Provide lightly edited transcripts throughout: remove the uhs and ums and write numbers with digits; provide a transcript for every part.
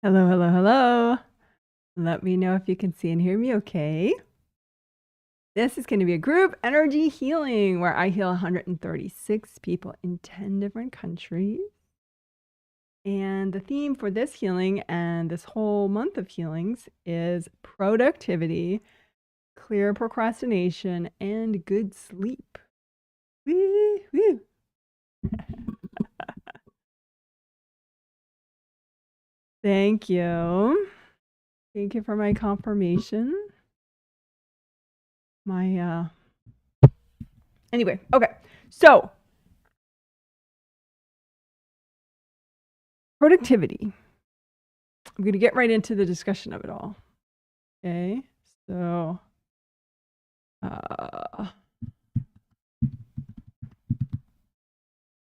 Hello, hello, hello. Let me know if you can see and hear me okay. This is going to be a group energy healing where I heal 136 people in 10 different countries. And the theme for this healing and this whole month of healings is productivity, clear procrastination, and good sleep. Woo, woo. Thank you. Thank you for my confirmation. Anyway, okay. So, productivity. I'm going to get right into the discussion of it all. Okay, so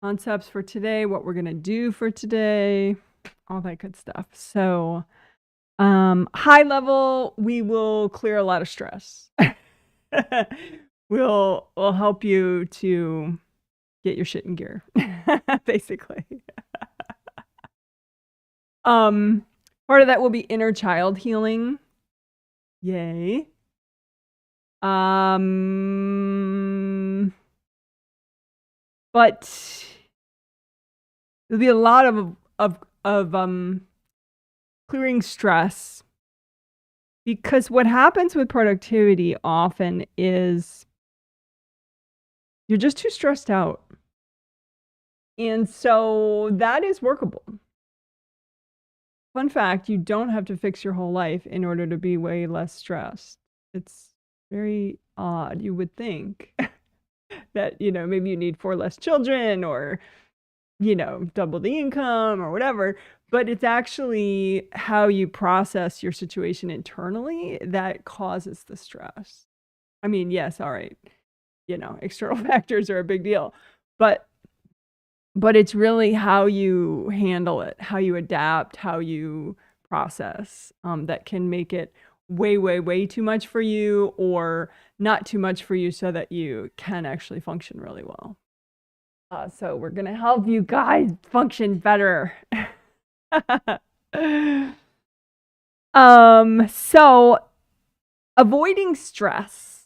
concepts for today, what we're going to do for today, all that good stuff. So high level, we will clear a lot of stress. We'll help you to get your shit in gear, basically. Part of that will be inner child healing. Yay. But there'll be a lot of clearing stress, because what happens with productivity often is you're just too stressed out. And so that is workable. Fun fact, you don't have to fix your whole life in order to be way less stressed. It's very odd. You would think that, maybe you need 4 less children or, double the income or whatever. But it's actually how you process your situation internally that causes the stress. I mean, yes, all right. External factors are a big deal. But it's really how you handle it, how you adapt, how you process, that can make it way, way, way too much for you or not too much for you so that you can actually function really well. So we're going to help you guys function better. So avoiding stress.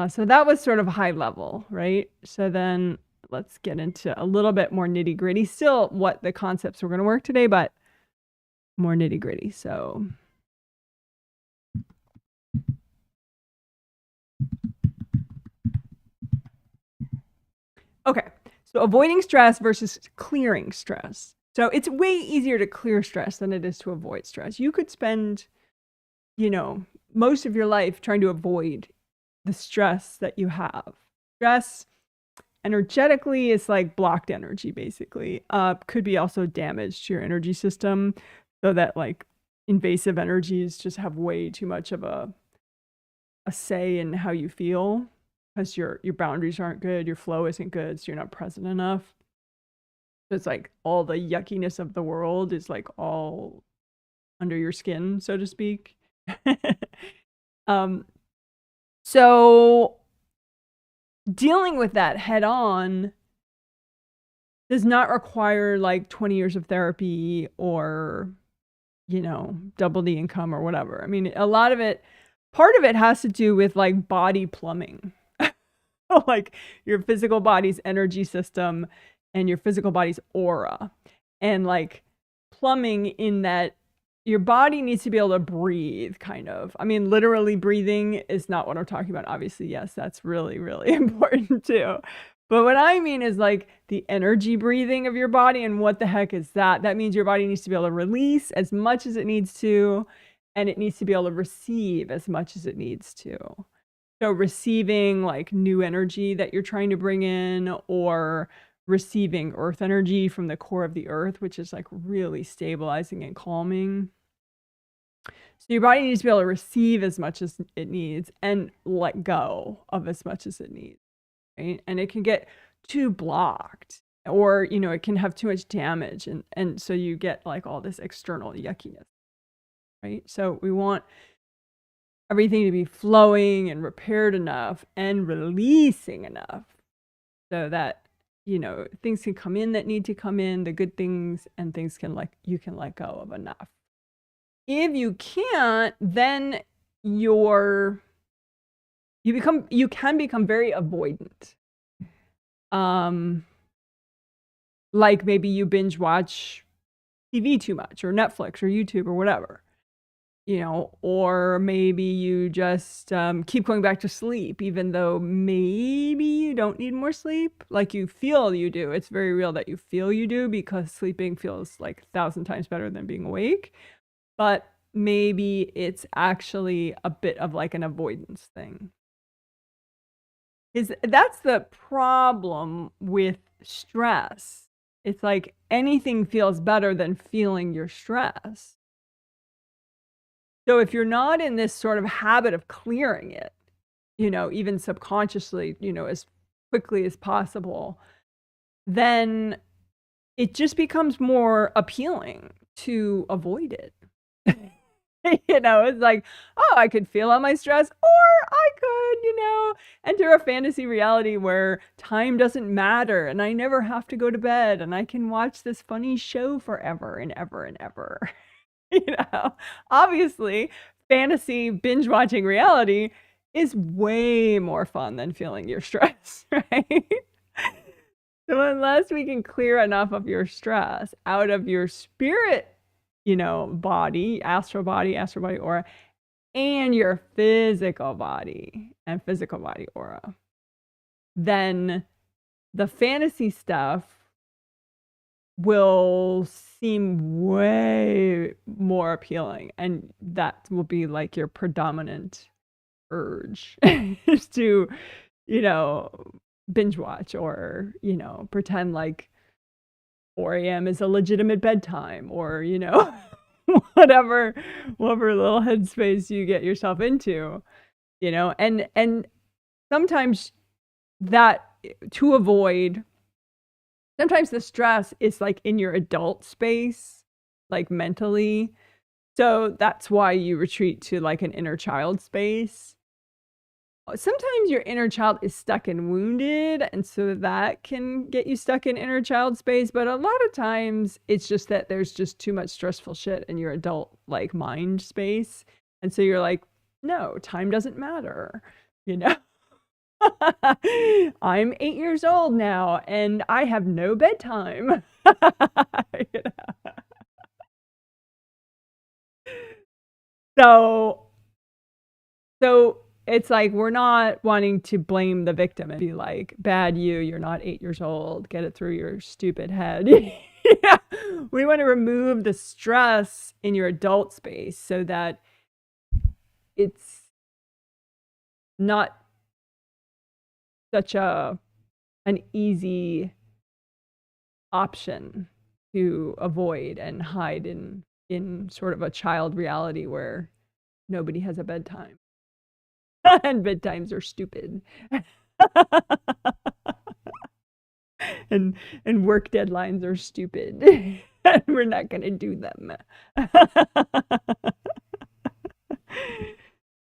So that was sort of high level, right? So then let's get into a little bit more nitty gritty. Still what the concepts we're going to work today, but more nitty gritty. So okay. So avoiding stress versus clearing stress. So it's way easier to clear stress than it is to avoid stress. You could spend, most of your life trying to avoid the stress that you have. Stress energetically is like blocked energy, basically. Could be also damage to your energy system, so that like invasive energies just have way too much of a say in how you feel, because your boundaries aren't good, your flow isn't good, so you're not present enough. So it's like all the yuckiness of the world is like all under your skin, so to speak. So dealing with that head on does not require like 20 years of therapy or, double the income or whatever. I mean, part of it has to do with like body plumbing, like your physical body's energy system and your physical body's aura, and like plumbing in that your body needs to be able to breathe, kind of. I mean, literally breathing is not what I'm talking about. Obviously, yes, that's really, really important too. But what I mean is like the energy breathing of your body. And what the heck is that? That means your body needs to be able to release as much as it needs to, and it needs to be able to receive as much as it needs to. So receiving like new energy that you're trying to bring in, or receiving earth energy from the core of the earth, which is like really stabilizing and calming. So your body needs to be able to receive as much as it needs and let go of as much as it needs, right? And it can get too blocked, or, it can have too much damage. And so you get like all this external yuckiness, right? So we want everything to be flowing and repaired enough and releasing enough so that things can come in that need to come in, the good things, and things you can let go of enough. If you can't, then you can become very avoidant. Like maybe you binge watch TV too much, or Netflix or YouTube or whatever. Or maybe you just keep going back to sleep, even though maybe you don't need more sleep. Like you feel you do. It's very real that you feel you do, because sleeping feels like 1,000 times better than being awake. But maybe it's actually a bit of like an avoidance thing. That's the problem with stress. It's like anything feels better than feeling your stress. So if you're not in this sort of habit of clearing it, even subconsciously, as quickly as possible, then it just becomes more appealing to avoid it. It's like, oh, I could feel all my stress, or I could, enter a fantasy reality where time doesn't matter and I never have to go to bed and I can watch this funny show forever and ever and ever. Obviously, fantasy binge watching reality is way more fun than feeling your stress, right? So unless we can clear enough of your stress out of your spirit, body, astral body aura, and your physical body and physical body aura, then the fantasy stuff will seem way more appealing, and that will be like your predominant urge is to binge watch, or pretend like 4 a.m. is a legitimate bedtime, or whatever little headspace you get yourself into, and sometimes that to avoid. Sometimes the stress is like in your adult space, like mentally. So that's why you retreat to like an inner child space. Sometimes your inner child is stuck and wounded, and so that can get you stuck in inner child space. But a lot of times it's just that there's just too much stressful shit in your adult like mind space. And so you're like, no, time doesn't matter, I'm 8 years old now and I have no bedtime. So it's like we're not wanting to blame the victim and be like, bad you're not 8 years old, get it through your stupid head. Yeah. We want to remove the stress in your adult space so that it's not such an easy option to avoid and hide in sort of a child reality where nobody has a bedtime. And bedtimes are stupid. and work deadlines are stupid. We're not going to do them.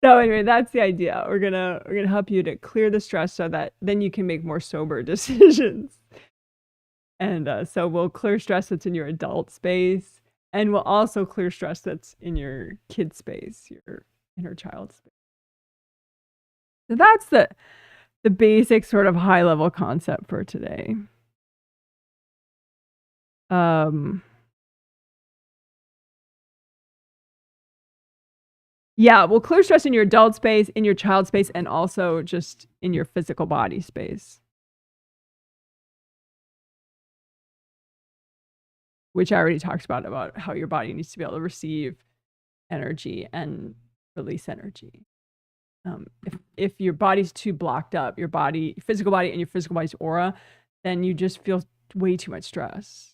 So anyway, that's the idea. We're gonna help you to clear the stress so that then you can make more sober decisions. And so we'll clear stress that's in your adult space, and we'll also clear stress that's in your kid space, your inner child space. So that's the basic sort of high level concept for today. Yeah, we'll clear stress in your adult space, in your child space, and also just in your physical body space, which I already talked about how your body needs to be able to receive energy and release energy. If your body's too blocked up, your physical body and your physical body's aura, then you just feel way too much stress.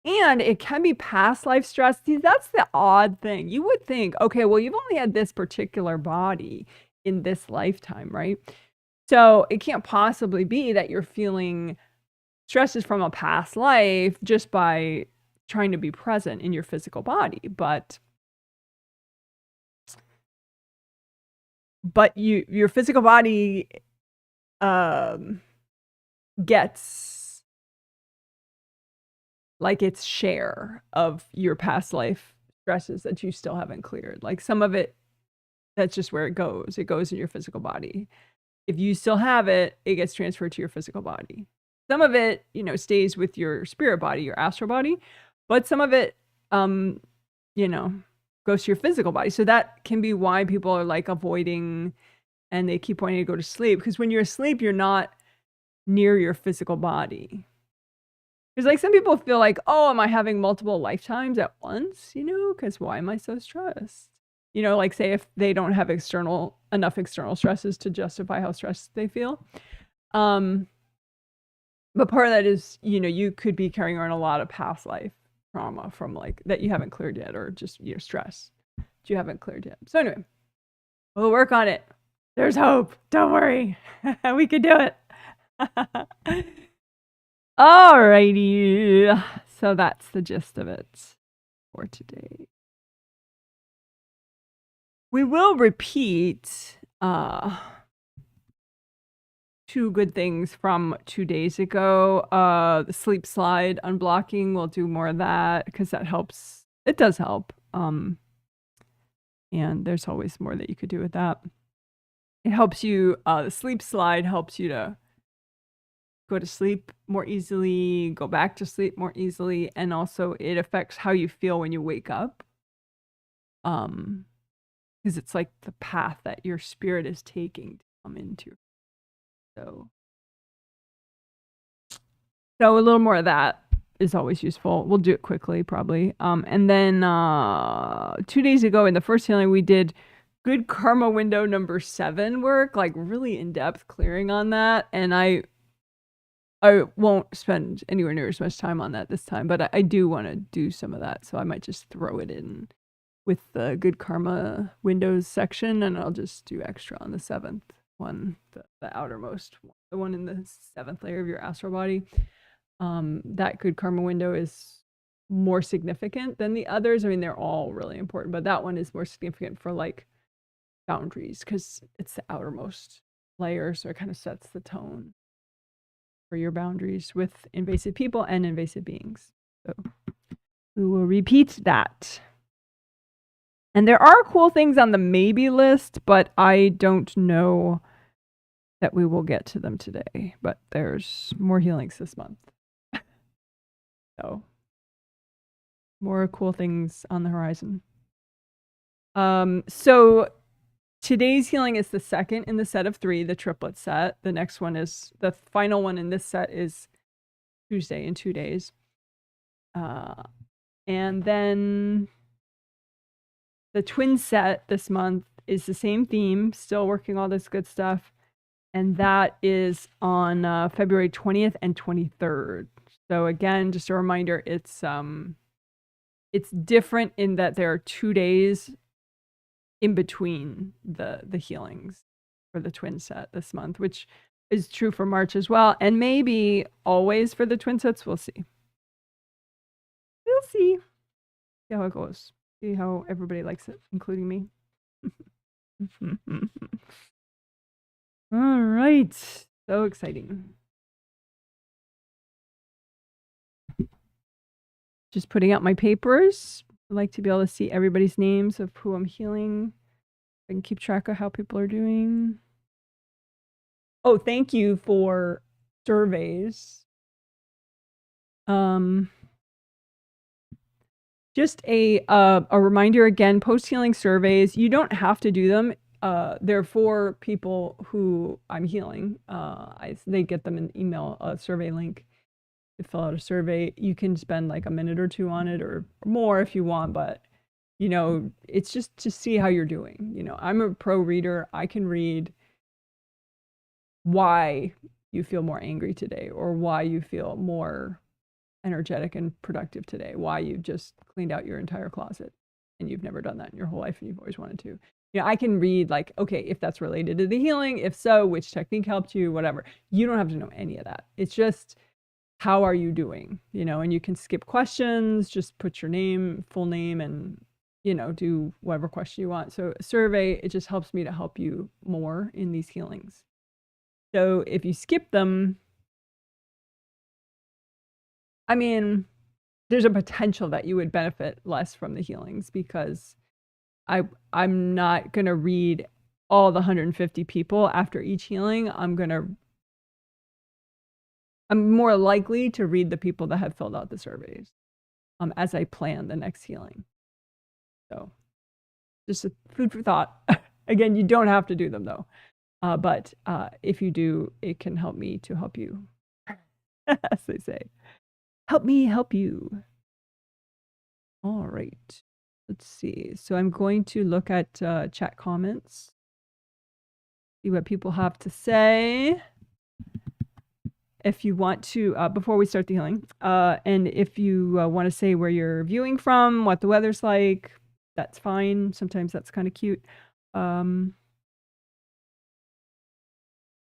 And it can be past life stress. See, that's the odd thing. You would think, okay, well, you've only had this particular body in this lifetime, right? So it can't possibly be that you're feeling stresses from a past life just by trying to be present in your physical body. But your physical body gets like its share of your past life stresses that you still haven't cleared. Like some of it, that's just where it goes. It goes in your physical body. If you still have it, it gets transferred to your physical body. Some of it, stays with your spirit body, your astral body, but some of it, goes to your physical body. So that can be why people are like avoiding and they keep wanting to go to sleep. Because when you're asleep, you're not near your physical body. Because like some people feel like, oh, am I having multiple lifetimes at once? Because why am I so stressed? Like say if they don't have enough external stresses to justify how stressed they feel. But part of that is, you could be carrying on a lot of past life trauma from like that you haven't cleared yet, or just stress that you haven't cleared yet. So anyway, we'll work on it. There's hope. Don't worry. We can do it. Alrighty. So that's the gist of it for today. We will repeat 2 good things from 2 days ago. The sleep slide unblocking, we'll do more of that because that helps. It does help. And there's always more that you could do with that. It helps you, the sleep slide helps you to go to sleep more easily, go back to sleep more easily, and also it affects how you feel when you wake up. Because it's like the path that your spirit is taking to come into. So a little more of that is always useful. We'll do it quickly, probably. And then 2 days ago in the first healing, we did good karma window number 7 work, like really in-depth clearing on that. And I won't spend anywhere near as much time on that this time, but I do want to do some of that. So I might just throw it in with the good karma windows section, and I'll just do extra on the 7th one, the outermost one, the one in the 7th layer of your astral body. That good karma window is more significant than the others. I mean, they're all really important, but that one is more significant for like boundaries because it's the outermost layer, so it kind of sets the tone for your boundaries with invasive people and invasive beings. So we will repeat that. And there are cool things on the maybe list, but I don't know that we will get to them today. But there's more healings this month. So more cool things on the horizon. So today's healing is the second in the set of 3, the triplet set. The next one is the final one in this set is Tuesday in 2 days. And then the twin set this month is the same theme, still working all this good stuff. And that is on February 20th and 23rd. So again, just a reminder, it's different in that there are 2 days in between the healings for the twin set this month, which is true for March as well, and maybe always for the twin sets. We'll see. We'll see how it goes. See how everybody likes it, including me. All right. So exciting. Just putting out my papers. I'd like to be able to see everybody's names of who I'm healing. I can keep track of how people are doing. Oh, thank you for surveys. Just a reminder again, post-healing surveys, you don't have to do them. They're for people who I'm healing. They get them an email, a survey link to fill out a survey. You can spend like a minute or 2 on it or more if you want, but it's just to see how you're doing. I'm a pro reader. I can read why you feel more angry today or why you feel more energetic and productive today, why you just cleaned out your entire closet and you've never done that in your whole life and you've always wanted to. I can read like, okay, if that's related to the healing, if so, which technique helped you, whatever. You don't have to know any of that. It's just, how are you doing? And you can skip questions, just put your name, full name, and do whatever question you want. So a survey, it just helps me to help you more in these healings. So if you skip them, I mean, there's a potential that you would benefit less from the healings, because I'm not going to read all the 150 people after each healing. I'm more likely to read the people that have filled out the surveys as I plan the next healing. So just a food for thought. Again, you don't have to do them though. But if you do, it can help me to help you, as they say. Help me help you. All right. Let's see. So I'm going to look at chat comments, see what people have to say. If you want to, before we start the healing, and if you want to say where you're viewing from, what the weather's like, that's fine. Sometimes that's kind of cute.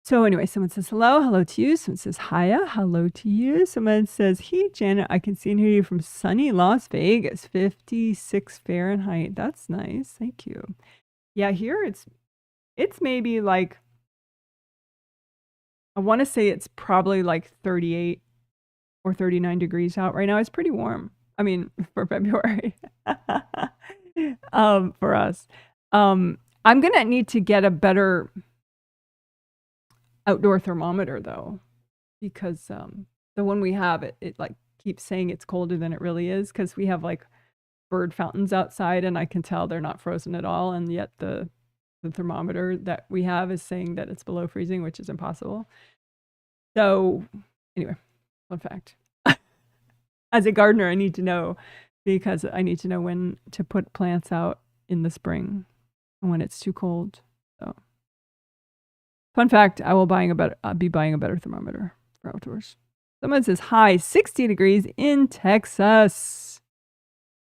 So anyway, someone says hello to you. Someone says hiya, hello to you. Someone says, hey, Janet, I can see and hear you from sunny Las Vegas, 56 Fahrenheit. That's nice. Thank you. Yeah, here it's maybe like, I want to say it's probably like 38 or 39 degrees out right now. It's pretty warm. I mean, for February. For us. I'm going to need to get a better outdoor thermometer though, because the one we have, it like keeps saying it's colder than it really is, because we have like bird fountains outside and I can tell they're not frozen at all, and yet the thermometer that we have is saying that it's below freezing, which is impossible. So anyway, fun fact. As a gardener, I need to know, because I need to know when to put plants out in the spring and when it's too cold. So fun fact, I will be buying a better thermometer for outdoors. Someone says, hi, 60 degrees in Texas.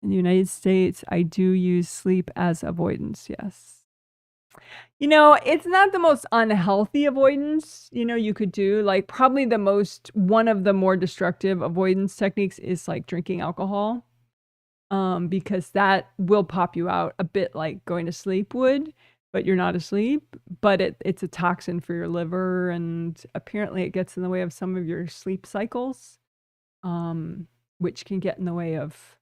In the United States, I do use sleep as avoidance, yes. You know, it's not the most unhealthy avoidance, you could do. Like, probably one of the more destructive avoidance techniques is like drinking alcohol, because that will pop you out a bit like going to sleep would, but you're not asleep. But it's a toxin for your liver, and apparently it gets in the way of some of your sleep cycles, which can get in the way of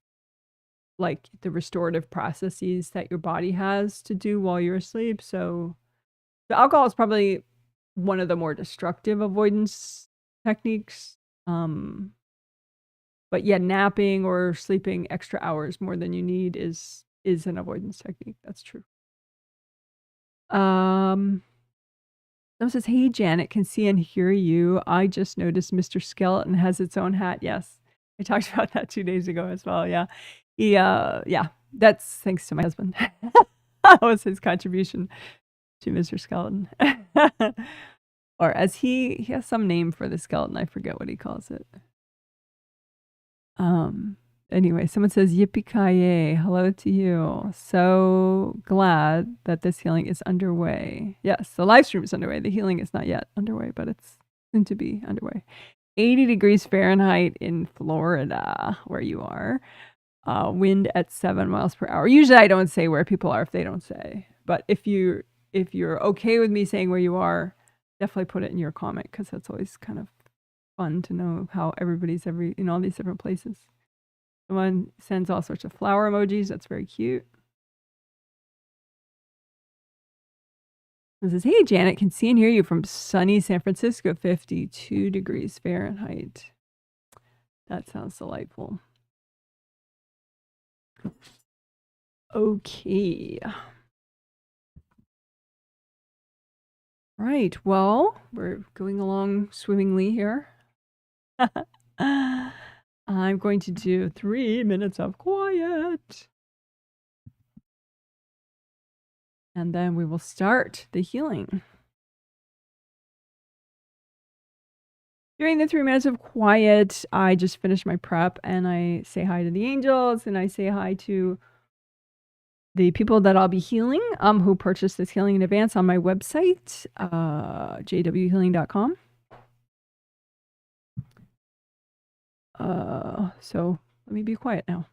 like the restorative processes that your body has to do while you're asleep. So the alcohol is probably one of the more destructive avoidance techniques. But yeah, napping or sleeping extra hours more than you need is an avoidance technique. That's true. Someone says, hey, Janet, can see and hear you. I just noticed Mr. Skeleton has its own hat. Yes. I talked about that 2 days ago as well. Yeah. Yeah, that's thanks to my husband. That was his contribution to Mr. Skeleton. Or as he has some name for the skeleton. I forget what he calls it. Anyway, someone says, yippee-ki-yay, hello to you. So glad that this healing is underway. Yes, the live stream is underway. The healing is not yet underway, but it's soon to be underway. 80 degrees Fahrenheit in Florida, where you are. Wind at 7 miles per hour. Usually I don't say where people are if they don't say. But if you're okay with me saying where you are, definitely put it in your comment, because that's always kind of fun to know how everybody's in all these different places. Someone sends all sorts of flower emojis. That's very cute. It says, hey, Janet, can see and hear you from sunny San Francisco, 52 degrees Fahrenheit. That sounds delightful. Okay. Right. Well, we're going along swimmingly here. I'm going to do 3 minutes of quiet. And then we will start the healing. During the 3 minutes of quiet, I just finish my prep and I say hi to the angels, and I say hi to the people that I'll be healing, who purchased this healing in advance on my website, jwhealing.com. So let me be quiet now.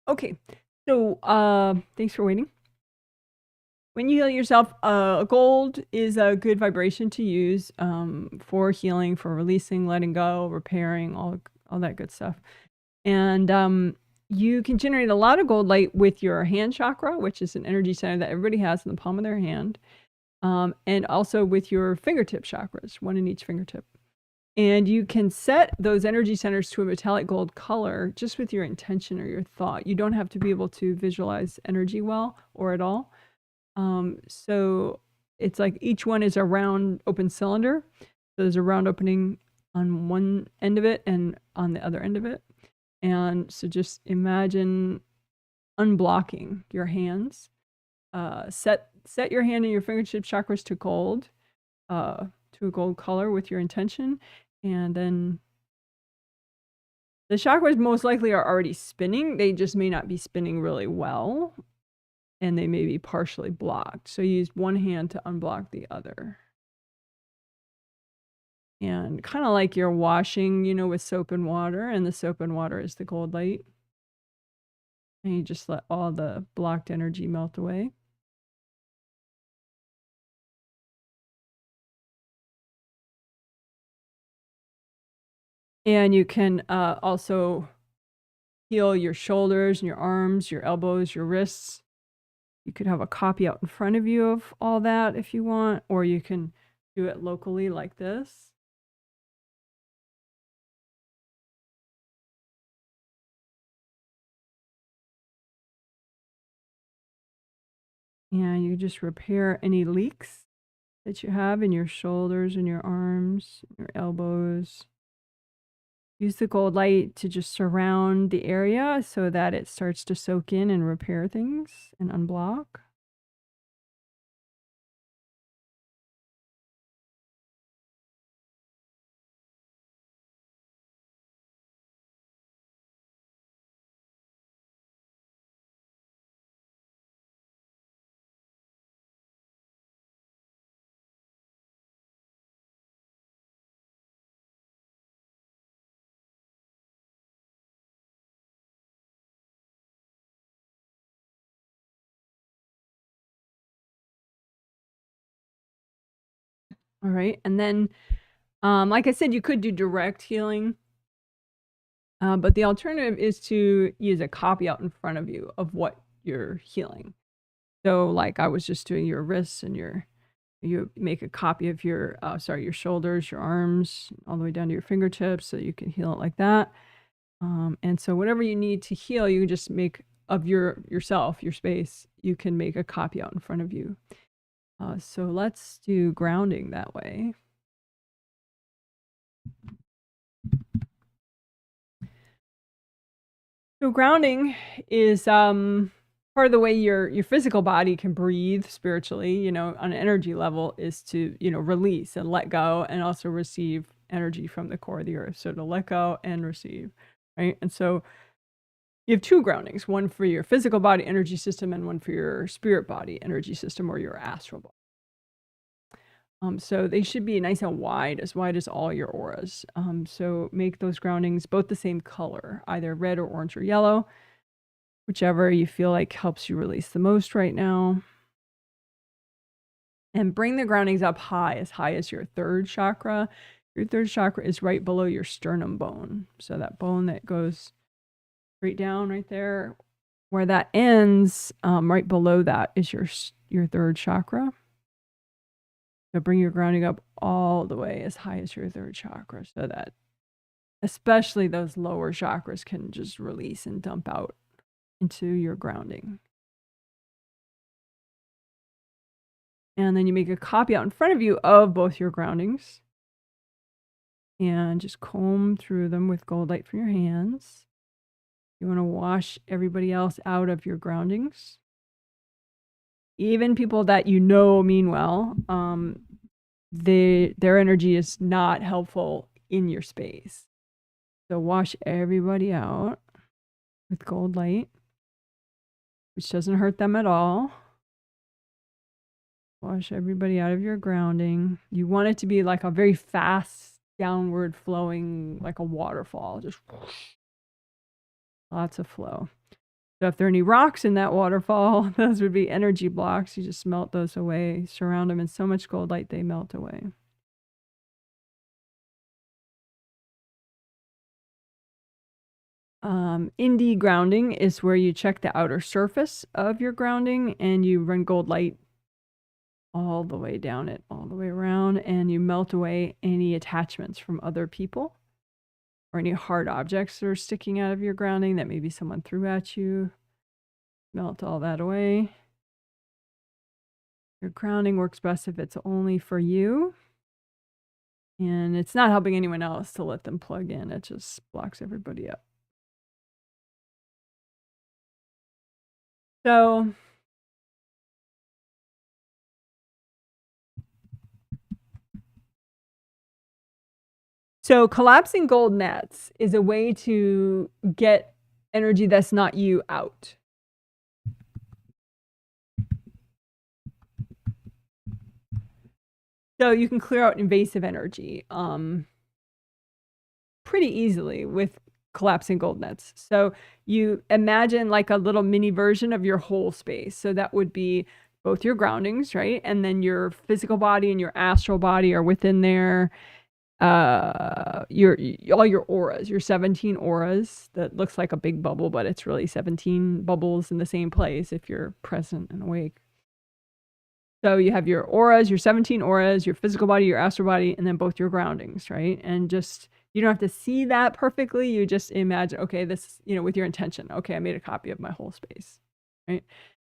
Okay, so thanks for waiting. When you heal yourself, gold is a good vibration to use for healing, for releasing, letting go, repairing, all that good stuff. And you can generate a lot of gold light with your hand chakra, which is an energy center that everybody has in the palm of their hand, and also with your fingertip chakras, one in each fingertip. And you can set those energy centers to a metallic gold color just with your intention or your thought. You don't have to be able to visualize energy well or at all. So it's like each one is a round open cylinder. So there's a round opening on one end of it and on the other end of it. And so just imagine unblocking your hands. Set your hand and your fingertip chakras to gold, to a gold color with your intention. And then the chakras most likely are already spinning. They just may not be spinning really well. And they may be partially blocked. So you use one hand to unblock the other. And kind of like you're washing, with soap and water, and the soap and water is the gold light. And you just let all the blocked energy melt away. And you can also heal your shoulders and your arms, your elbows, your wrists. You could have a copy out in front of you of all that if you want, or you can do it locally like this. And you just repair any leaks that you have in your shoulders and your arms, your elbows. Use the gold light to just surround the area so that it starts to soak in and repair things and unblock. All right. And then, like I said, you could do direct healing. But the alternative is to use a copy out in front of you of what you're healing. So like I was just doing your wrists and you make a copy of your shoulders, your arms, all the way down to your fingertips so you can heal it like that. And so whatever you need to heal, you can just make of yourself, your space, you can make a copy out in front of you. So let's do grounding that way. So grounding is part of the way your physical body can breathe spiritually, on an energy level, is to, release and let go and also receive energy from the core of the earth. So to let go and receive, right? And so you have two groundings, one for your physical body energy system and one for your spirit body energy system or your astral body. So they should be nice and wide as all your auras. So make those groundings both the same color, either red or orange or yellow, whichever you feel like helps you release the most right now. And bring the groundings up as high as your third chakra. Your third chakra is right below your sternum bone. So that bone that goes straight down right there, where that ends, right below that is your third chakra. So bring your grounding up all the way as high as your third chakra so that especially those lower chakras can just release and dump out into your grounding. And then you make a copy out in front of you of both your groundings. And just comb through them with gold light from your hands. You want to wash everybody else out of your groundings. Even people that mean well, their energy is not helpful in your space. So wash everybody out with gold light, which doesn't hurt them at all. Wash everybody out of your grounding. You want it to be like a very fast downward flowing, like a waterfall, just whoosh. Lots of flow. So if there are any rocks in that waterfall, those would be energy blocks. You just melt those away, surround them in so much gold light, they melt away. Indie grounding is where you check the outer surface of your grounding and you run gold light all the way down it, all the way around, and you melt away any attachments from other people or any hard objects that are sticking out of your grounding that maybe someone threw at you. Melt all that away. Your grounding works best if it's only for you. And it's not helping anyone else to let them plug in. It just blocks everybody up. So collapsing gold nets is a way to get energy that's not you out. So you can clear out invasive energy pretty easily with collapsing gold nets. So you imagine like a little mini version of your whole space. So that would be both your groundings, right? And then your physical body and your astral body are within there. All your auras, your 17 auras that looks like a big bubble, but it's really 17 bubbles in the same place if you're present and awake. So you have your auras, your 17 auras, your physical body, your astral body, and then both your groundings, right? And just, you don't have to see that perfectly. You just imagine, okay, this, with your intention. Okay, I made a copy of my whole space, right?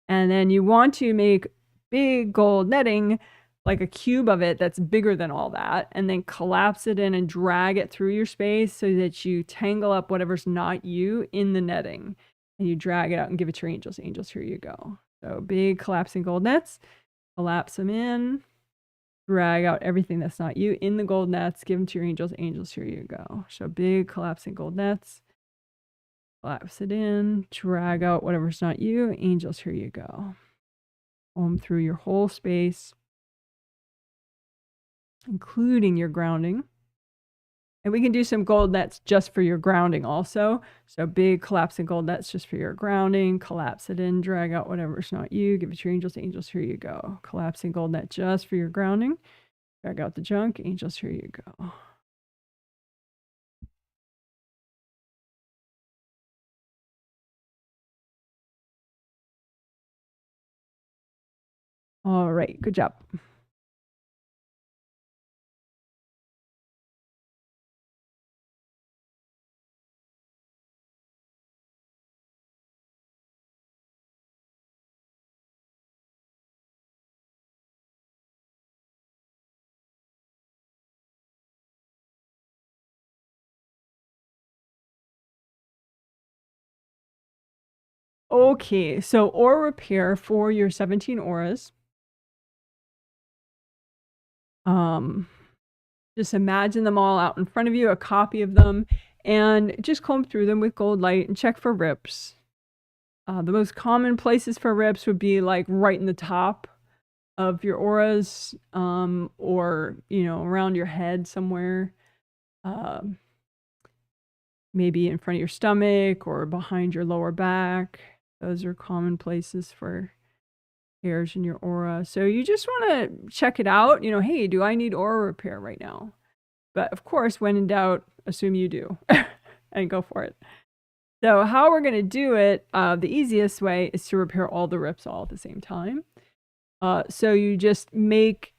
And then you want to make big gold netting, like a cube of it that's bigger than all that, and then collapse it in and drag it through your space so that you tangle up whatever's not you in the netting. And you drag it out and give it to your angels. Angels, here you go. So big collapsing gold nets. Collapse them in, drag out everything that's not you in the gold nets, give them to your angels. Angels, here you go. So big collapsing gold nets, collapse it in, drag out whatever's not you. Angels, here you go. Home through your whole space, including your grounding. And we can do some gold nets just for your grounding also. So big collapsing gold nets just for your grounding. Collapse it in, drag out whatever's not you. Give it to your angels. Angels, here you go. Collapsing gold net just for your grounding. Drag out the junk. Angels, here you go. All right, good job. Okay, so aura repair for your 17 auras. Just imagine them all out in front of you, a copy of them, and just comb through them with gold light and check for rips. The most common places for rips would be like right in the top of your auras, or around your head somewhere, maybe in front of your stomach or behind your lower back. Those are common places for hairs in your aura. So you just want to check it out. Hey, do I need aura repair right now? But of course, when in doubt, assume you do and go for it. So how we're going to do it, the easiest way is to repair all the rips all at the same time. So you just make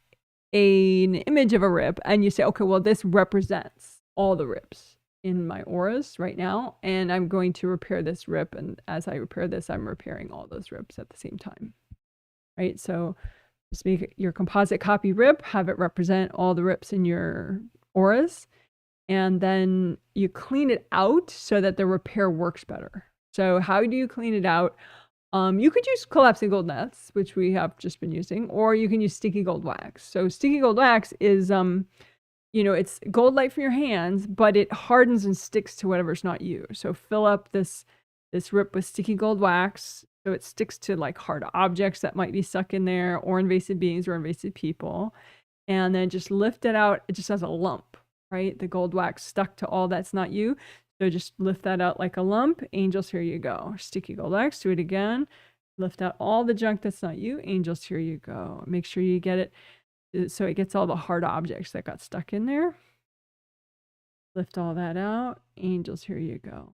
an image of a rip and you say, okay, well, this represents all the rips in my auras right now, and I'm going to repair this rip, and as I repair this, I'm repairing all those rips at the same time, right? So just make your composite copy rip, have it represent all the rips in your auras, and then you clean it out so that the repair works better. So how do you clean it out? You could use collapsing gold nets, which we have just been using, or you can use sticky gold wax. So sticky gold wax is it's gold light from your hands, but it hardens and sticks to whatever's not you. So fill up this rip with sticky gold wax so it sticks to like hard objects that might be stuck in there, or invasive beings or invasive people. And then just lift it out. It just has a lump, right? The gold wax stuck to all that's not you. So just lift that out like a lump. Angels, here you go. Sticky gold X, do it again. Lift out all the junk that's not you. Angels, here you go. Make sure you get it so it gets all the hard objects that got stuck in there. Lift all that out. Angels, here you go.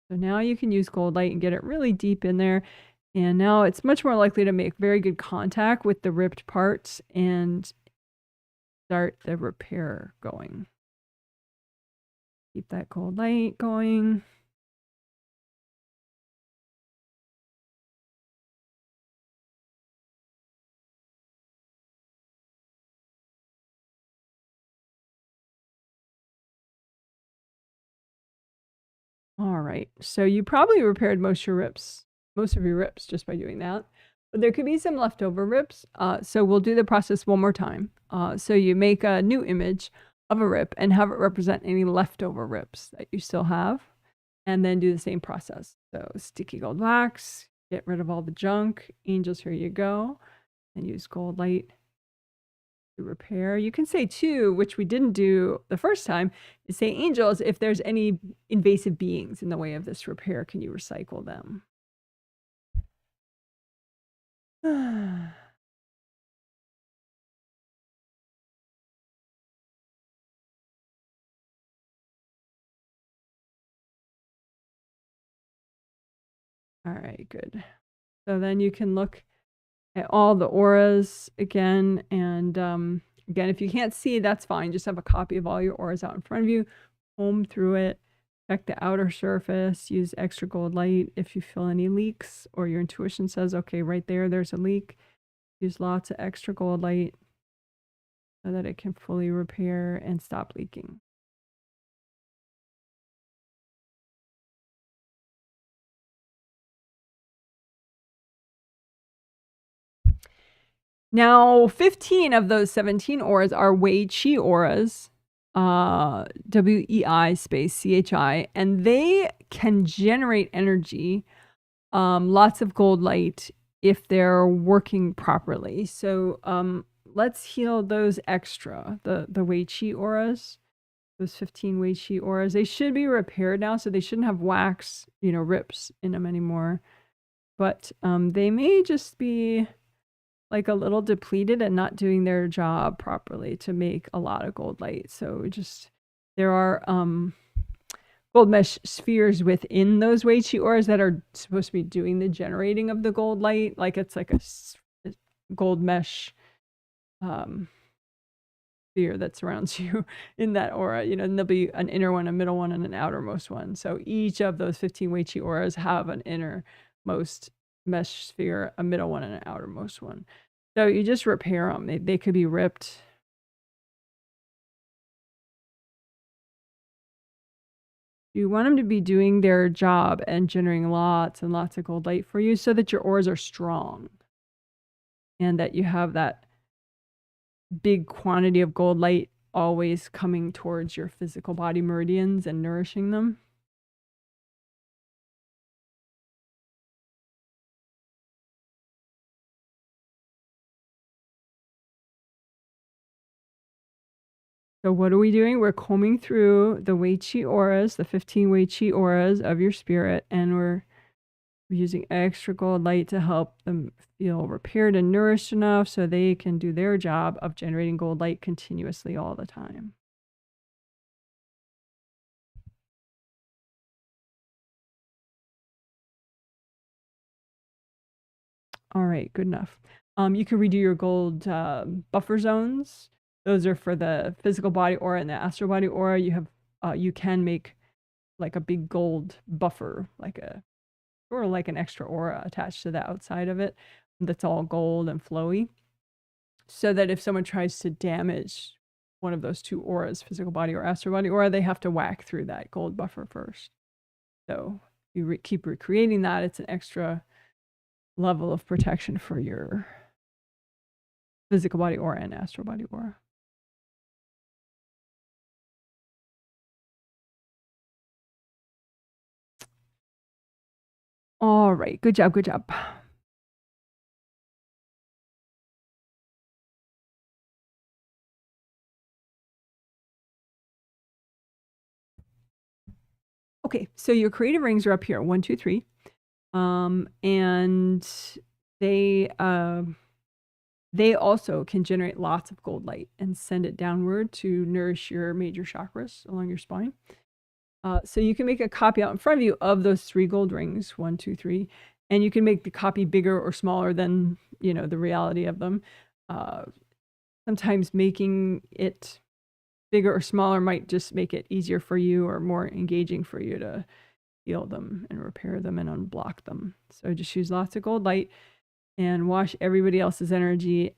So now you can use gold light and get it really deep in there. And now it's much more likely to make very good contact with the ripped parts and start the repair going. Keep that gold light going. All right, so you probably repaired most of your rips just by doing that. But there could be some leftover rips, so we'll do the process one more time. So you make a new image of a rip and have it represent any leftover rips that you still have, and then do the same process. So sticky gold wax, get rid of all the junk. Angels, here you go, and use gold light to repair. You can say too, which we didn't do the first time, is say, angels, if there's any invasive beings in the way of this repair, can you recycle them? All right, good. So then you can look at all the auras again. And again, if you can't see, that's fine. Just have a copy of all your auras out in front of you. Comb through it. Check the outer surface. Use extra gold light if you feel any leaks or your intuition says, okay, right there, there's a leak. Use lots of extra gold light so that it can fully repair and stop leaking. Now, 15 of those 17 auras are Wei Qi auras, WEI space CHI, and they can generate energy, lots of gold light if they're working properly. So let's heal those extra, the Wei Qi auras, those 15 Wei Qi auras. They should be repaired now, so they shouldn't have wax, rips in them anymore. But they may just be like a little depleted and not doing their job properly to make a lot of gold light. So there are gold mesh spheres within those Wei Qi auras that are supposed to be doing the generating of the gold light. Like it's like a gold mesh sphere that surrounds you in that aura, and there'll be an inner one, a middle one, and an outermost one. So each of those 15 Wei Qi auras have an innermost mesh sphere, a middle one, and an outermost one. So you just repair them. They could be ripped. You want them to be doing their job and generating lots and lots of gold light for you so that your auras are strong and that you have that big quantity of gold light always coming towards your physical body meridians and nourishing them. So what are we doing? We're combing through the Wei Qi auras, the 15 Wei Qi auras of your spirit, and we're using extra gold light to help them feel repaired and nourished enough so they can do their job of generating gold light continuously all the time. All right, good enough. You can redo your gold buffer zones. Those are for the physical body aura and the astral body aura. You can make like a big gold buffer, or like an extra aura attached to the outside of it that's all gold and flowy, so that if someone tries to damage one of those two auras, physical body or astral body aura, they have to whack through that gold buffer first. So you keep recreating that. It's an extra level of protection for your physical body aura and astral body aura. All right, good job, good job. Okay, so your creative rings are up here, 1, 2, 3. And they also can generate lots of gold light and send it downward to nourish your major chakras along your spine. So you can make a copy out in front of you of those 3 gold rings, 1, 2, 3, and you can make the copy bigger or smaller than, the reality of them. Sometimes making it bigger or smaller might just make it easier for you or more engaging for you to feel them and repair them and unblock them. So just use lots of gold light and wash everybody else's energy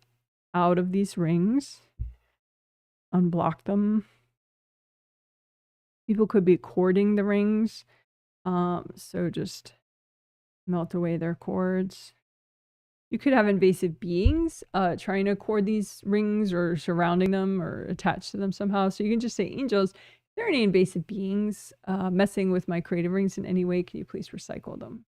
out of these rings. Unblock them. People could be cording the rings. So just melt away their cords. You could have invasive beings trying to cord these rings or surrounding them or attached to them somehow. So you can just say, angels, if there are any invasive beings messing with my creative rings in any way, can you please recycle them?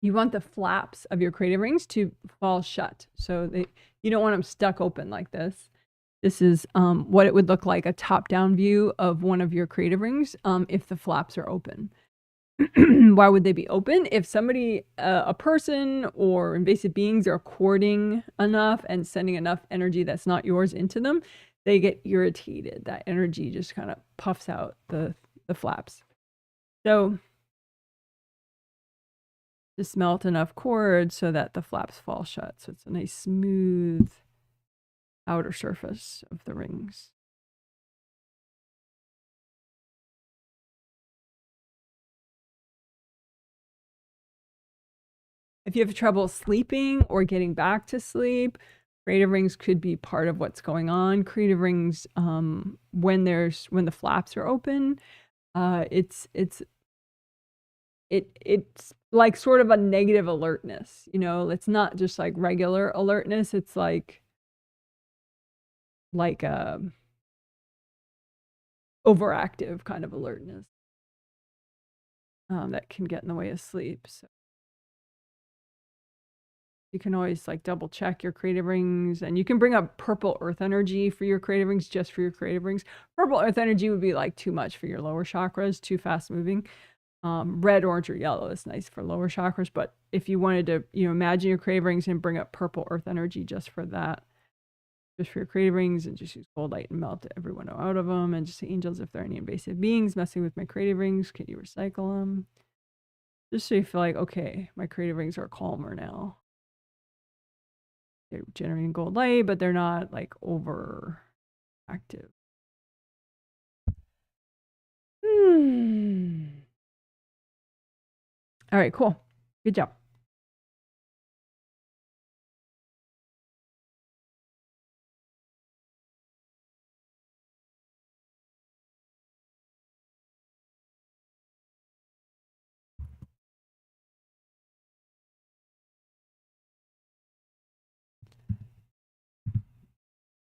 You want the flaps of your creative rings to fall shut. So you don't want them stuck open like this. This is what it would look like, a top-down view of one of your creative rings if the flaps are open. Why would they be open? If somebody, a person or invasive beings are cording enough and sending enough energy that's not yours into them, they get irritated. That energy just kind of puffs out the flaps. So just melt enough cord so that the flaps fall shut. So it's a nice smooth outer surface of the rings. If you have trouble sleeping or getting back to sleep, creative rings could be part of what's going on. Creative rings, when the flaps are open, it's like sort of a negative alertness. It's not just like regular alertness. It's like a overactive kind of alertness that can get in the way of sleep. So you can always like double check your creative rings, and you can bring up purple earth energy for your creative rings, just for your creative rings. Purple earth energy would be like too much for your lower chakras, too fast moving. Red, orange, or yellow is nice for lower chakras, but if you wanted to, imagine your creative rings and bring up purple earth energy just for that, just for your creative rings, and just use gold light and melt everyone out of them, and just say, angels, if there are any invasive beings messing with my creative rings, can you recycle them? Just so you feel like, okay, my creative rings are calmer now. They're generating gold light, but they're not like overactive. All right, cool. Good job.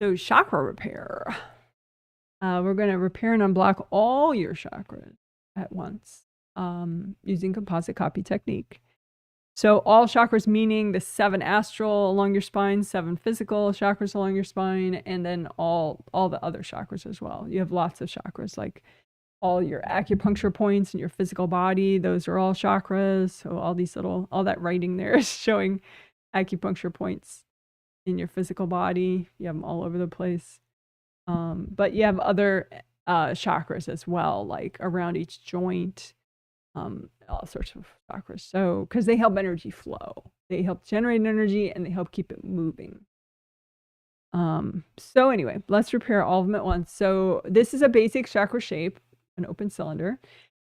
So chakra repair. We're going to repair and unblock all your chakras at once using composite copy technique. So all chakras, meaning the 7 astral along your spine, 7 physical chakras along your spine, and then all the other chakras as well. You have lots of chakras, like all your acupuncture points in your physical body. Those are all chakras. So all that writing there is showing acupuncture points in your physical body. You have them all over the place. But you have other chakras as well, like around each joint, all sorts of chakras. So, because they help energy flow, they help generate energy and they help keep it moving. So anyway, let's repair all of them at once. So this is a basic chakra shape, an open cylinder.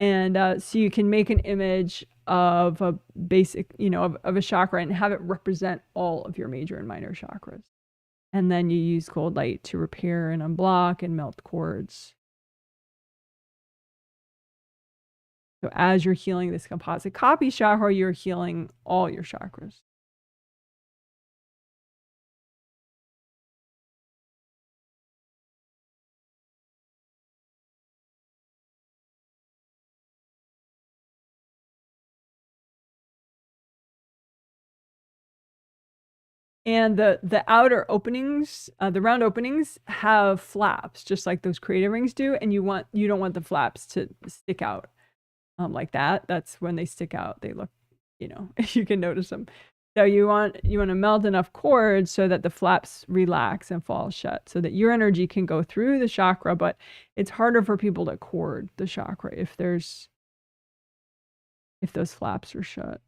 And so you can make an image of a basic, of a chakra and have it represent all of your major and minor chakras. And then you use cold light to repair and unblock and melt cords. So as you're healing this composite copy chakra, you're healing all your chakras. And the outer openings, the round openings, have flaps, just like those creative rings do. And you don't want the flaps to stick out like that. That's when they stick out. They look, you can notice them. So you want to melt enough cords so that the flaps relax and fall shut, so that your energy can go through the chakra. But it's harder for people to cord the chakra if those flaps are shut.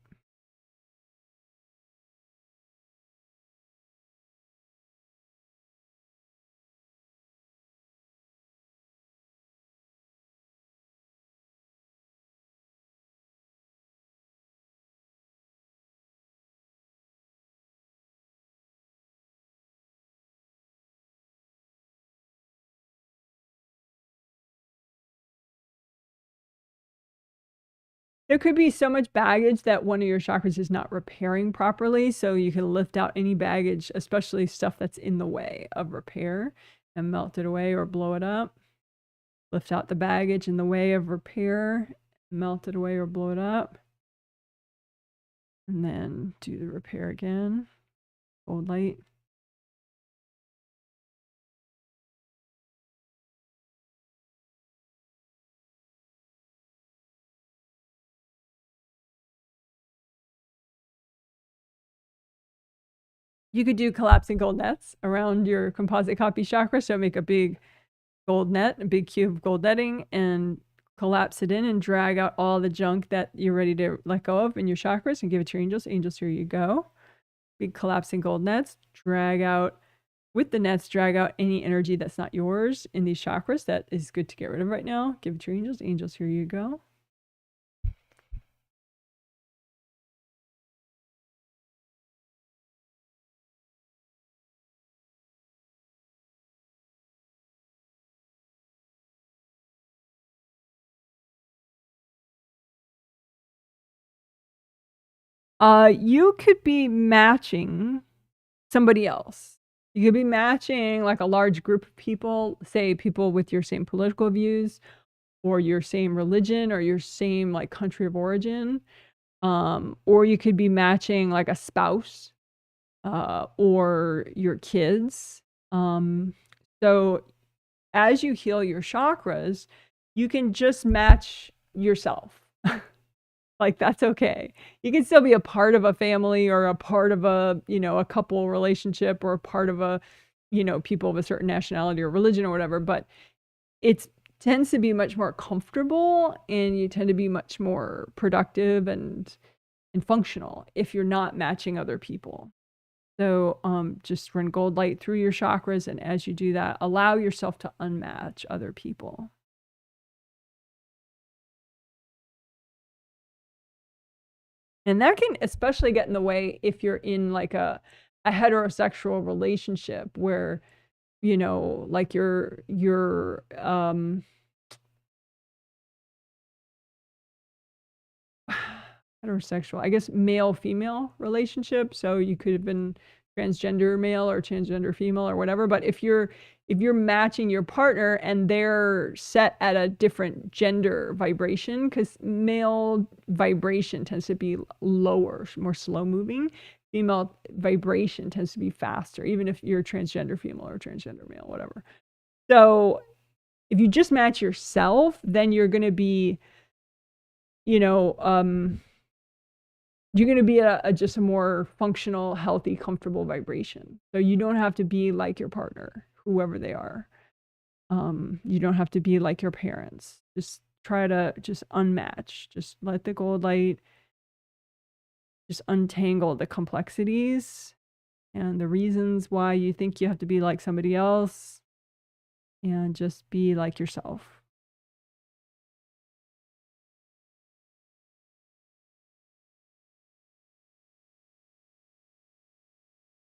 There could be so much baggage that one of your chakras is not repairing properly. So you can lift out any baggage, especially stuff that's in the way of repair, and melt it away or blow it up. Lift out the baggage in the way of repair, melt it away or blow it up. And then do the repair again. Gold light. You could do collapsing gold nets around your composite copy chakra. So make a big gold net, a big cube of gold netting, and collapse it in and drag out all the junk that you're ready to let go of in your chakras and give it to your angels. Angels, here you go. Big collapsing gold nets, drag out any energy that's not yours in these chakras that is good to get rid of right now. Give it to your angels. Angels, here you go. You could be matching somebody else. You could be matching like a large group of people, say people with your same political views or your same religion or your same like country of origin. Or you could be matching like a spouse or your kids. So as you heal your chakras, you can just match yourself. Like, that's okay. You can still be a part of a family or a part of a couple relationship or a part of a, people of a certain nationality or religion or whatever, but it tends to be much more comfortable and you tend to be much more productive and functional if you're not matching other people. So just run gold light through your chakras, and as you do that, allow yourself to unmatch other people. And that can especially get in the way if you're in like a heterosexual relationship where, like you're heterosexual, I guess male-female relationship. So you could have been transgender male or transgender female or whatever. But if you're matching your partner and they're set at a different gender vibration, because male vibration tends to be lower, more slow moving. Female vibration tends to be faster, even if you're transgender female or transgender male, whatever. So if you just match yourself, then you're going to be, you're going to be at just a more functional, healthy, comfortable vibration. So you don't have to be like your partner, whoever they are. You don't have to be like your parents. Just try to just unmatch. Just let the gold light just untangle the complexities and the reasons why you think you have to be like somebody else, and just be like yourself.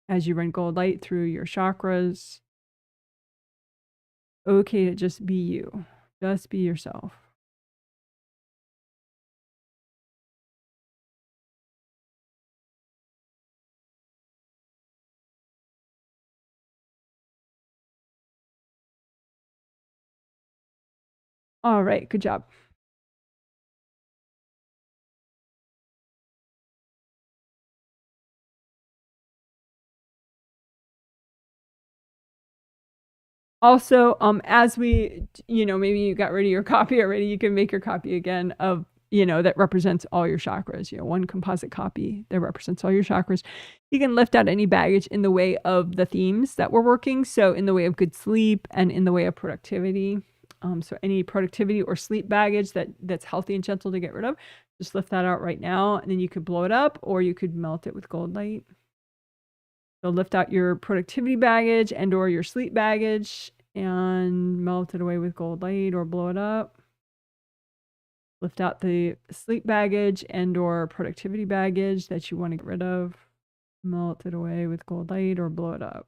As you run gold light through your chakras, okay to just be you. Just be yourself. All right, good job. Also, as we, maybe you got rid of your copy already, you can make your copy again of, that represents all your chakras, one composite copy that represents all your chakras. You can lift out any baggage in the way of the themes that we're working. So in the way of good sleep and in the way of productivity. So any productivity or sleep baggage that's healthy and gentle to get rid of, just lift that out right now. And then you could blow it up or you could melt it with gold light. So lift out your productivity baggage and or your sleep baggage and melt it away with gold light or blow it up. Lift out the sleep baggage and or productivity baggage that you want to get rid of. Melt it away with gold light or blow it up.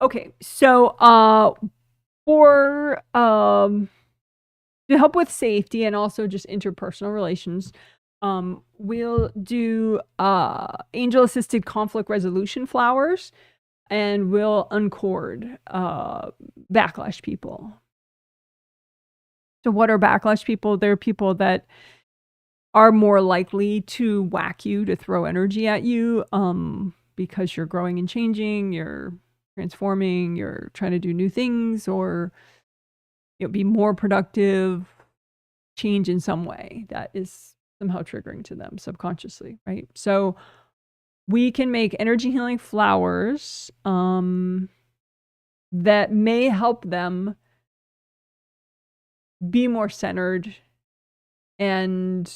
Okay, so for to help with safety and also just interpersonal relations, we'll do angel assisted conflict resolution flowers, and we'll uncord backlash people. So what are backlash people? They're people that are more likely to whack you, to throw energy at you, because you're growing and changing, you're transforming, you're trying to do new things, or be more productive, change in some way that is somehow triggering to them subconsciously, right? So we can make energy healing flowers that may help them be more centered and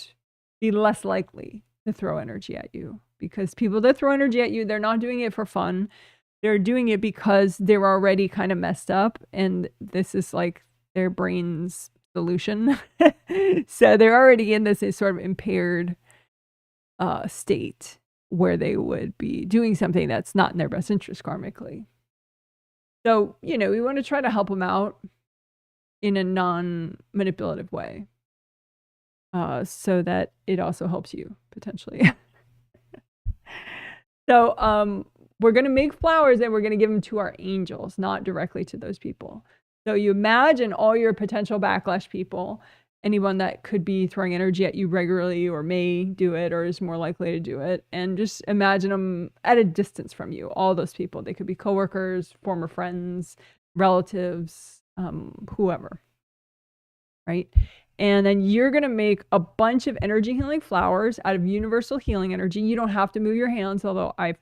be less likely to throw energy at you. Because people that throw energy at you, they're not doing it for fun. They're doing it because they're already kind of messed up, and this is like their brain's solution. So they're already in this sort of impaired state where they would be doing something that's not in their best interest karmically. So, we want to try to help them out in a non-manipulative way, so that it also helps you potentially. So we're going to make flowers and we're going to give them to our angels, not directly to those people. So you imagine all your potential backlash people, anyone that could be throwing energy at you regularly or may do it or is more likely to do it, and just imagine them at a distance from you. All those people, they could be coworkers, former friends, relatives, whoever, right? And then you're going to make a bunch of energy healing flowers out of universal healing energy. You don't have to move your hands, although I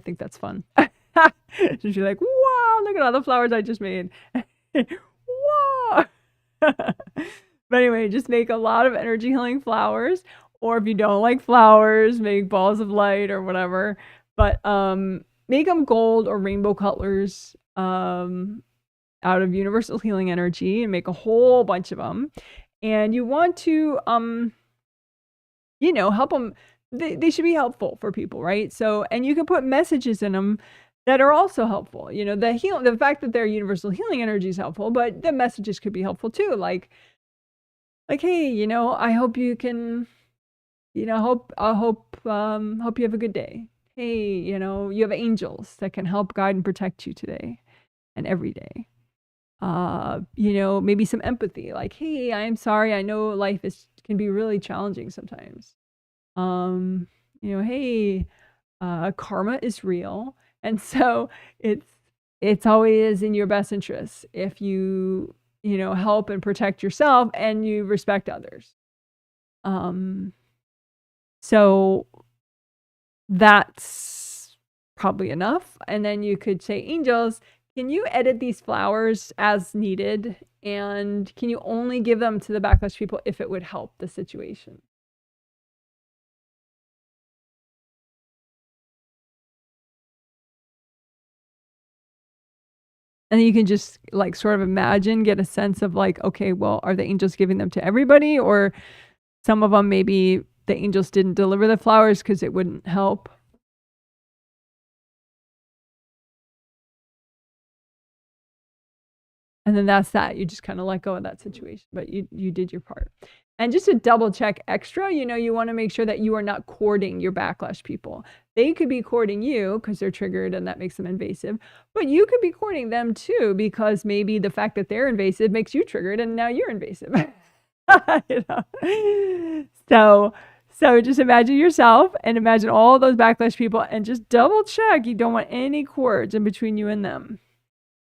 think that's fun. So she's like, wow, look at all the flowers I just made. Whoa. But anyway, just make a lot of energy healing flowers. Or if you don't like flowers, make balls of light or whatever. But make them gold or rainbow colors out of universal healing energy, and make a whole bunch of them. And you want to help them. They should be helpful for people, right? So, and you can put messages in them that are also helpful. The fact that they're universal healing energy is helpful, but the messages could be helpful too. Like, hey, I hope you can, hope you have a good day. Hey, you have angels that can help guide and protect you today and every day. Maybe some empathy, like, hey, I'm sorry, I know life can be really challenging sometimes. Hey, karma is real, and so it's always in your best interest if you help and protect yourself and you respect others. So that's probably enough. And then you could say, angels, can you edit these flowers as needed? And can you only give them to the backlash people if it would help the situation? And then you can just like sort of imagine, get a sense of like, okay, well, are the angels giving them to everybody? Or some of them, maybe the angels didn't deliver the flowers because it wouldn't help. And then that's that. You just kind of let go of that situation, but you did your part. And just to double check extra, you want to make sure that you are not courting your backlash people. They could be courting you because they're triggered and that makes them invasive, but you could be courting them too because maybe the fact that they're invasive makes you triggered and now you're invasive. So just imagine yourself and imagine all those backlash people and just double check. You don't want any cords in between you and them.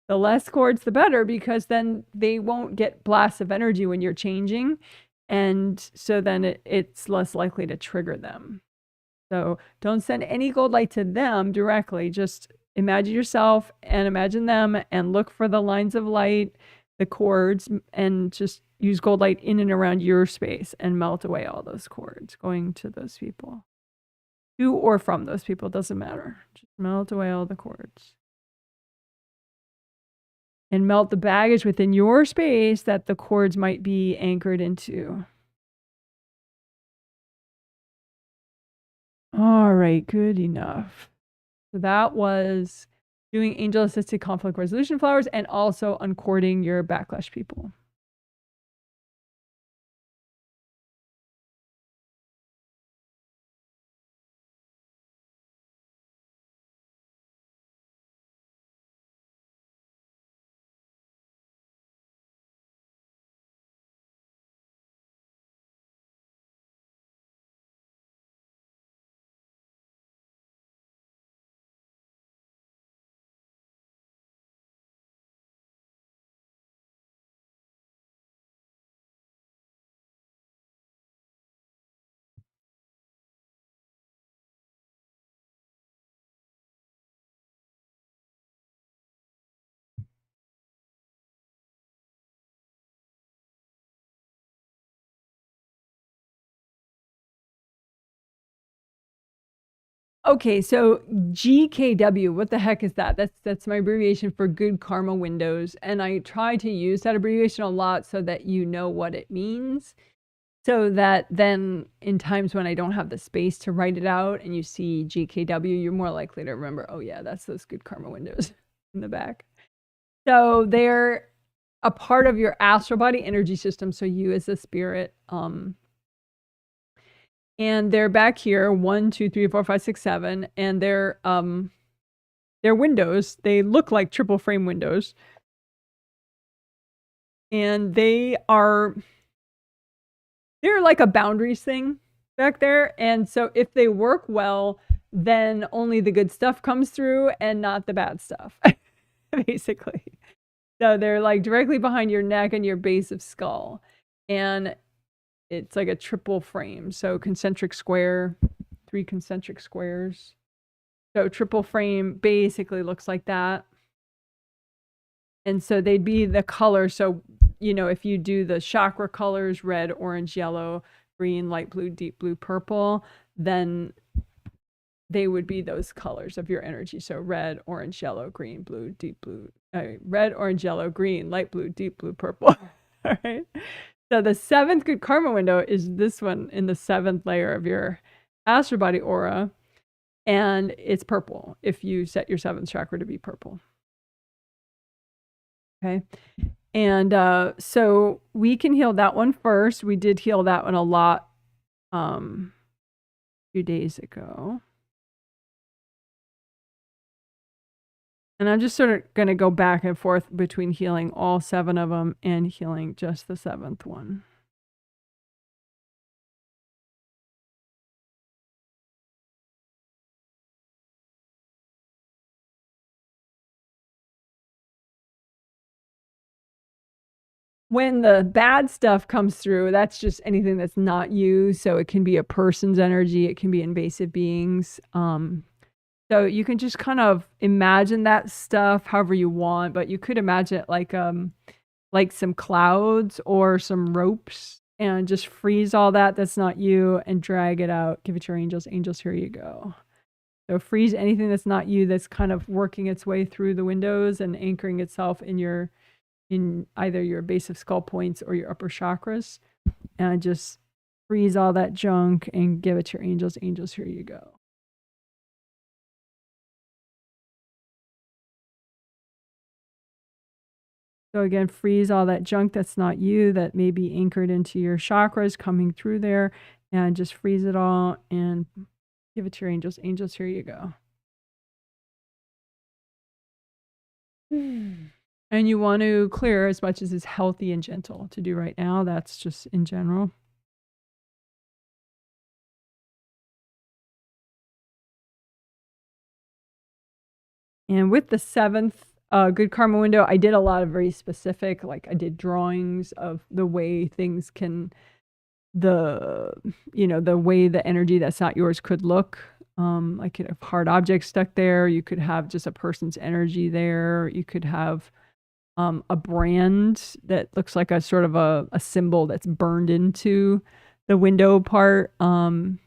The less cords, the better, because then they won't get blasts of energy when you're changing. And so then it's less likely to trigger them. So don't send any gold light to them directly. Just imagine yourself and imagine them and look for the lines of light, the cords, and just use gold light in and around your space and melt away all those cords going to those people. To or from those people, doesn't matter. Just melt away all the cords. And melt the baggage within your space that the cords might be anchored into. All right, good enough. So that was doing angel-assisted conflict resolution flowers and also uncording your backlash people. Okay, so GKW, what the heck is that? That's my abbreviation for Good Karma Windows. And I try to use that abbreviation a lot so that you know what it means. So that then in times when I don't have the space to write it out and you see GKW, you're more likely to remember, oh yeah, that's those Good Karma Windows in the back. So they're a part of your astral body energy system. So you as a spirit, and they're back here 1, 2, 3, 4, 5, 6, 7, and they're windows. They look like triple frame windows, and they're like a boundaries thing back there. And so if they work well, then only the good stuff comes through and not the bad stuff, basically. So they're like directly behind your neck and your base of skull, and it's like a triple frame. So concentric square, 3 concentric squares. So triple frame basically looks like that. And so they'd be the color. So, if you do the chakra colors, red, orange, yellow, green, light blue, deep blue, purple, then they would be those colors of your energy. So red, orange, yellow, green, blue, deep blue, red, orange, yellow, green, light blue, deep blue, purple. All right. So the 7th good karma window is this one in the 7th layer of your astral body aura. And it's purple if you set your 7th chakra to be purple. Okay. And so we can heal that one first. We did heal that one a lot a few days ago. And I'm just sort of going to go back and forth between healing all 7 of them and healing just the 7th one. When the bad stuff comes through, that's just anything that's not you. So it can be a person's energy. It can be invasive beings. So you can just kind of imagine that stuff however you want, but you could imagine it like some clouds or some ropes and just freeze all that that's not you and drag it out. Give it your angels. Angels, here you go. So freeze anything that's not you that's kind of working its way through the windows and anchoring itself in either your base of skull points or your upper chakras. And just freeze all that junk and give it your angels. Angels, here you go. So again, freeze all that junk that's not you that may be anchored into your chakras coming through there, and just freeze it all and give it to your angels. Angels, here you go. And you want to clear as much as is healthy and gentle to do right now. That's just in general. And with the 7th good karma window, I did a lot of very specific, like I did drawings of the way things can, the way the energy that's not yours could look. Like you could have hard objects stuck there. You could have just a person's energy there. You could have a brand that looks like a sort of a symbol that's burned into the window part. So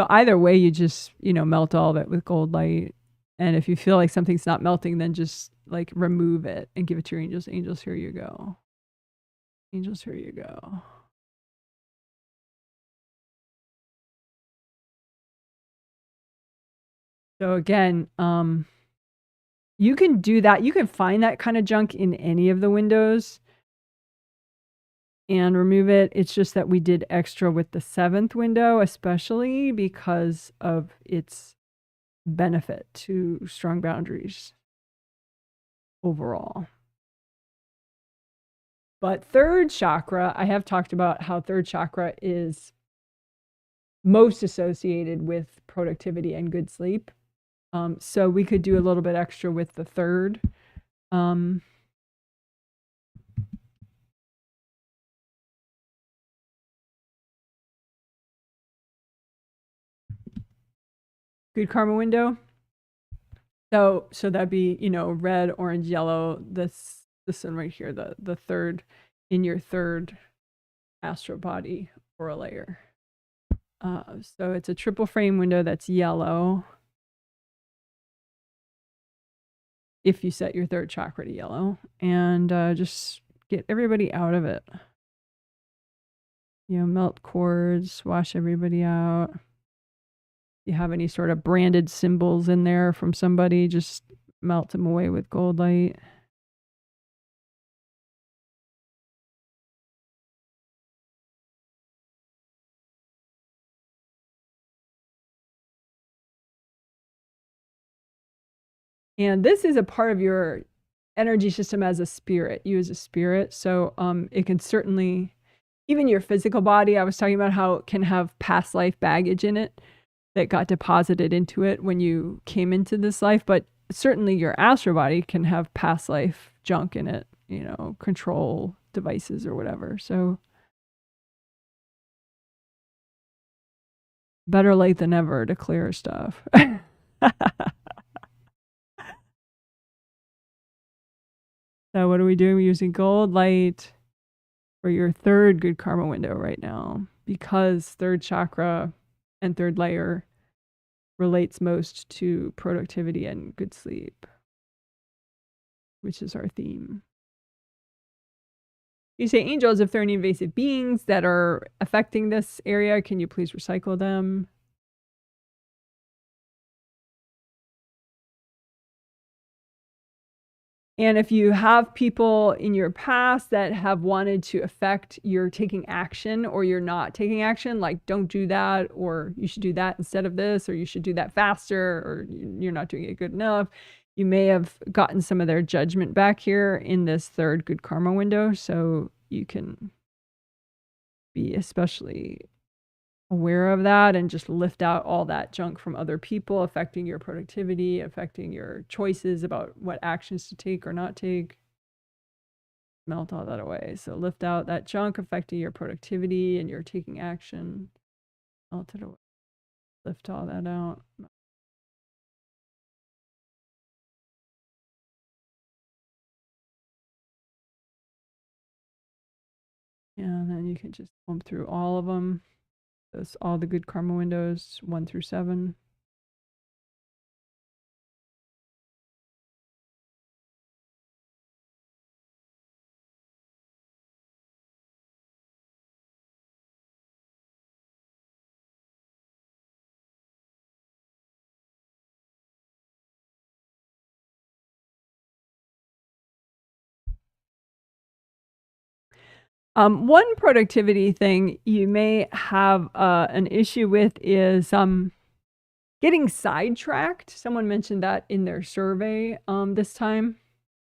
either way, you just, melt all of it with gold light. And if you feel like something's not melting, then just like remove it and give it to your angels. Angels, here you go. Angels, here you go. So again, you can do that. You can find that kind of junk in any of the windows and remove it. It's just that we did extra with the 7th window, especially because of its benefit to strong boundaries overall. But 3rd chakra, I have talked about how 3rd chakra is most associated with productivity and good sleep. So we could do a little bit extra with the 3rd. Good karma window. So that'd be, red, orange, yellow. This one right here, the 3rd in your 3rd astral body aura layer. So it's a triple frame window that's yellow. If you set your 3rd chakra to yellow, and just get everybody out of it. Melt cords, wash everybody out. If you have any sort of branded symbols in there from somebody, just melt them away with gold light. And this is a part of your energy system as a spirit, you as a spirit. So it can certainly, even your physical body, I was talking about how it can have past life baggage in it that got deposited into it when you came into this life. But certainly your astral body can have past life junk in it, control devices or whatever. So better late than never to clear stuff. So what are we doing? We're using gold light for your 3rd good karma window right now, because 3rd chakra and 3rd layer relates most to productivity and good sleep, which is our theme. You say, angels, if there are any invasive beings that are affecting this area, can you please recycle them? And if you have people in your past that have wanted to affect your taking action, or you're not taking action, like don't do that, or you should do that instead of this, or you should do that faster, or you're not doing it good enough, you may have gotten some of their judgment back here in this 3rd good karma window. So you can be especially aware of that and just lift out all that junk from other people affecting your productivity, affecting your choices about what actions to take or not take. Melt all that away. So lift out that junk affecting your productivity and your taking action. Melt it away. Lift all that out. And then you can just comb through all of them. Those all the good karma windows, 1 through 7. One productivity thing you may have an issue with is getting sidetracked. Someone mentioned that in their survey this time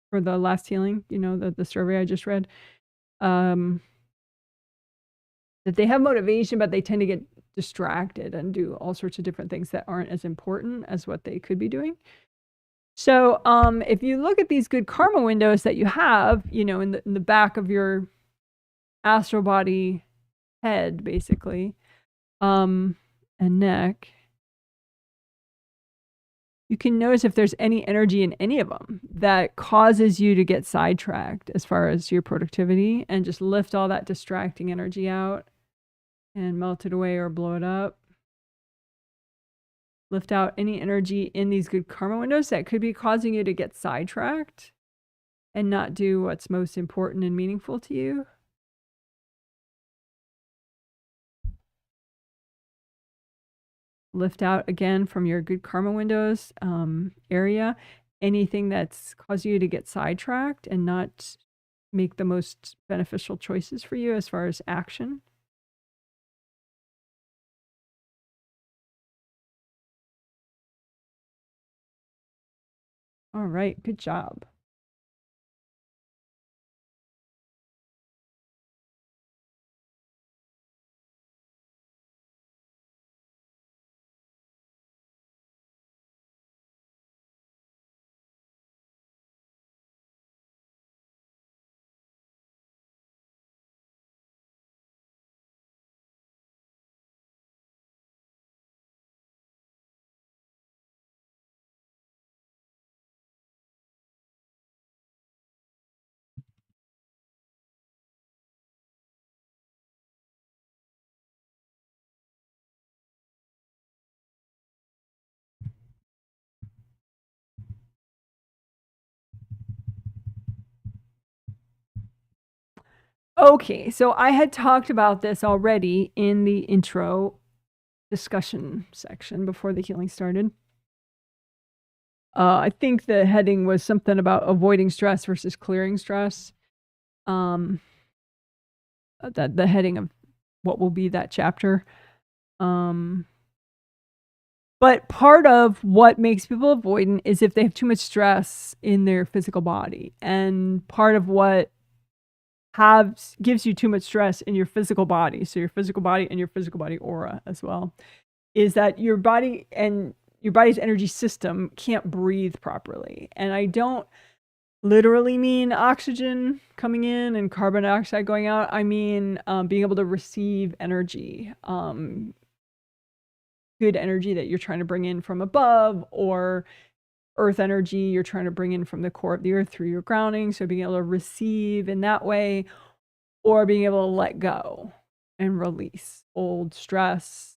for the last healing, you know, the survey I just read. That they have motivation, but they tend to get distracted and do all sorts of different things that aren't as important as what they could be doing. So if you look at these good karma windows that you have, you know, in the back of your astral body head, basically, and neck, you can notice if there's any energy in any of them that causes you to get sidetracked as far as your productivity, and just lift all that distracting energy out and melt it away or blow it up. Lift out any energy in these good karma windows that could be causing you to get sidetracked and not do what's most important and meaningful to you. Lift out again from your good karma windows area anything that's caused you to get sidetracked and not make the most beneficial choices for you as far as action. All right, good job. Okay, so I had talked about this already in the intro discussion section before the healing started. I think the heading was something about avoiding stress versus clearing stress. The heading of what will be that chapter. But part of what makes people avoidant is if they have too much stress in their physical body. And part of what gives you too much stress in your physical body, so your physical body and your physical body aura as well, is that your body and your body's energy system can't breathe properly. And I don't literally mean oxygen coming in and carbon dioxide going out. I mean being able to receive energy, good energy that you're trying to bring in from above, or earth energy you're trying to bring in from the core of the earth through your grounding. So being able to receive in that way, or being able to let go and release old stress,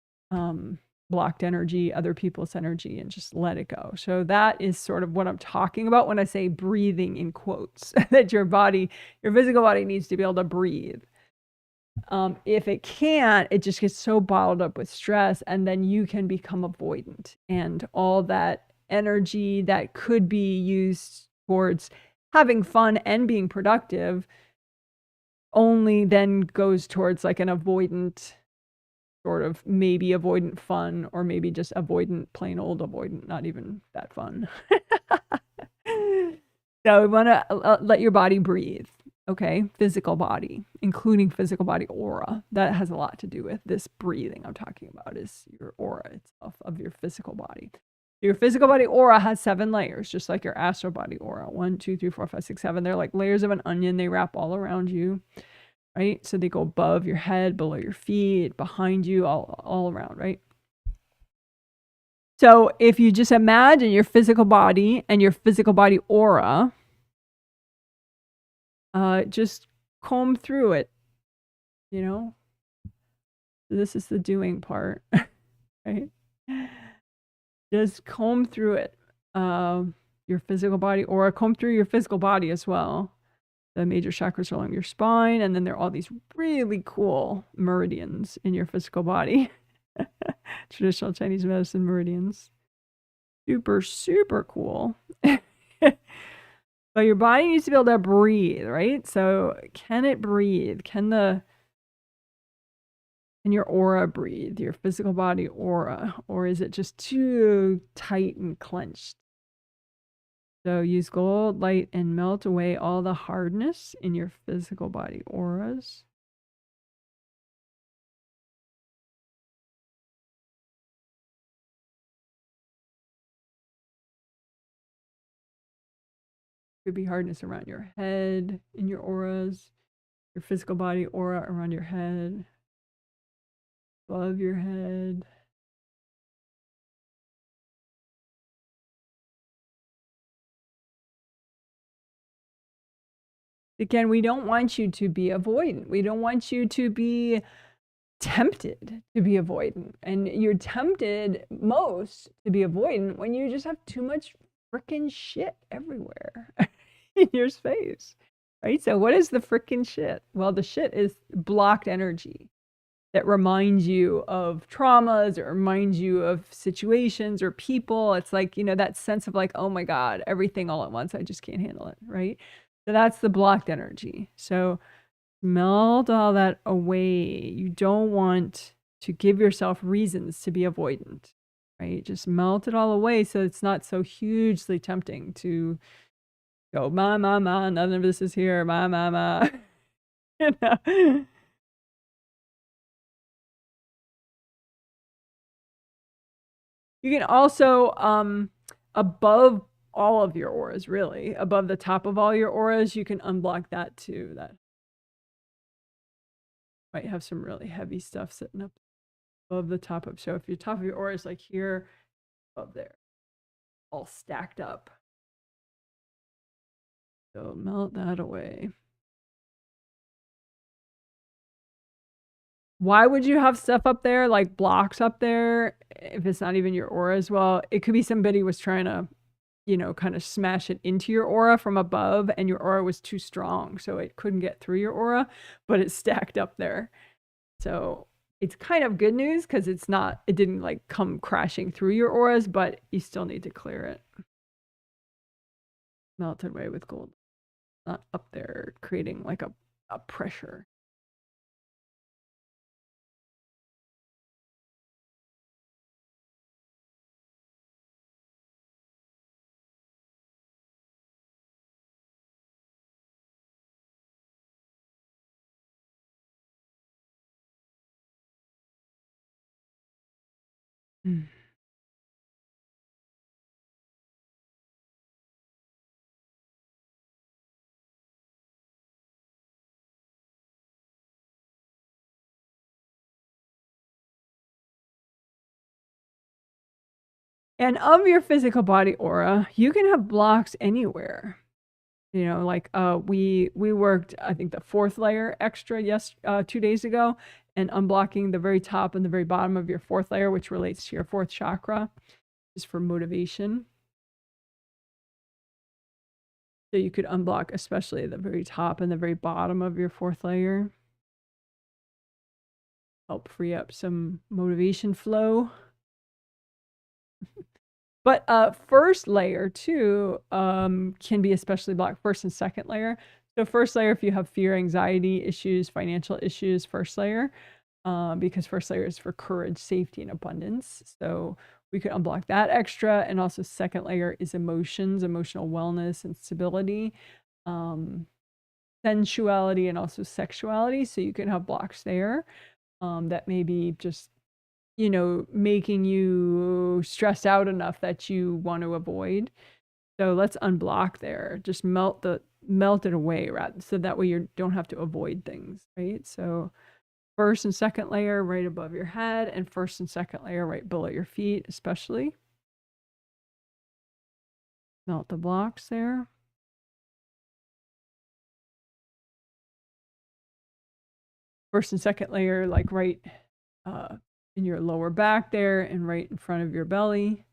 blocked energy, other people's energy, and just let it go. So that is sort of what I'm talking about when I say breathing in quotes, that your body, your physical body needs to be able to breathe. If it can't, it just gets so bottled up with stress, and then you can become avoidant, and all that energy that could be used towards having fun and being productive only then goes towards like an avoidant sort of, maybe avoidant fun, or maybe just avoidant, plain old avoidant, not even that fun. So we want to let your body breathe. Okay, physical body, including physical body aura. That has a lot to do with this breathing I'm talking about, is your aura itself of your physical body. Your physical body aura has 7 layers, just like your astral body aura. 1, 2, 3, 4, 5, 6, 7. They're like layers of an onion. They wrap all around you, right? So they go above your head, below your feet, behind you, all around, right? So if you just imagine your physical body and your physical body aura, just comb through it, you know? This is the doing part, right? Just comb through it. Your physical body aura, comb through your physical body as well. The major chakras are along your spine, and then there are all these really cool meridians in your physical body. Traditional Chinese medicine meridians. Super, super cool. But your body needs to be able to breathe, right? So can it breathe? Can your aura breathe? Your physical body aura? Or is it just too tight and clenched? So use gold light and melt away all the hardness in your physical body auras. Could be hardness around your head in your auras, your physical body aura around your head, above your head. Again, we don't want you to be avoidant. We don't want you to be tempted to be avoidant. And you're tempted most to be avoidant when you just have too much freaking shit everywhere in your space, right? So what is the freaking shit? Well, the shit is blocked energy that reminds you of traumas or reminds you of situations or people. It's like, that sense of like, oh my God, everything all at once. I just can't handle it, right? So that's the blocked energy. So melt all that away. You don't want to give yourself reasons to be avoidant, right? Just melt it all away so it's not so hugely tempting to go, none of this is here, you know? You can also, above all of your auras, really, above the top of all your auras, you can unblock that too. That might have some really heavy stuff sitting up above the top of. So if your top of your aura is like here, above there, all stacked up. So melt that away. Why would you have stuff up there, like blocks up there, if it's not even your aura as well? It could be somebody was trying to, kind of smash it into your aura from above, and your aura was too strong, so it couldn't get through your aura, but it's stacked up there. So it's kind of good news because it didn't like come crashing through your auras, but you still need to clear it. Melt it away with gold. Not up there creating like a pressure. Mm. And of your physical body aura, you can have blocks anywhere. Like we worked, I think, the 4th layer extra 2 days ago, and unblocking the very top and the very bottom of your 4th layer, which relates to your 4th chakra, is for motivation. So you could unblock especially the very top and the very bottom of your 4th layer. Help free up some motivation flow. But 1st layer too can be especially blocked, 1st and 2nd layer. So 1st layer, if you have fear, anxiety issues, financial issues, 1st layer, because 1st layer is for courage, safety, and abundance. So we could unblock that extra. And also 2nd layer is emotions, emotional wellness, and stability, sensuality, and also sexuality. So you can have blocks there that may be just making you stressed out enough that you want to avoid. So let's unblock there. Just melt it away, so that way you don't have to avoid things, right? So 1st and 2nd layer right above your head, and 1st and 2nd layer right below your feet, especially. Melt the blocks there. First and second layer, like right in your lower back there and right in front of your belly.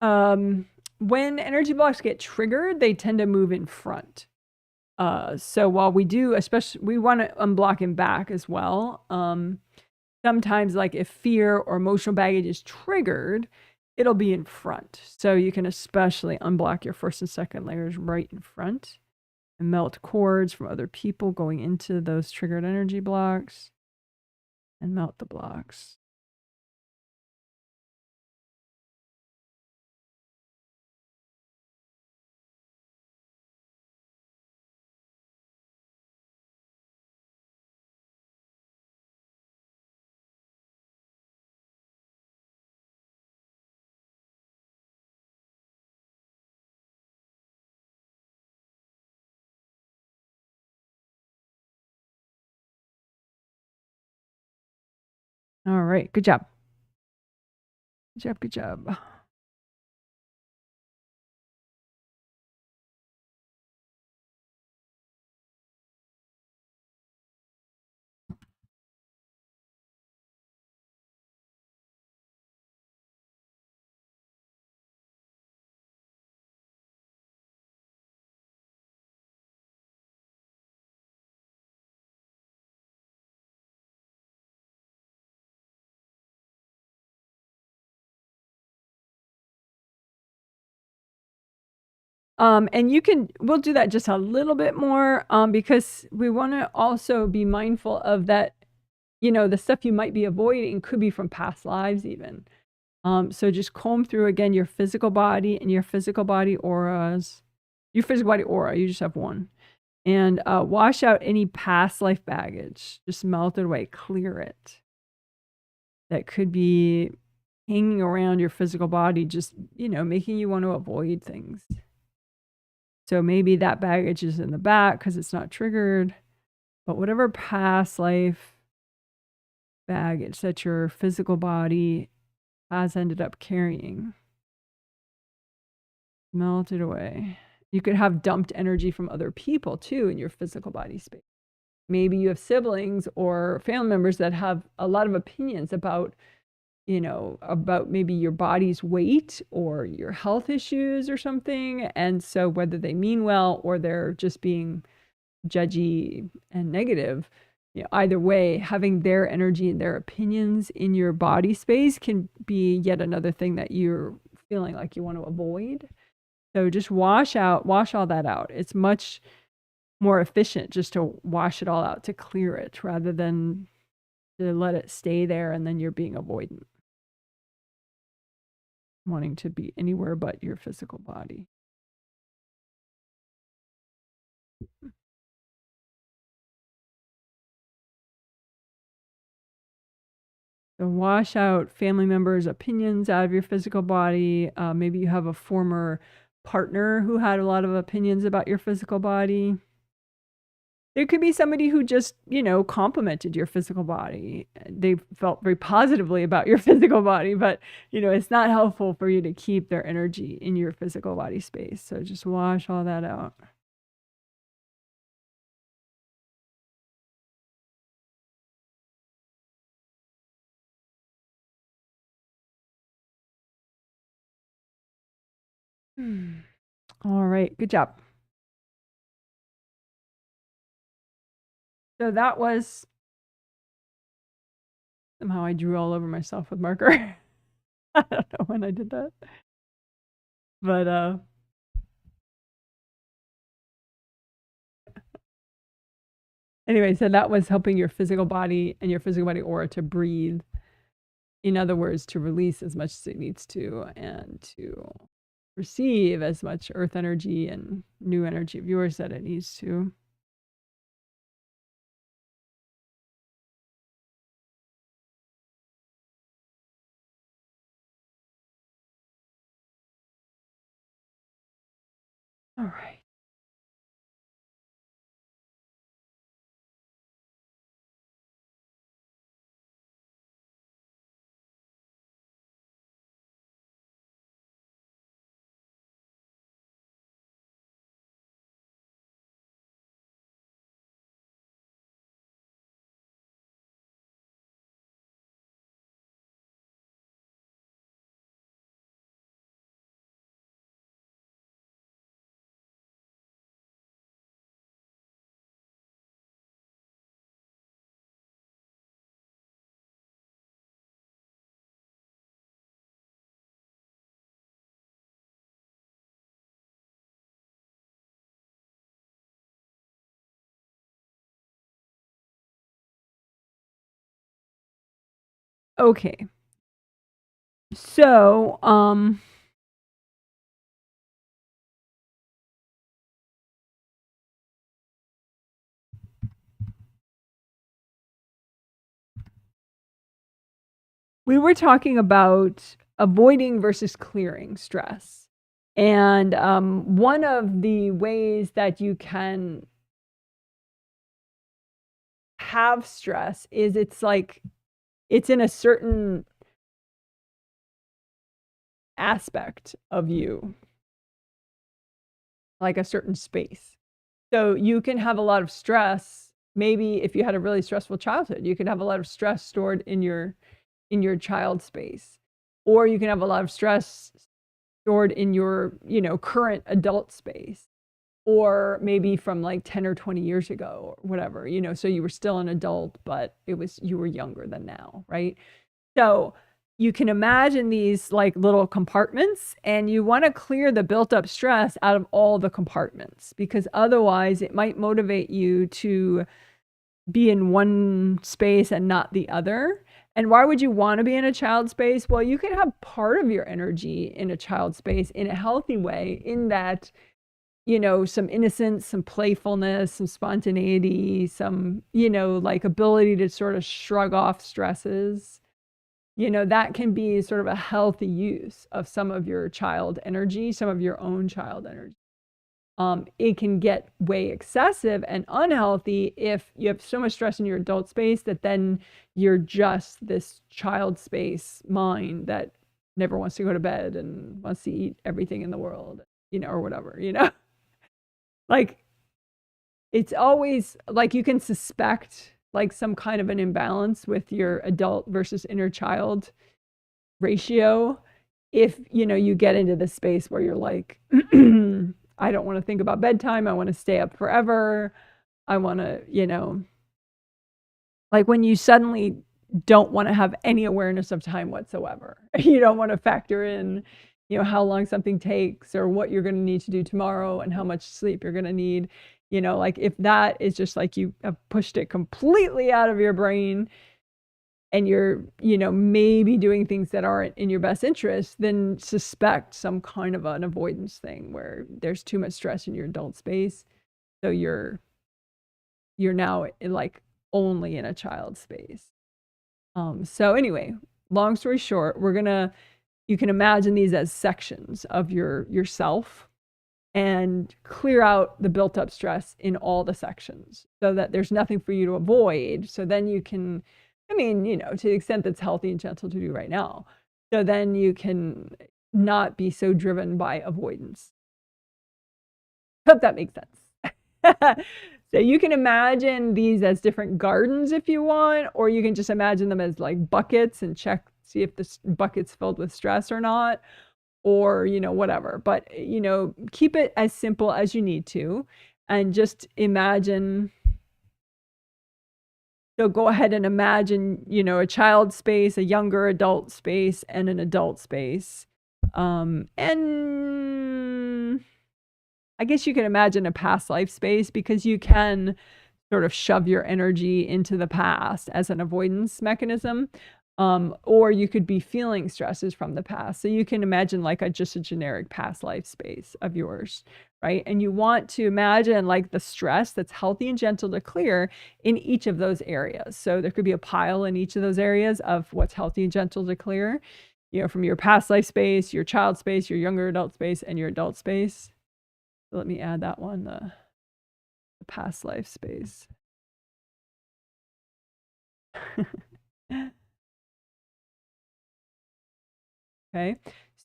When energy blocks get triggered, they tend to move in front. So while we do, especially, we want to unblock him back as well. Sometimes, like if fear or emotional baggage is triggered, it'll be in front. So you can especially unblock your first and second layers right in front and melt cords from other people going into those triggered energy blocks and melt the blocks. All right, good job. Good job, good job. And we'll do that just a little bit more because we want to also be mindful of that, the stuff you might be avoiding could be from past lives even. So just comb through again your physical body and your physical body auras. Your physical body aura, you just have one. And wash out any past life baggage. Just melt it away, clear it. That could be hanging around your physical body, just, making you want to avoid things. So maybe that baggage is in the back because it's not triggered. But whatever past life baggage that your physical body has ended up carrying, melt it away. You could have dumped energy from other people too in your physical body space. Maybe you have siblings or family members that have a lot of opinions about, about maybe your body's weight or your health issues or something. And so whether they mean well or they're just being judgy and negative, either way, having their energy and their opinions in your body space can be yet another thing that you're feeling like you want to avoid. So just wash all that out. It's much more efficient just to wash it all out, to clear it, rather than to let it stay there and then you're being avoidant, wanting to be anywhere but your physical body. So wash out family members' opinions out of your physical body. Maybe you have a former partner who had a lot of opinions about your physical body. There could be somebody who just, complimented your physical body. They felt very positively about your physical body, but, it's not helpful for you to keep their energy in your physical body space. So just wash all that out. All right, good job. So that was, somehow I drew all over myself with marker. I don't know when I did that. But anyway, so that was helping your physical body and your physical body aura to breathe. In other words, to release as much as it needs to and to receive as much earth energy and new energy of yours that it needs to. All right. Okay. So, we were talking about avoiding versus clearing stress. And one of the ways that you can have stress is it's like it's in a certain aspect of you, like a certain space. So you can have a lot of stress. Maybe if you had a really stressful childhood, you could have a lot of stress stored in your child space, or you can have a lot of stress stored in your current adult space, or maybe from like 10 or 20 years ago or whatever, so you were still an adult, but you were younger than now, right? So you can imagine these like little compartments, and you want to clear the built up stress out of all the compartments, because otherwise it might motivate you to be in one space and not the other. And why would you want to be in a child space? Well, you can have part of your energy in a child space in a healthy way, in that, some innocence, some playfulness, some spontaneity, some, like ability to sort of shrug off stresses. That can be sort of a healthy use of some of your child energy, some of your own child energy. It can get way excessive and unhealthy if you have so much stress in your adult space that then you're just this child space mind that never wants to go to bed and wants to eat everything in the world, or whatever, like it's always like you can suspect like some kind of an imbalance with your adult versus inner child ratio if you get into this space where you're like I don't want to think about bedtime, I want to stay up forever, I want to like when you suddenly don't want to have any awareness of time whatsoever. You don't want to factor in how long something takes, or what you're going to need to do tomorrow, and how much sleep you're going to need. Like if that is just like you have pushed it completely out of your brain, and you're maybe doing things that aren't in your best interest, then suspect some kind of an avoidance thing where there's too much stress in your adult space, so you're now like only in a child space. So anyway, long story short, you can imagine these as sections of yourself, and clear out the built up stress in all the sections so that there's nothing for you to avoid. So then you can, to the extent that's healthy and gentle to do right now, so then you can not be so driven by avoidance. Hope that makes sense. So you can imagine these as different gardens if you want, or you can just imagine them as like buckets and see if the bucket's filled with stress or not, or whatever. But keep it as simple as you need to, and just imagine. So go ahead and imagine a child space, a younger adult space, and an adult space. And I guess you can imagine a past life space, because you can sort of shove your energy into the past as an avoidance mechanism. Or you could be feeling stresses from the past. So you can imagine like just a generic past life space of yours, right? And you want to imagine like the stress that's healthy and gentle to clear in each of those areas. So there could be a pile in each of those areas of what's healthy and gentle to clear, from your past life space, your child space, your younger adult space, and your adult space. So let me add that one, the past life space. Okay.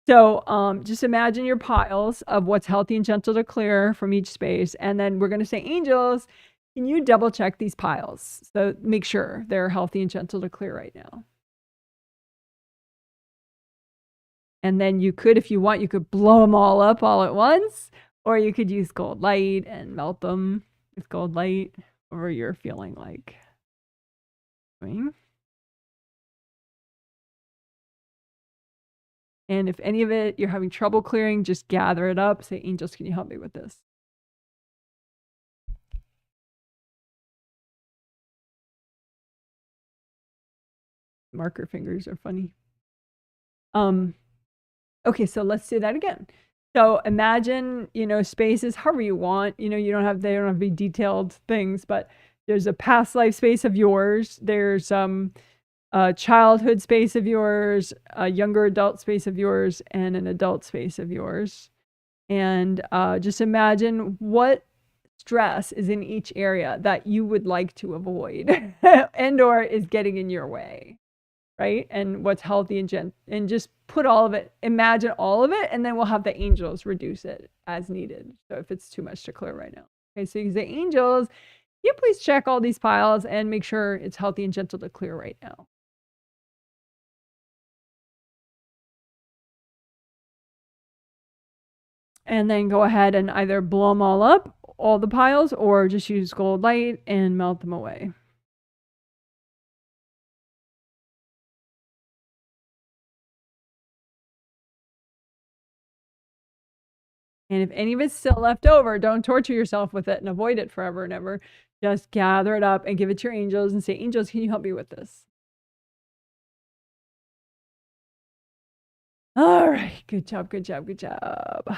So just imagine your piles of what's healthy and gentle to clear from each space. And then we're going to say, angels, can you double check these piles? So make sure they're healthy and gentle to clear right now. And then you could, if you want, you could blow them all up all at once, or you could use gold light and melt them with gold light, or you're feeling like doing. And if any of it you're having trouble clearing, just gather it up. Say, angels, can you help me with this? Marker fingers are funny. Okay, so let's do that again. So imagine, spaces however you want. They don't have to be detailed things, but there's a past life space of yours. There's a childhood space of yours, a younger adult space of yours, and an adult space of yours. And just imagine what stress is in each area that you would like to avoid and or is getting in your way, right? And what's healthy and just put all of it, imagine all of it, and then we'll have the angels reduce it as needed. So if it's too much to clear right now. Okay, so you can say, angels, can you please check all these piles and make sure it's healthy and gentle to clear right now. And then go ahead and either blow them all up, all the piles, or just use gold light and melt them away. And if any of it's still left over, don't torture yourself with it and avoid it forever and ever. Just gather it up and give it to your angels and say, angels, can you help me with this? All right. Good job, good job, good job.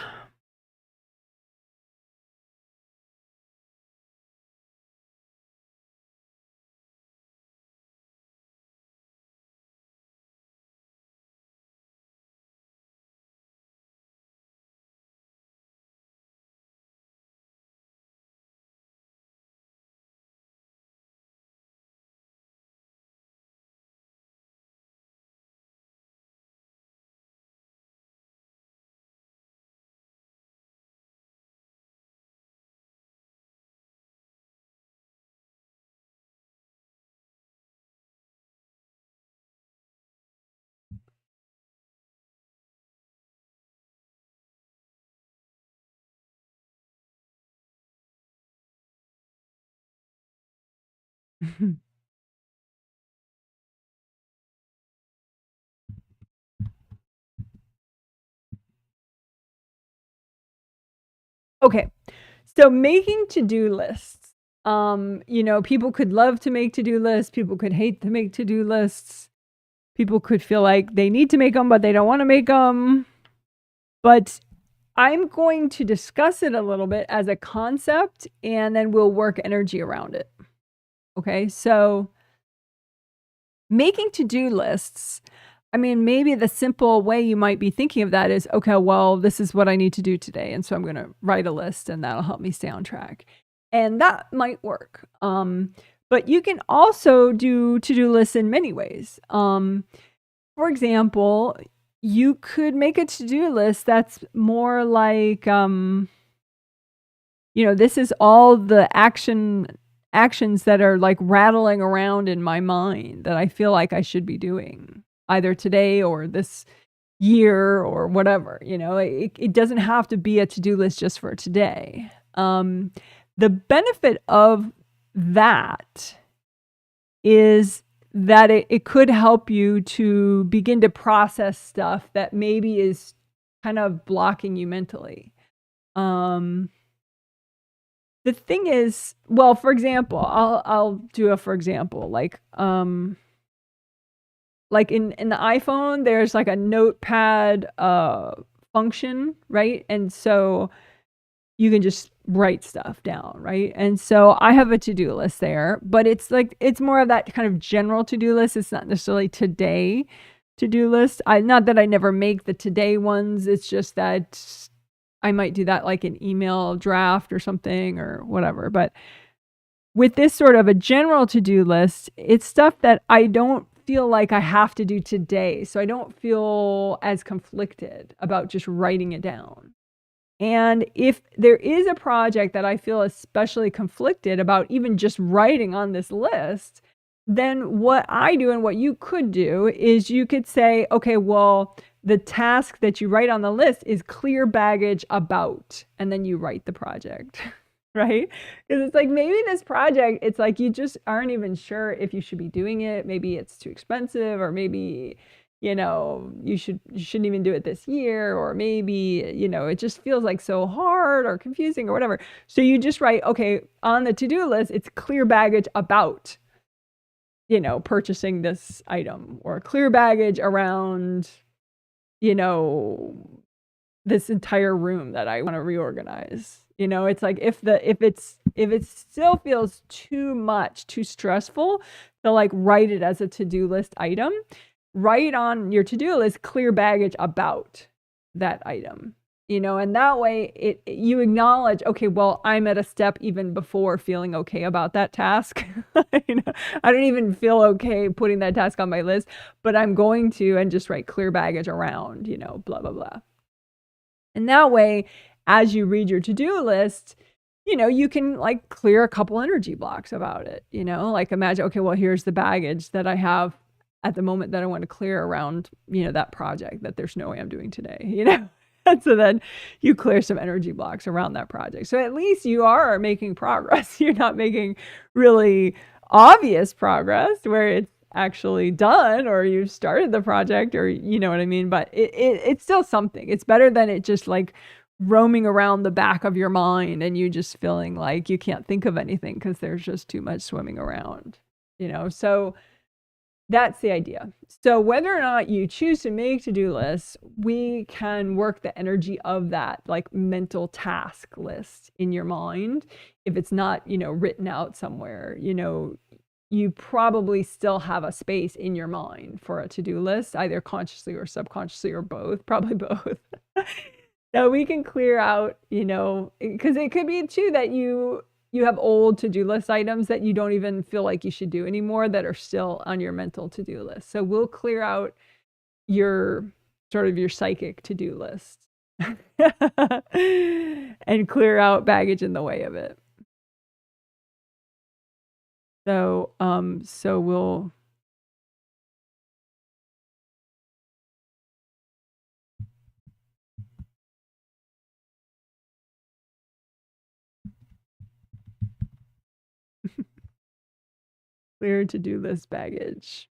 Okay. So making to-do lists. People could love to make to-do lists. People could hate to make to-do lists. People could feel like they need to make them, but they don't want to make them. But I'm going to discuss it a little bit as a concept, and then we'll work energy around it. Okay, so making to-do lists, maybe the simple way you might be thinking of that is, okay, well, this is what I need to do today. And so I'm going to write a list and that'll help me stay on track. And that might work. But you can also do to-do lists in many ways. For example, you could make a to-do list that's more like, this is all the actions that are like rattling around in my mind that I feel like I should be doing either today or this year or whatever. It doesn't have to be a to-do list just for today. The benefit of that is that it could help you to begin to process stuff that maybe is kind of blocking you mentally. The thing is, well, for example, I'll do a for example, like in the iPhone, there's like a notepad function, right? And so you can just write stuff down, right? And so I have a to-do list there, but it's more of that kind of general to-do list. It's not necessarily today to-do list. Not that I never make the today ones. It's just that I might do that like an email draft or something or whatever. But with this sort of a general to-do list, it's stuff that I don't feel like I have to do today. So I don't feel as conflicted about just writing it down. And if there is a project that I feel especially conflicted about even just writing on this list, then what I do and what you could do is you could say, okay, well, the task that you write on the list is clear baggage about, and then you write the project, right? Because it's like maybe this project, it's like you just aren't even sure if you should be doing it. Maybe it's too expensive, or maybe, you shouldn't even do it this year, or maybe, it just feels like so hard or confusing or whatever. So you just write, okay, on the to-do list, it's clear baggage about, purchasing this item, or clear baggage around, this entire room that I want to reorganize. It's like if it still feels too much, too stressful to like write it as a to-do list item, write on your to-do list clear baggage about that item. And that way you acknowledge, okay, well, I'm at a step even before feeling okay about that task. I don't even feel okay putting that task on my list, but I'm going to, and just write clear baggage around, blah, blah, blah. And that way, as you read your to-do list, you can like clear a couple energy blocks about it, like imagine, okay, well, here's the baggage that I have at the moment that I want to clear around, that project that there's no way I'm doing today, And so then you clear some energy blocks around that project. So at least you are making progress. You're not making really obvious progress where it's actually done, or you've started the project, or you know what I mean? But it's still something. It's better than it just like roaming around the back of your mind and you just feeling like you can't think of anything because there's just too much swimming around, So that's the idea. So whether or not you choose to make to-do lists, we can work the energy of that like mental task list in your mind. If it's not, written out somewhere, you probably still have a space in your mind for a to-do list, either consciously or subconsciously or both, probably both. So we can clear out, because it could be too that you have old to-do list items that you don't even feel like you should do anymore that are still on your mental to-do list. So we'll clear out your psychic to-do list and clear out baggage in the way of it. So we'll clear to-do list baggage.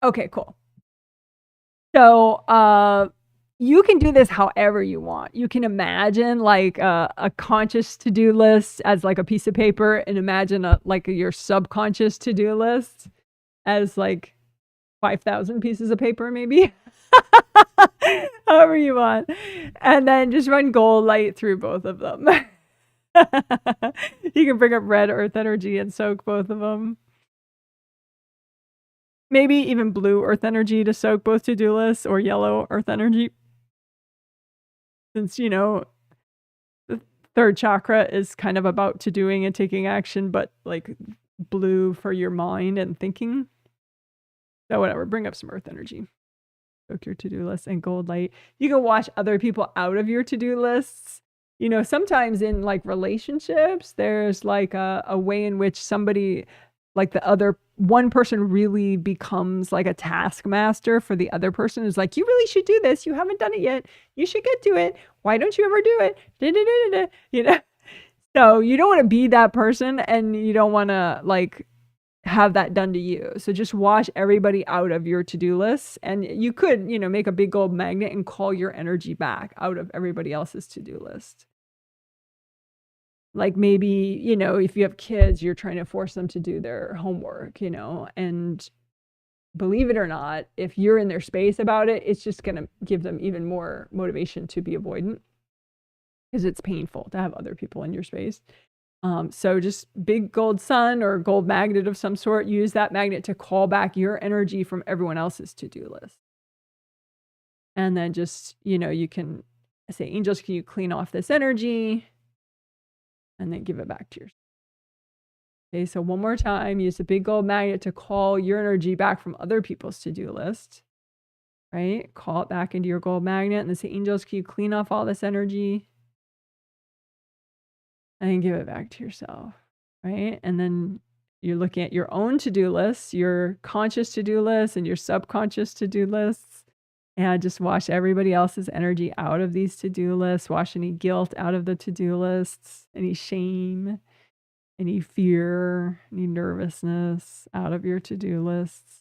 Okay, cool. So you can do this however you want. You can imagine like a conscious to-do list as like a piece of paper, and imagine your subconscious to-do list as like 5,000 pieces of paper, maybe. However you want. And then just run gold light through both of them. You can bring up red earth energy and soak both of them. Maybe even blue earth energy to soak both to-do lists, or yellow earth energy. Since, the third chakra is kind of about to doing and taking action, but like blue for your mind and thinking. So whatever, bring up some earth energy. Soak your to-do list and gold light. You can watch other people out of your to-do lists. Sometimes in like relationships, there's like a way in which somebody, like one person really becomes like a taskmaster for the other person, who's like, you really should do this. You haven't done it yet. You should get to it. Why don't you ever do it? So you don't want to be that person, and you don't want to like have that done to you. So just wash everybody out of your to-do list. And you could, make a big gold magnet and call your energy back out of everybody else's to-do list. Like maybe, if you have kids, you're trying to force them to do their homework, and believe it or not, if you're in their space about it, it's just going to give them even more motivation to be avoidant because it's painful to have other people in your space. So just big gold sun or gold magnet of some sort, use that magnet to call back your energy from everyone else's to-do list. And then just, you can say, angels, can you clean off this energy? And then give it back to yourself. Okay, so one more time, use the big gold magnet to call your energy back from other people's to-do list, right? Call it back into your gold magnet and then say, angels, can you clean off all this energy? And then give it back to yourself, right? And then you're looking at your own to-do lists, your conscious to-do lists and your subconscious to-do lists, and just wash everybody else's energy out of these to-do lists, wash any guilt out of the to-do lists, any shame, any fear, any nervousness out of your to-do lists.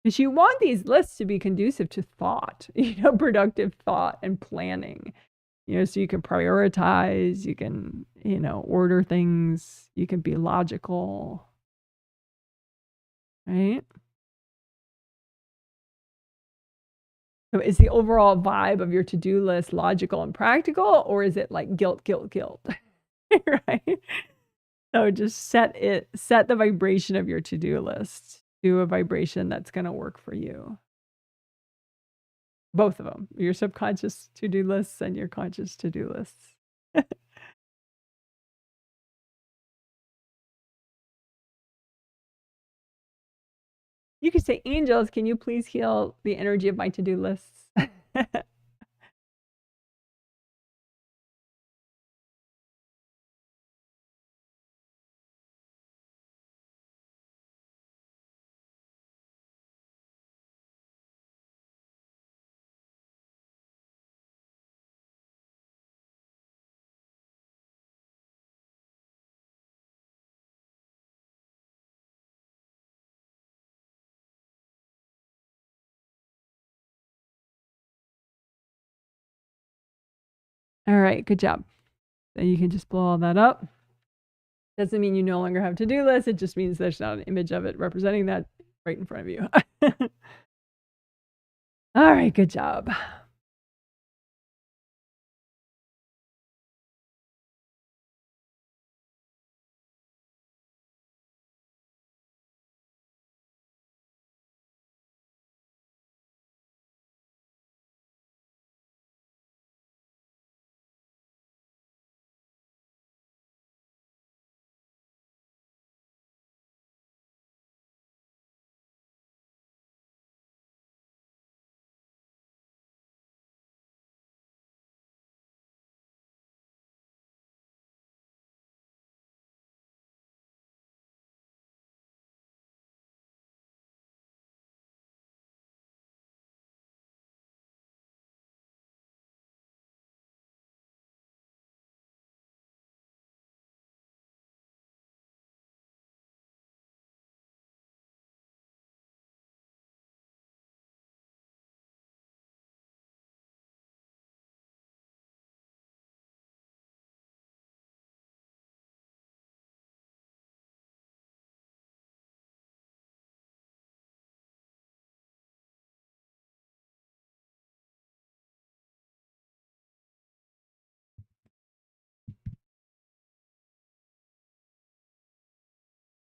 Because you want these lists to be conducive to thought, productive thought and planning. So you can prioritize, you can, order things, you can be logical, right? So is the overall vibe of your to-do list logical and practical, or is it like guilt, guilt, guilt, right? So just set the vibration of your to-do list to a vibration that's going to work for you. Both of them, your subconscious to-do lists and your conscious to-do lists. You could say, angels, can you please heal the energy of my to-do lists? All right, good job. Then you can just blow all that up. Doesn't mean you no longer have to-do lists. It just means there's not an image of it representing that right in front of you. All right, good job.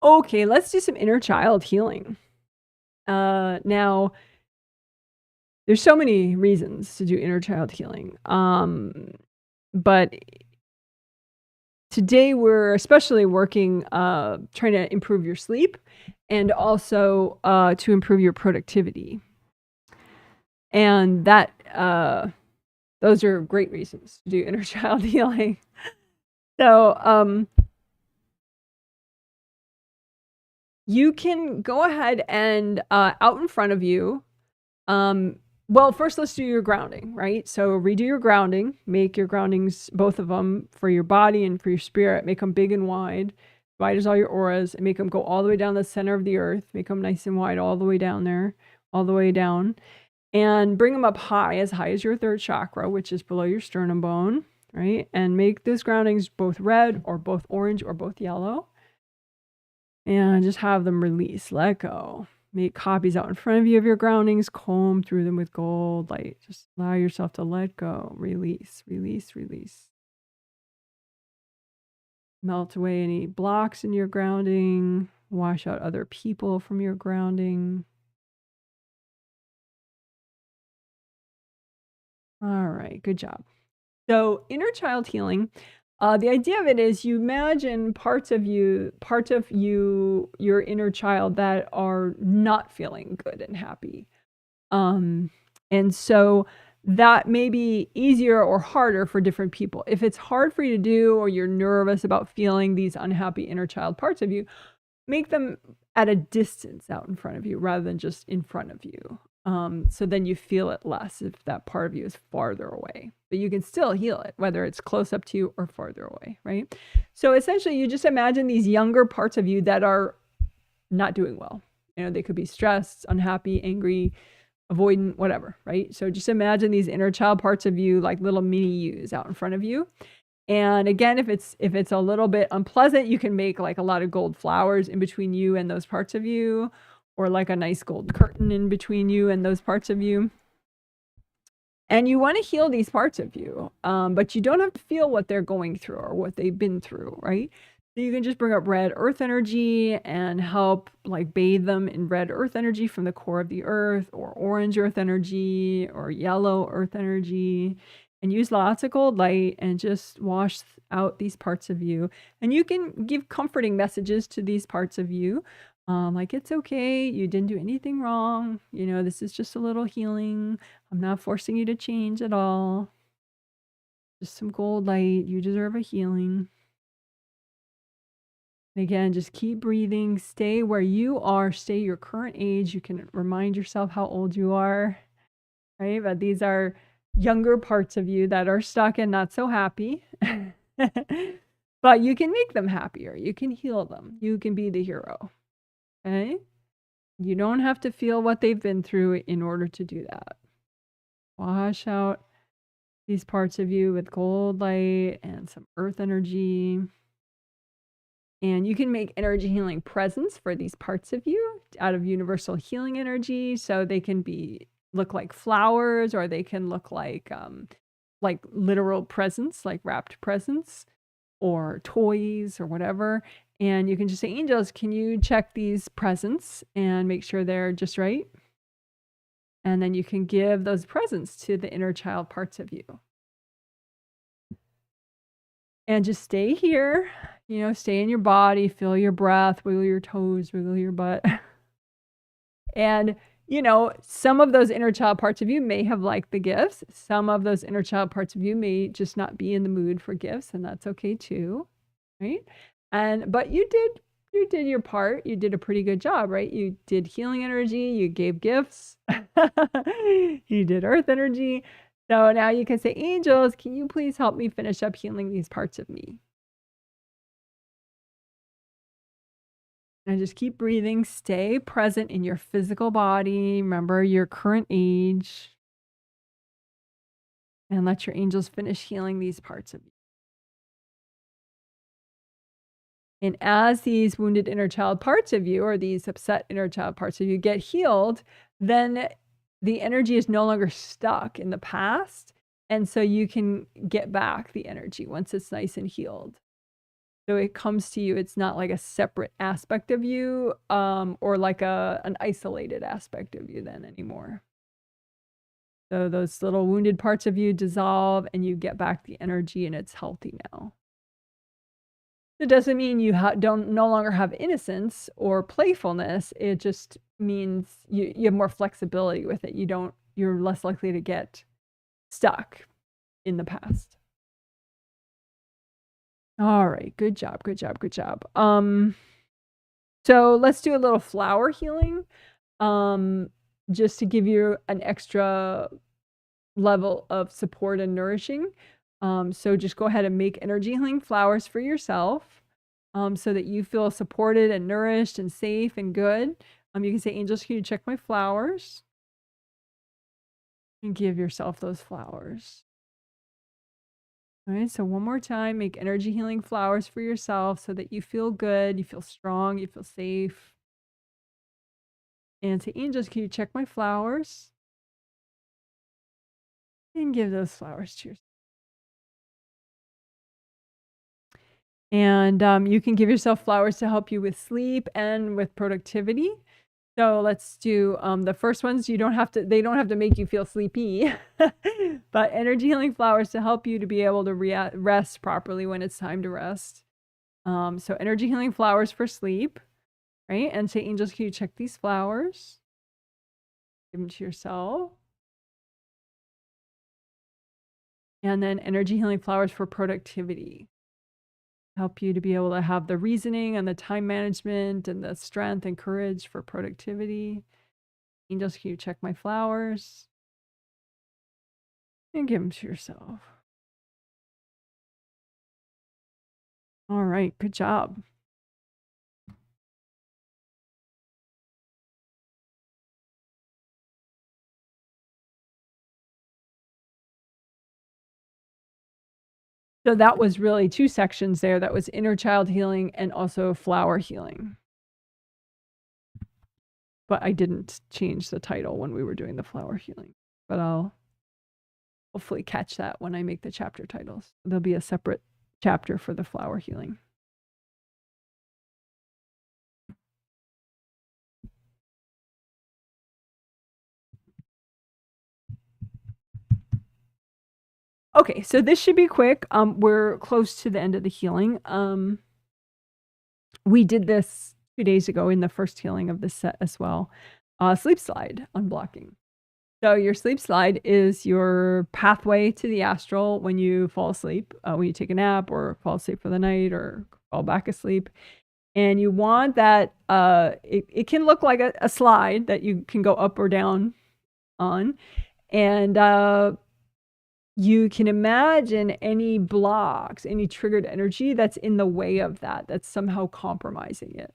Okay, let's do some inner child healing. Now, there's so many reasons to do inner child healing. But today we're especially working, trying to improve your sleep and also to improve your productivity. And that those are great reasons to do inner child healing. So you can go ahead and out in front of you, well, first let's do your grounding, right? So redo your grounding, make your groundings, both of them, for your body and for your spirit, make them big and wide. wide as all your auras, and make them go all the way down the center of the earth. Make them nice and wide all the way down there, all the way down. And bring them up high as your third chakra, which is below your sternum bone, right? And make those groundings both red or both orange or both yellow. And just have them release, let go. Make copies out in front of you of your groundings, comb through them with gold light. Just allow yourself to let go, release, release, release. Melt away any blocks in your grounding, wash out other people from your grounding. All right, good job. So inner child healing, the idea of it is you imagine parts of you, your inner child that are not feeling good and happy. And so that may be easier or harder for different people. If it's hard for you to do, or you're nervous about feeling these unhappy inner child parts of you, make them at a distance out in front of you rather than just in front of you. So then you feel it less if that part of you is farther away. But you can still heal it, whether it's close up to you or farther away, right? So essentially, you just imagine these younger parts of you that are not doing well. You know, they could be stressed, unhappy, angry, avoidant, whatever, right? So just imagine these inner child parts of you like little mini yous out in front of you. And again, if it's a little bit unpleasant, you can make like a lot of gold flowers in between you and those parts of you, or like a nice gold curtain in between you and those parts of you. And you want to heal these parts of you, but you don't have to feel what they're going through or what they've been through, right? So you can just bring up red earth energy and help like bathe them in red earth energy from the core of the earth, or orange earth energy, or yellow earth energy, and use lots of gold light and just wash out these parts of you. And you can give comforting messages to these parts of you. Like, it's okay, you didn't do anything wrong. You know, this is just a little healing. I'm not forcing you to change at all. Just some gold light. You deserve a healing. And again, just keep breathing. Stay where you are. Stay your current age. You can remind yourself how old you are, right? But these are younger parts of you that are stuck and not so happy. But you can make them happier. You can heal them. You can be the hero. Okay? You don't have to feel what they've been through in order to do that. Wash out these parts of you with gold light and some earth energy. And you can make energy healing presents for these parts of you out of universal healing energy. So they can look like flowers, or they can look like literal presents, like wrapped presents, or toys, or whatever. And you can just say, angels, can you check these presents and make sure they're just right? And then you can give those presents to the inner child parts of you. And just stay here, you know, stay in your body, feel your breath, wiggle your toes, wiggle your butt. And, you know, some of those inner child parts of you may have liked the gifts. Some of those inner child parts of you may just not be in the mood for gifts, and that's okay too, right? But you did your part. You did a pretty good job, right? You did healing energy, you gave gifts, you did earth energy. So now you can say, angels, can you please help me finish up healing these parts of me? And just keep breathing. Stay present in your physical body. Remember your current age. And let your angels finish healing these parts of you. And as these wounded inner child parts of you, or these upset inner child parts of you, get healed, then the energy is no longer stuck in the past. And so you can get back the energy once it's nice and healed. So it comes to you. It's not like a separate aspect of you, or like an isolated aspect of you then anymore. So those little wounded parts of you dissolve, and you get back the energy, and it's healthy now. It doesn't mean you no longer have innocence or playfulness. It just means you have more flexibility with it. You're less likely to get stuck in the past. All right, good job, good job, good job. So let's do a little flower healing, just to give you an extra level of support and nourishing. So just go ahead and make energy healing flowers for yourself. so that you feel supported and nourished and safe and good. You can say, angels, can you check my flowers? And give yourself those flowers. All right, so one more time, make energy healing flowers for yourself so that you feel good, you feel strong, you feel safe. And say, angels, can you check my flowers? And give those flowers to yourself. And you can give yourself flowers to help you with sleep and with productivity. So let's do the first ones. They don't have to make you feel sleepy, but energy healing flowers to help you to be able to rest properly when it's time to rest. So energy healing flowers for sleep, right? And say, angels, can you check these flowers? Give them to yourself. And then energy healing flowers for productivity. Help you to be able to have the reasoning and the time management and the strength and courage for productivity. Angels, can you check my flowers? And give them to yourself. All right, good job. So that was really 2 sections there. That was inner child healing and also flower healing. But I didn't change the title when we were doing the flower healing. But I'll hopefully catch that when I make the chapter titles. There'll be a separate chapter for the flower healing. Okay, so this should be quick. We're close to the end of the healing. We did this 2 days ago in the first healing of this set as well. Sleep slide unblocking. So your sleep slide is your pathway to the astral when you fall asleep, when you take a nap or fall asleep for the night or fall back asleep. And you want that, it can look like a slide that you can go up or down on. And you can imagine any blocks, any triggered energy that's in the way of that, that's somehow compromising it.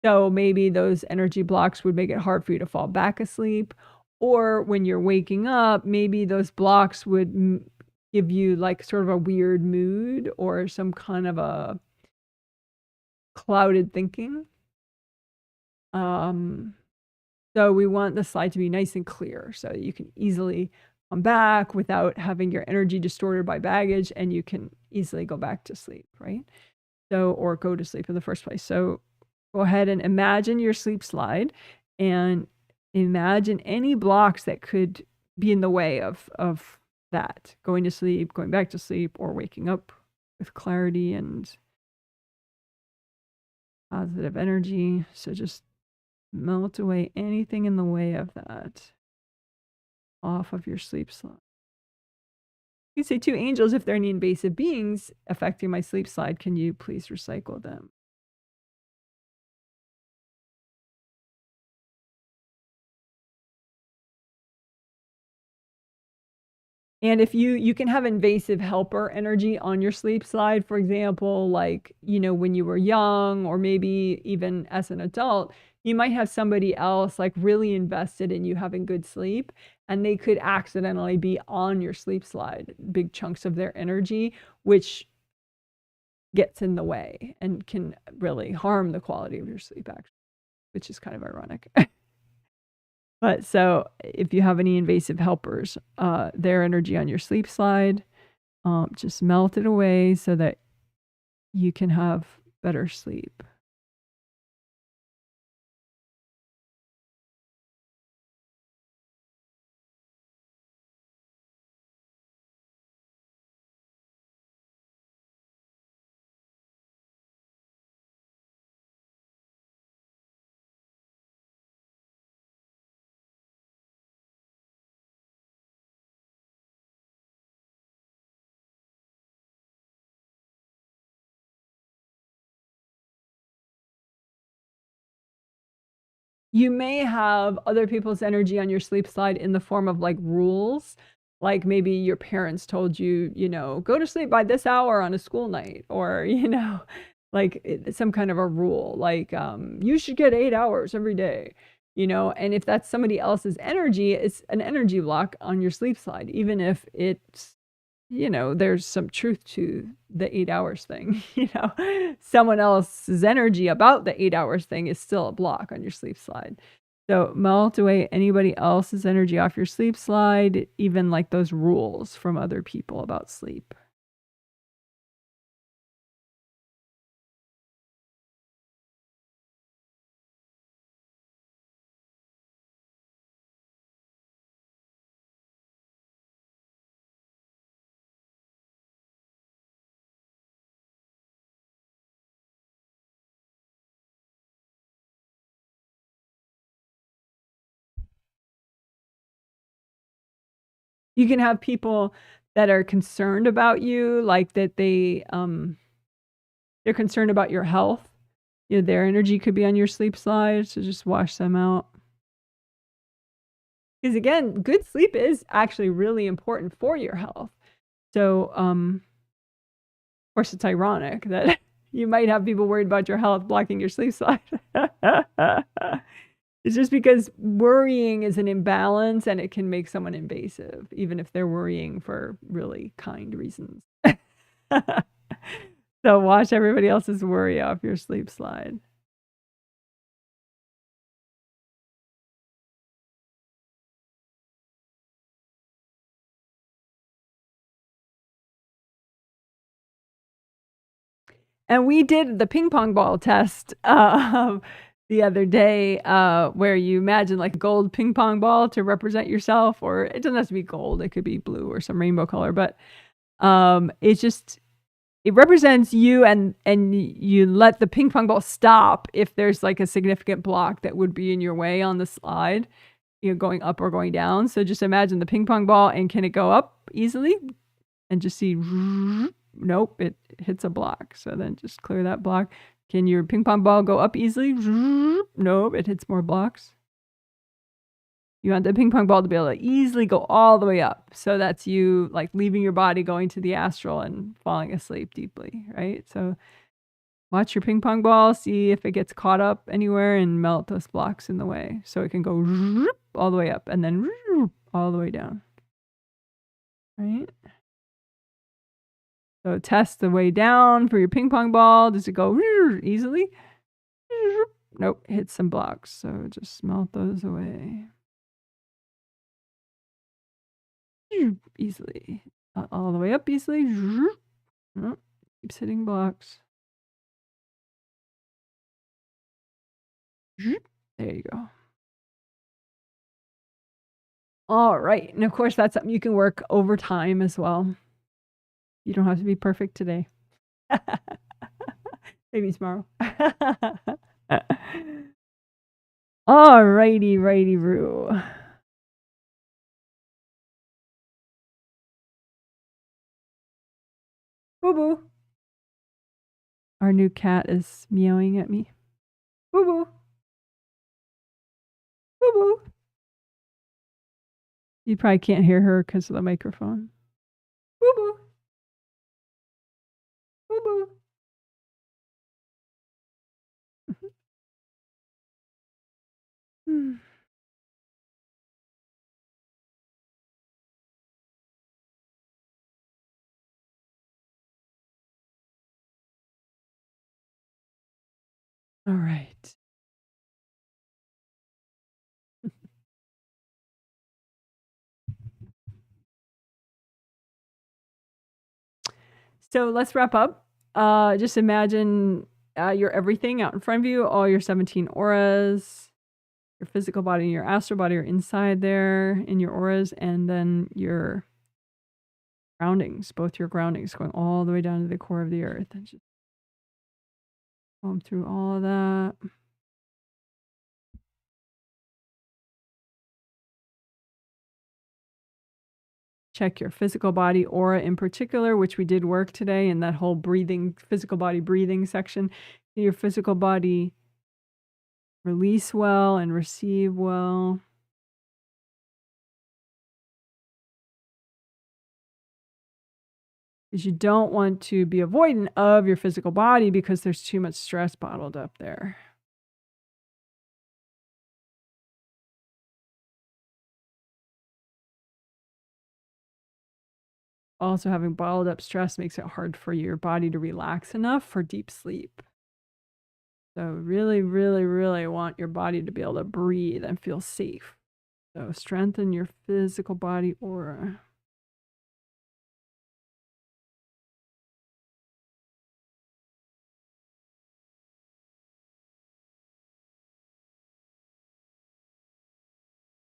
So maybe those energy blocks would make it hard for you to fall back asleep. Or when you're waking up, maybe those blocks would give you like sort of a weird mood or some kind of a clouded thinking. So we want the slide to be nice and clear so you can easily come back without having your energy distorted by baggage, and you can easily go back to sleep, right? So, or go to sleep in the first place. So go ahead and imagine your sleep slide and imagine any blocks that could be in the way of that, going to sleep, going back to sleep, or waking up with clarity and positive energy. So just melt away anything in the way of that off of your sleep slide. You can say, to angels, if there are any invasive beings affecting my sleep slide, can you please recycle them? And if you can have invasive helper energy on your sleep slide, for example, like, when you were young or maybe even as an adult, you might have somebody else like really invested in you having good sleep, and they could accidentally be on your sleep slide, big chunks of their energy, which gets in the way and can really harm the quality of your sleep, actually, which is kind of ironic. But so if you have any invasive helpers, their energy on your sleep slide, just melt it away so that you can have better sleep. You may have other people's energy on your sleep slide in the form of like rules. Like maybe your parents told you, go to sleep by this hour on a school night, or, like some kind of a rule, like you should get 8 hours every day, you know. And if that's somebody else's energy, it's an energy block on your sleep slide, even if it's, you know, there's some truth to the 8 hours thing. You know, someone else's energy about the 8 hours thing is still a block on your sleep slide. So melt away anybody else's energy off your sleep slide, even like those rules from other people about sleep. You can have people that are concerned about you, like that they're concerned about your health. You know, their energy could be on your sleep slide, so just wash them out. Because again, good sleep is actually really important for your health. So, of course, it's ironic that you might have people worried about your health blocking your sleep slide. It's just because worrying is an imbalance and it can make someone invasive, even if they're worrying for really kind reasons. So wash everybody else's worry off your sleep slide. And we did the ping pong ball test the other day, where you imagine like a gold ping pong ball to represent yourself, or it doesn't have to be gold, it could be blue or some rainbow color, but it represents you, and you let the ping pong ball stop if there's like a significant block that would be in your way on the slide, you know, going up or going down. So just imagine the ping pong ball, and can it go up easily? And just see, nope, it hits a block. So then just clear that block. Can your ping pong ball go up easily? Nope, it hits more blocks. You want the ping pong ball to be able to easily go all the way up. So that's you like leaving your body, going to the astral and falling asleep deeply, right? So watch your ping pong ball, see if it gets caught up anywhere, and melt those blocks in the way. So it can go all the way up and then all the way down, right? So test the way down for your ping pong ball. Does it go easily? Nope, hit some blocks. So just melt those away. Easily. All the way up easily. Oh, keeps hitting blocks. There you go. All right. And of course, that's something you can work over time as well. You don't have to be perfect today. Maybe tomorrow. All righty, roo. BooBoo. Our new cat is meowing at me. BooBoo. BooBoo. You probably can't hear her because of the microphone. BooBoo. BooBoo. All right. So let's wrap up. Just imagine your everything out in front of you, all your 17 auras, your physical body and your astral body are inside there in your auras, and then your groundings, both your groundings going all the way down to the core of the earth. And just comb through all of that. Check your physical body aura in particular, which we did work today in that whole breathing, physical body breathing section. Your physical body release well and receive well. Because you don't want to be avoidant of your physical body because there's too much stress bottled up there. Also, having bottled up stress makes it hard for your body to relax enough for deep sleep. So really, really, really want your body to be able to breathe and feel safe. So strengthen your physical body aura.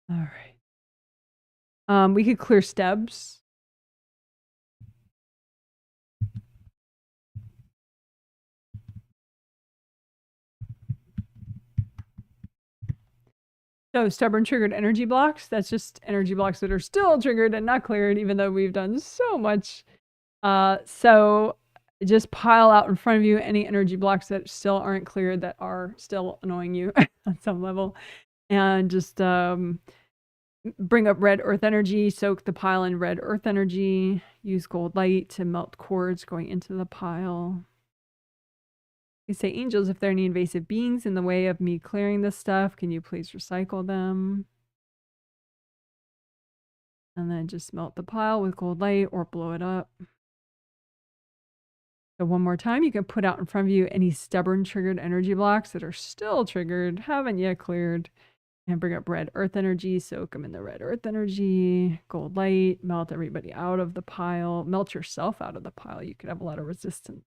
All right. We could clear STEBs. So stubborn triggered energy blocks, that's just energy blocks that are still triggered and not cleared, even though we've done so much. So just pile out in front of you any energy blocks that still aren't cleared, that are still annoying you on some level. And just bring up red earth energy, soak the pile in red earth energy, use gold light to melt cords going into the pile. You say, angels, if there are any invasive beings in the way of me clearing this stuff, can you please recycle them? And then just melt the pile with gold light or blow it up. So one more time, you can put out in front of you any stubborn triggered energy blocks that are still triggered, haven't yet cleared, and bring up red earth energy, soak them in the red earth energy, gold light, melt everybody out of the pile, melt yourself out of the pile. You could have a lot of resistance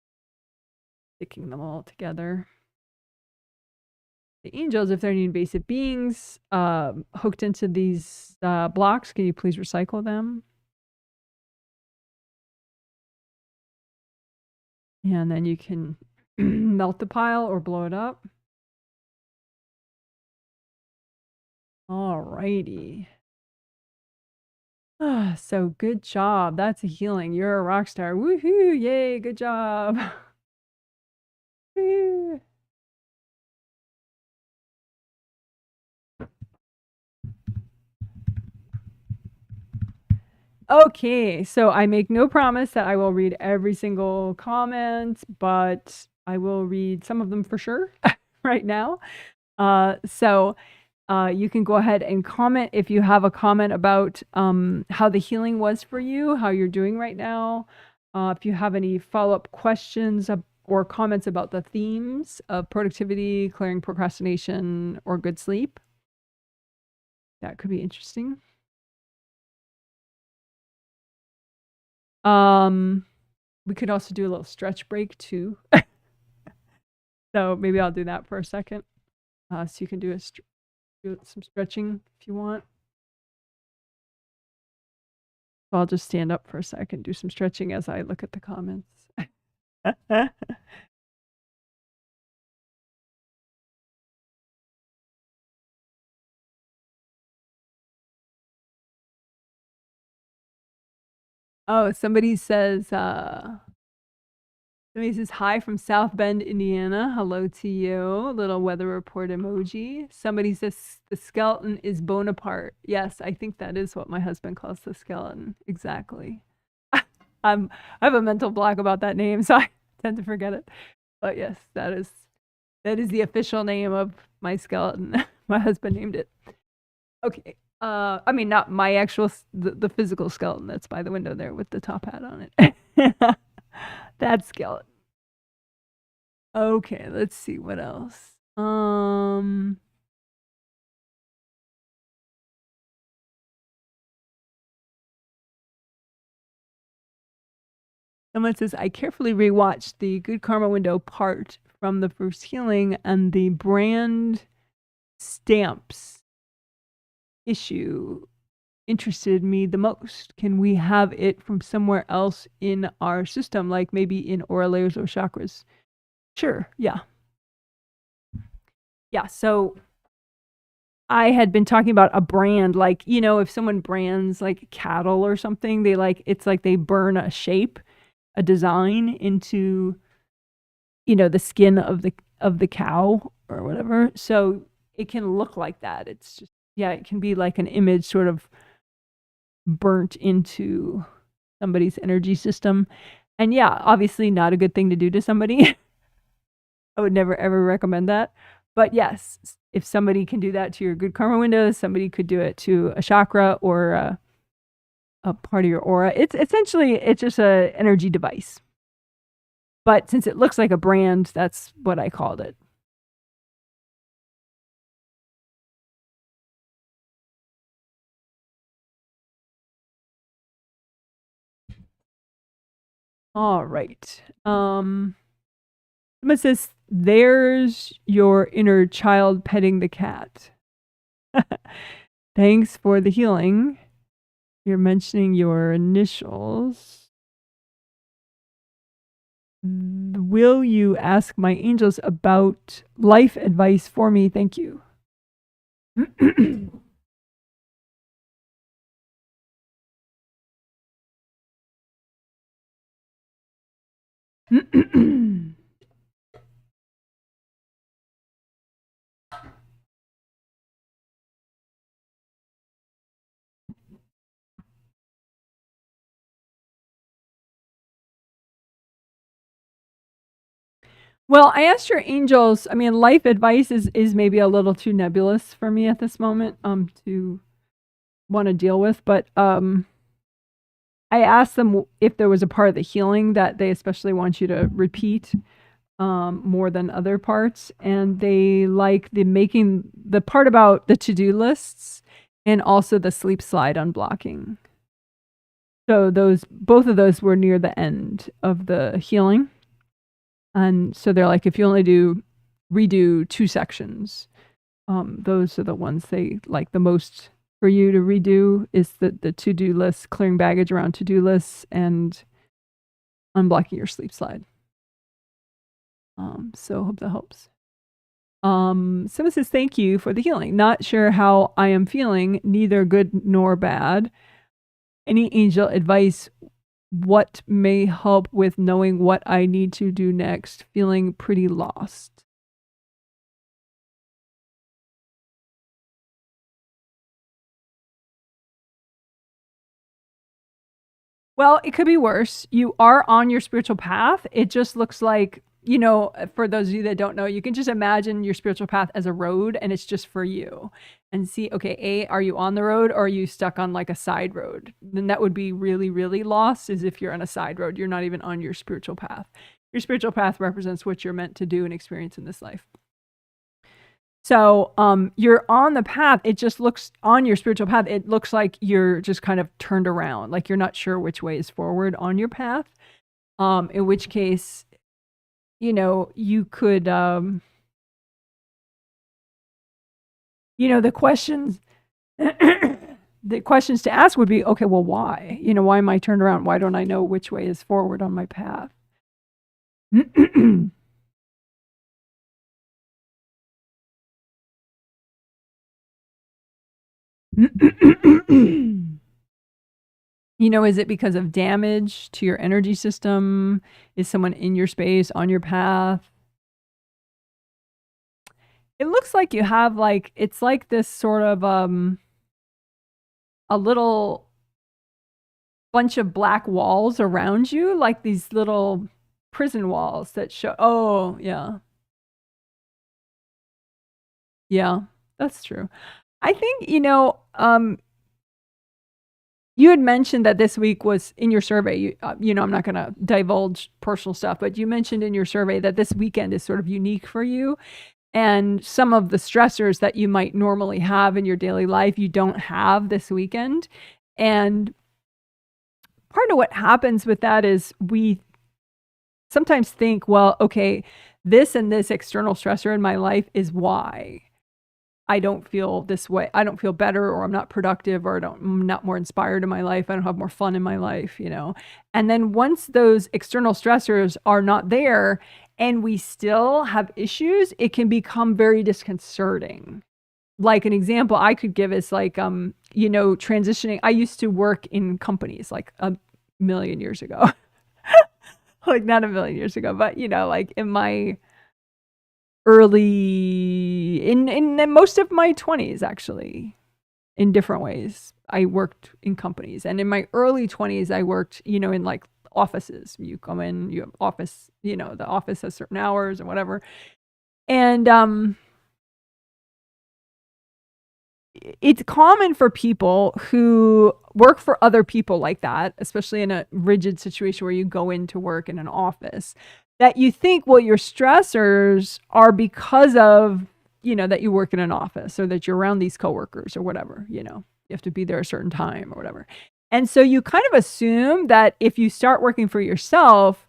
sticking them all together. The angels, if there are any invasive beings hooked into these blocks, can you please recycle them? And then you can melt the pile or blow it up. All righty. So good job. That's a healing. You're a rock star. Woohoo! Yay! Good job. Woo. Okay, so I make no promise that I will read every single comment, but I will read some of them for sure right now. So you can go ahead and comment if you have a comment about how the healing was for you, how you're doing right now. If you have any follow-up questions or comments about the themes of productivity, clearing procrastination, or good sleep, that could be interesting. We could also do a little stretch break too. So maybe I'll do that for a second. So you can do some stretching if you want. So I'll just stand up for a second, do some stretching as I look at the comments. Oh, somebody says hi from South Bend, Indiana. Hello to you. Little weather report emoji. Somebody says the skeleton is Bonaparte. Yes, I think that is what my husband calls the skeleton. Exactly. I have a mental block about that name, so I tend to forget it. But yes, that is the official name of my skeleton. My husband named it. Okay. I mean, not my actual, the physical skeleton that's by the window there with the top hat on it. That skeleton. Okay, let's see what else. Someone says, I carefully rewatched the Good Karma Window part from the first healing, and the brand stamps issue interested me the most. Can we have it from somewhere else in our system, like maybe in aura layers or chakras? Sure, yeah. Yeah, so I had been talking about a brand, like, you know, if someone brands like cattle or something, it's like they burn a shape, a design into, you know, the skin of the cow or whatever. So it can look like that. It's just, yeah, it can be like an image sort of burnt into somebody's energy system. And yeah, obviously not a good thing to do to somebody. I would never ever recommend that. But yes, if somebody can do that to your good karma windows, somebody could do it to a chakra or a part of your aura. It's essentially, it's just a energy device. But since it looks like a brand, that's what I called it. All right. Someone says, there's your inner child petting the cat. Thanks for the healing. You're mentioning your initials. Will you ask my angels about life advice for me? Thank you. Well, I asked your angels. I mean, life advice is maybe a little too nebulous for me at this moment to want to deal with, but I asked them if there was a part of the healing that they especially want you to repeat more than other parts, and they like the part about the to-do lists and also the sleep slide unblocking. So both of those were near the end of the healing. And so they're like, if you only redo 2 sections, those are the ones they like the most for you to redo is the to-do list, clearing baggage around to-do lists and unblocking your sleep slide. So hope that helps. Someone says, thank you for the healing. Not sure how I am feeling, neither good nor bad. Any angel advice? What may help with knowing what I need to do next? Feeling pretty lost. Well, it could be worse. You are on your spiritual path. It just looks like, for those of you that don't know, you can just imagine your spiritual path as a road and it's just for you. And see, okay, are you on the road or are you stuck on like a side road? Then that would be really, really lost, is if you're on a side road. You're not even on your spiritual path. Your spiritual path represents what you're meant to do and experience in this life. So you're on the path. It just looks on your spiritual path. It looks like you're just kind of turned around, like you're not sure which way is forward on your path. In which case, you could, the questions, the questions to ask would be, okay, well, why? Why am I turned around? Why don't I know which way is forward on my path? Is it because of damage to your energy system? Is someone in your space, on your path? It looks like you have it's like this sort of a little bunch of black walls around you, like these little prison walls that show. Oh, yeah. Yeah, that's true. I think, you had mentioned that this week was in your survey. I'm not going to divulge personal stuff, but you mentioned in your survey that this weekend is sort of unique for you. And some of the stressors that you might normally have in your daily life, you don't have this weekend. And part of what happens with that is we sometimes think, well, okay, this and this external stressor in my life is why I don't feel this way. I don't feel better, or I'm not productive, or I'm not more inspired in my life. I don't have more fun in my life, And then once those external stressors are not there and we still have issues, it can become very disconcerting. Like an example I could give is transitioning. I used to work in companies like a million years ago. Like not a million years ago, but like in my in most of my 20s, actually, in different ways I worked in companies. And in my early 20s I worked in like offices. You come in, you have office, the office has certain hours or whatever. And it's common for people who work for other people like that, especially in a rigid situation where you go into work in an office, that you think, well, your stressors are because of, that you work in an office or that you're around these coworkers or whatever, you have to be there a certain time or whatever. And so you kind of assume that if you start working for yourself,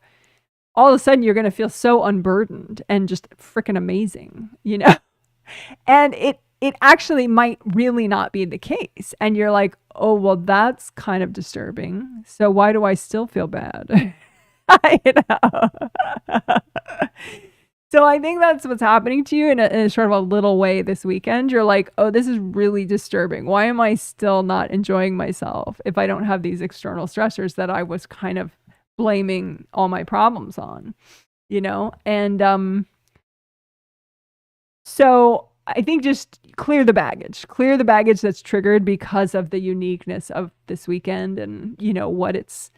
all of a sudden you're going to feel so unburdened and just freaking amazing, And it actually might really not be the case. And you're like, oh, well, that's kind of disturbing. So why do I still feel bad? So I think that's what's happening to you in a sort of a little way this weekend. You're like, oh, this is really disturbing. Why am I still not enjoying myself if I don't have these external stressors that I was kind of blaming all my problems on, And so I think just clear the baggage that's triggered because of the uniqueness of this weekend and, what it's,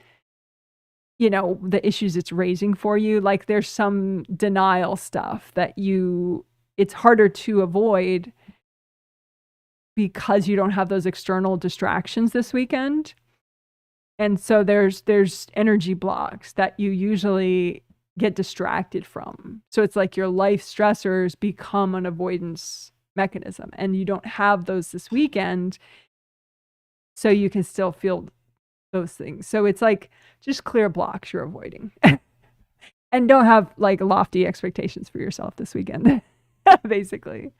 the issues it's raising for you. Like there's some denial stuff that it's harder to avoid because you don't have those external distractions this weekend. And so there's energy blocks that you usually get distracted from. So it's like your life stressors become an avoidance mechanism and you don't have those this weekend. So you can still feel those things. So it's like just clear blocks you're avoiding. And don't have like lofty expectations for yourself this weekend. Basically.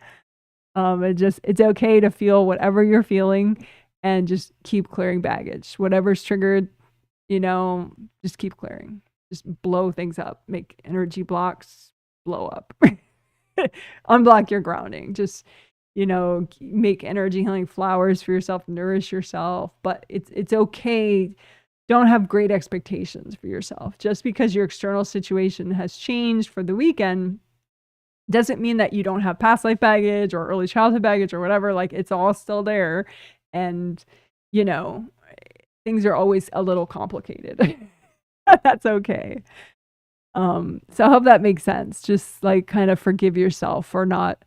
It's okay to feel whatever you're feeling and just keep clearing baggage. Whatever's triggered, just keep clearing. Just blow things up. Make energy blocks blow up. Unblock your grounding. Just make energy healing flowers for yourself, nourish yourself, but it's okay. Don't have great expectations for yourself. Just because your external situation has changed for the weekend doesn't mean that you don't have past life baggage or early childhood baggage or whatever. Like it's all still there. And, things are always a little complicated. That's okay. So I hope that makes sense. Just like kind of forgive yourself for not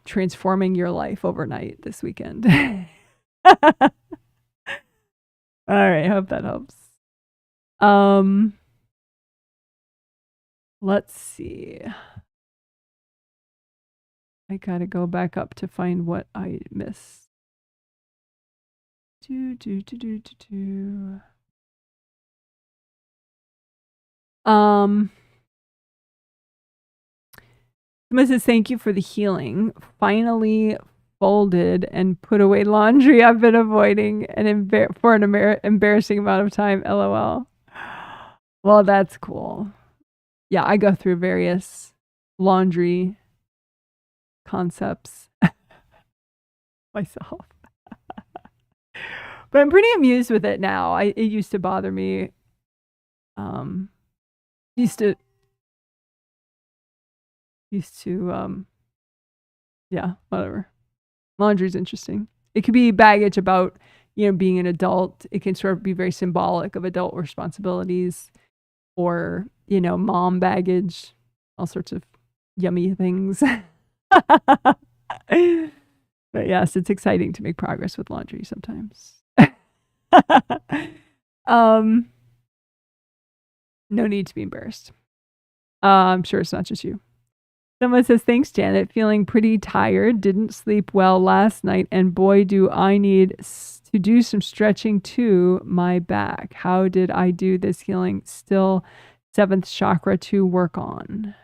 transforming your life overnight this weekend. All right, hope that helps. Let's see. I gotta go back up to find what I missed. Someone says, thank you for the healing. Finally folded and put away laundry I've been avoiding for an embarrassing amount of time. LOL. Well, that's cool. Yeah, I go through various laundry concepts myself. But I'm pretty amused with it now. It used to bother me. Yeah, whatever. Laundry's interesting. It could be baggage about, being an adult. It can sort of be very symbolic of adult responsibilities or, mom baggage, all sorts of yummy things. But yes, it's exciting to make progress with laundry sometimes. No need to be embarrassed. I'm sure it's not just you. Someone says, thanks, Janet. Feeling pretty tired. Didn't sleep well last night. And boy, do I need to do some stretching to my back. How did I do this healing? Still 7th chakra to work on.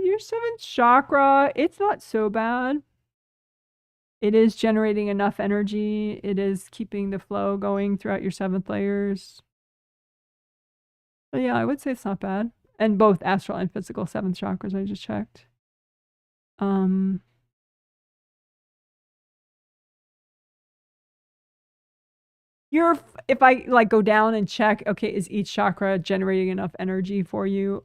Your 7th chakra, it's not so bad. It is generating enough energy. It is keeping the flow going throughout your 7th layers. But yeah, I would say it's not bad. And both astral and physical 7th chakras, I just checked. If I like go down and check, okay, is each chakra generating enough energy for you?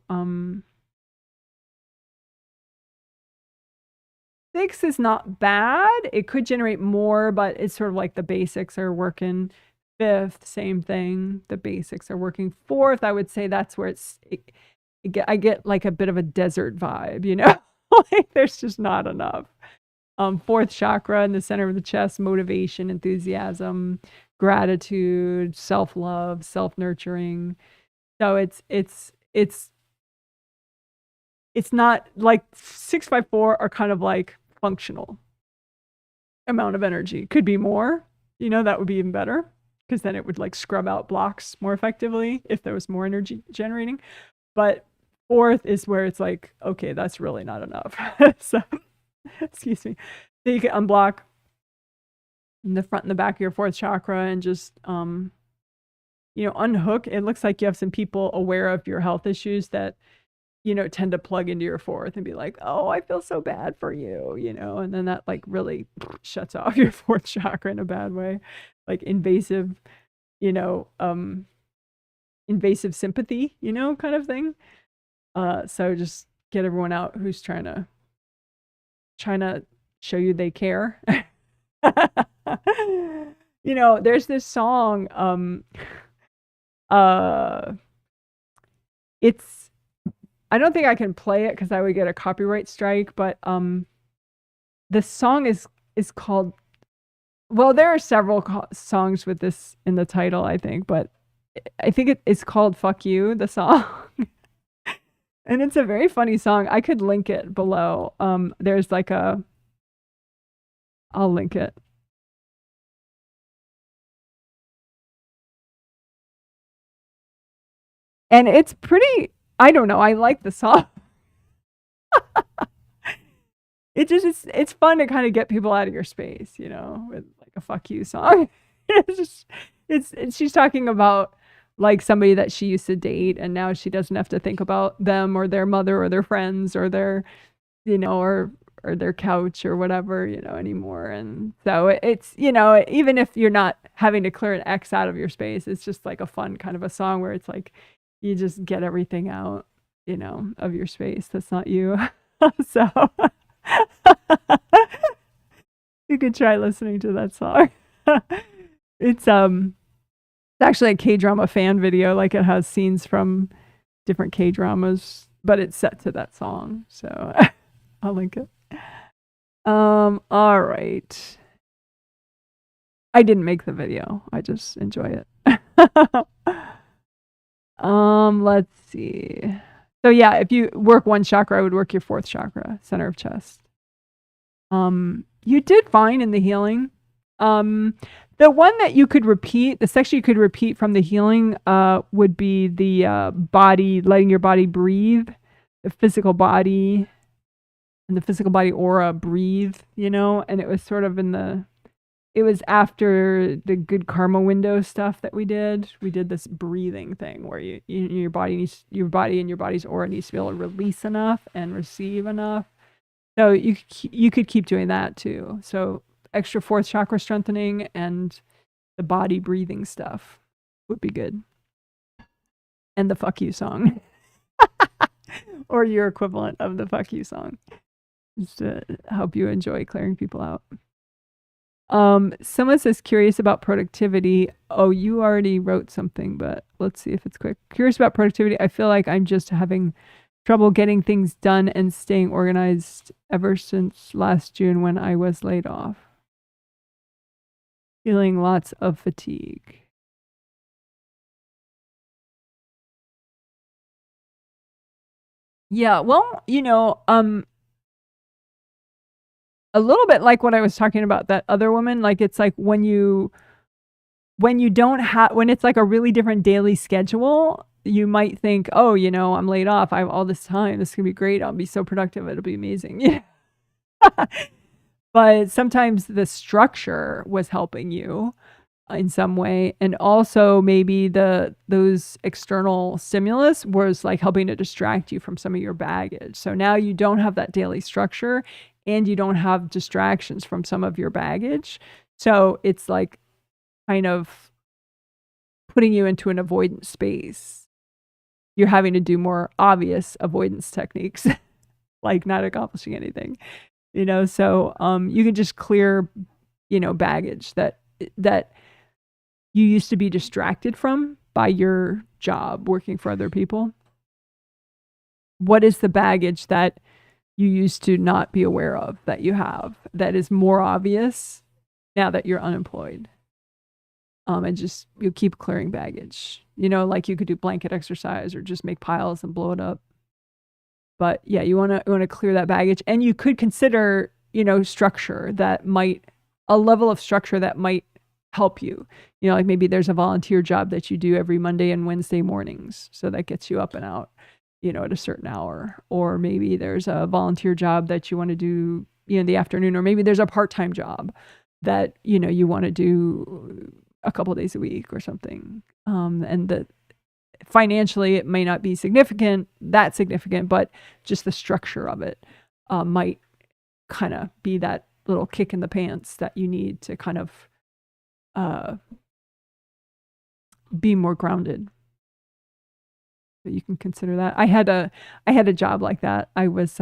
6 is not bad. It could generate more, but it's sort of like the basics are working. 5th, same thing. The basics are working. 4th, I would say that's where I get like a bit of a desert vibe, you know? Like there's just not enough. 4th chakra in the center of the chest, motivation, enthusiasm, gratitude, self-love, self-nurturing. So it's not like 654 are kind of like functional amount of energy. Could be more, you know, that would be even better because then it would like scrub out blocks more effectively if there was more energy generating. But 4th is where it's like, okay, that's really not enough. So, excuse me. So you can unblock in the front and the back of your 4th chakra and just, you know, unhook. It looks like you have some people aware of your health issues that, you know, tend to plug into your 4th and be like, oh, I feel so bad for you, you know, and then that like really shuts off your 4th chakra in a bad way, like invasive, you know, invasive sympathy, you know, kind of thing. So just get everyone out who's trying to show you they care. You know, there's this song, it's, I don't think I can play it because I would get a copyright strike, but the song is called, well, there are several songs with this in the title, I think, but I think it's called Fuck You, the song. And it's a very funny song. I could link it below. There's like I'll link it. And it's pretty, I don't know, I like the song. It's fun to kind of get people out of your space, you know, with like a fuck you song. She's talking about like somebody that she used to date and now she doesn't have to think about them or their mother or their friends or their, you know, or their couch or whatever, you know, anymore. And so it's, you know, even if you're not having to clear an X out of your space, it's just like a fun kind of a song where it's like you just get everything out, you know, of your space that's not you. So you could try listening to that song. It's actually a K-drama fan video, like it has scenes from different K-dramas, but it's set to that song. So I'll link it. All right. I didn't make the video. I just enjoy it. Let's see. So yeah, if you work one chakra, I would work your 4th chakra, center of chest. You did fine in the healing. The one that you could repeat, the section you could repeat from the healing, would be the body, letting your body breathe, the physical body, and the physical body aura breathe, you know. And it was sort of it was after the good karma window stuff that we did. We did this breathing thing where your body and your body's aura needs to be able to release enough and receive enough. So you could keep doing that too. So extra 4th chakra strengthening and the body breathing stuff would be good. And the fuck you song. Or your equivalent of the fuck you song. Just to help you enjoy clearing people out. Someone says curious about productivity. Oh, you already wrote something, but let's see if it's quick. Curious about productivity. I feel like I'm just having trouble getting things done and staying organized ever since last June when I was laid off. Feeling lots of fatigue. Yeah, well, you know, a little bit like what I was talking about that other woman, like it's like when it's like a really different daily schedule, you might think, oh, you know, I'm laid off. I have all this time. This is going to be great. I'll be so productive. It'll be amazing. But sometimes the structure was helping you in some way. And also maybe those external stimulus was like helping to distract you from some of your baggage. So now you don't have that daily structure and you don't have distractions from some of your baggage. So it's like kind of putting you into an avoidance space. You're having to do more obvious avoidance techniques, like not accomplishing anything. So you can just clear, baggage that you used to be distracted from by your job working for other people. What is the baggage that you used to not be aware of that you have that is more obvious now that you're unemployed? And just you keep clearing baggage. Like you could do blanket exercise or just make piles and blow it up. But yeah, you want to clear that baggage, and you could consider structure that might a level of structure that might help you. Like maybe there's a volunteer job that you do every Monday and Wednesday mornings, so that gets you up and out, at a certain hour. Or maybe there's a volunteer job that you want to do, in the afternoon, or maybe there's a part-time job that you want to do a couple days a week or something. And that financially it may not be significant, but just the structure of it might kind of be that little kick in the pants that you need to kind of be more grounded. So you can consider that. I had a job like that. I was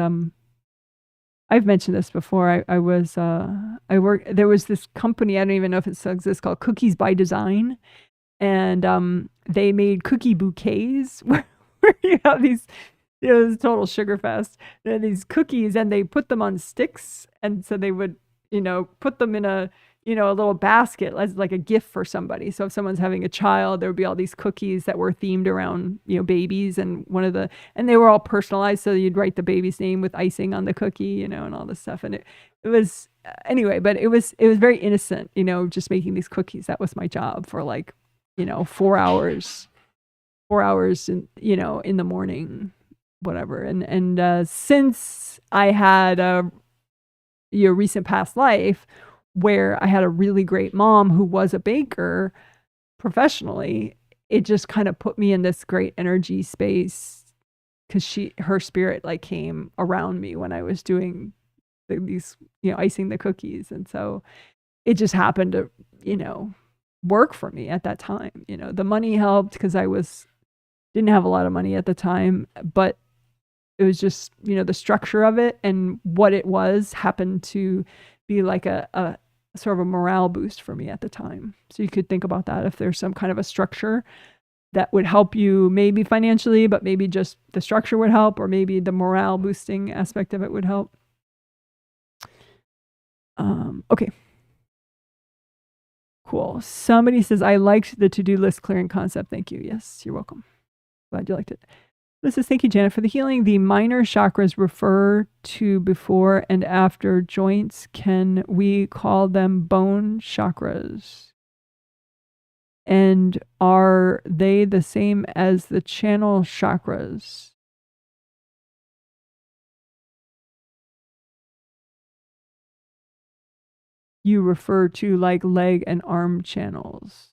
I've mentioned this before. I worked, there was this company, I don't even know if it still exists, called Cookies by Design. And they made cookie bouquets where you have these, it was a total sugar fest. They had these cookies and they put them on sticks. And so they would, put them in a little basket as like a gift for somebody. So if someone's having a child, there would be all these cookies that were themed around, babies, and and they were all personalized. So you'd write the baby's name with icing on the cookie, and all this stuff. And it was, anyway, but it was very innocent, just making these cookies. That was my job for like, 4 hours in, in the morning, whatever. And since I had a recent past life where I had a really great mom who was a baker professionally, it just kind of put me in this great energy space, because her spirit like came around me when I was doing these, icing the cookies. And so it just happened to, work for me at that time. The money helped because didn't have a lot of money at the time, but it was just, the structure of it and what it was happened to be like a sort of a morale boost for me at the time. So you could think about that, if there's some kind of a structure that would help you, maybe financially, but maybe just the structure would help, or maybe the morale boosting aspect of it would help. Okay. Cool. Somebody says, I liked the to-do list clearing concept. Thank you. Yes, you're welcome. Glad you liked it. This is, thank you, Janet, for the healing. The minor chakras refer to before and after joints. Can we call them bone chakras? And are they the same as the channel chakras? You refer to like leg and arm channels.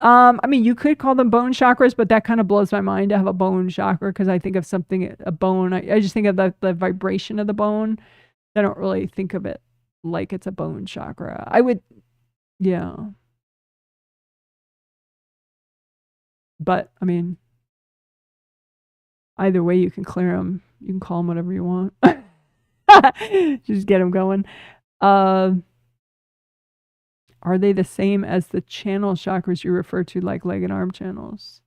I mean, you could call them bone chakras, but that kind of blows my mind to have a bone chakra, because I think of something, a bone. I just think of the vibration of the bone. I don't really think of it like it's a bone chakra. I would, yeah. But I mean, either way, you can clear them. You can call them whatever you want. Just get them going. Are they the same as the channel chakras you refer to, like leg and arm channels?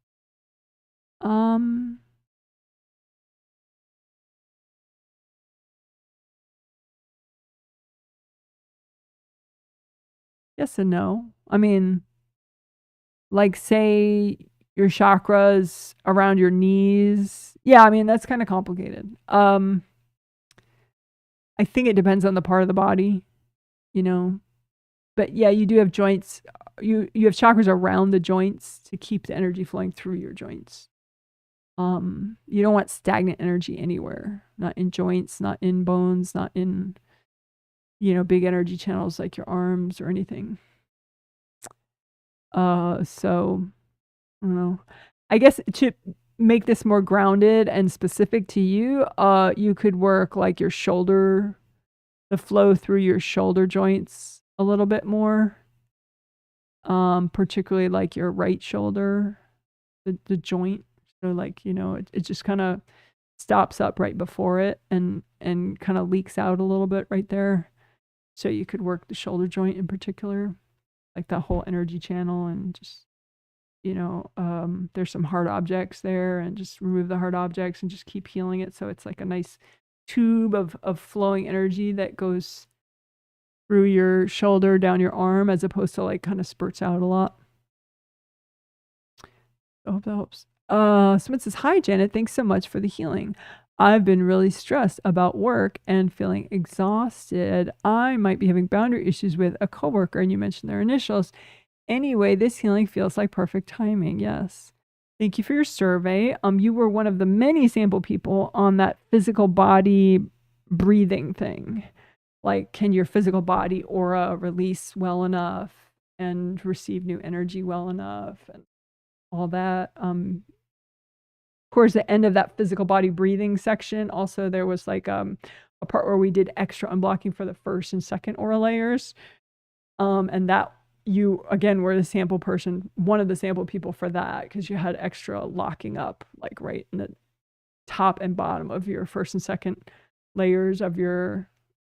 Yes and no. I mean, like, say your chakras around your knees. Yeah, I mean, that's kind of complicated. I think it depends on the part of the body, But yeah, you do have joints. You have chakras around the joints to keep the energy flowing through your joints. You don't want stagnant energy anywhere. Not in joints, not in bones, not in, big energy channels like your arms or anything. So I don't know. I guess to make this more grounded and specific to you, you could work like your shoulder, the flow through your shoulder joints a little bit more. particularly like your right shoulder, the joint. So like, you know, it just kind of stops up right before it and kind of leaks out a little bit right there. So you could work the shoulder joint in particular, like that whole energy channel, and just, you know, there's some hard objects there, and just remove the hard objects and just keep healing it. So it's like a nice tube of flowing energy that goes through your shoulder, down your arm, as opposed to like kind of spurts out a lot. I hope that helps. Someone says, "Hi, Janet. Thanks so much for the healing. I've been really stressed about work and feeling exhausted. I might be having boundary issues with a coworker, and you mentioned their initials. Anyway, this healing feels like perfect timing." Yes. Thank you for your survey. You were one of the many sample people on that physical body breathing thing. Like, can your physical body aura release well enough and receive new energy well enough, and all that. Towards the end of that physical body breathing section, also there was like a part where we did extra unblocking for the first and second aura layers. And that you, again, were the sample person, one of the sample people for that, because you had extra locking up, like right in the top and bottom of your first and second layers of your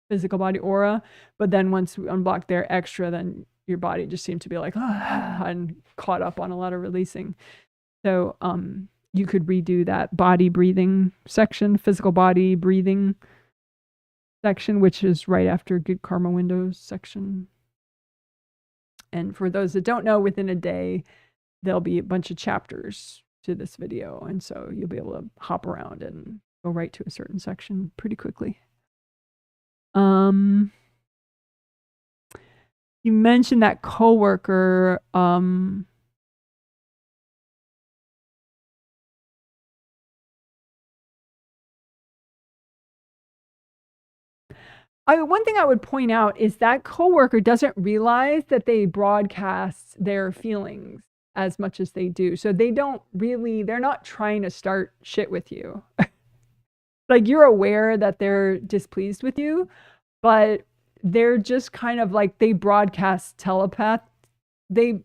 physical body aura. But then once we unblocked their extra, then your body just seemed to be like, and caught up on a lot of releasing. So you could redo that body breathing section, physical body breathing section, which is right after Good Karma Windows section. And for those that don't know, within a day, there'll be a bunch of chapters to this video. And so you'll be able to hop around and go right to a certain section pretty quickly. You mentioned that coworker. One thing I would point out is that coworker doesn't realize that they broadcast their feelings as much as they do. So they don't really, they're not trying to start shit with you. Like, you're aware that they're displeased with you, but they're just kind of like, they broadcast telepath. They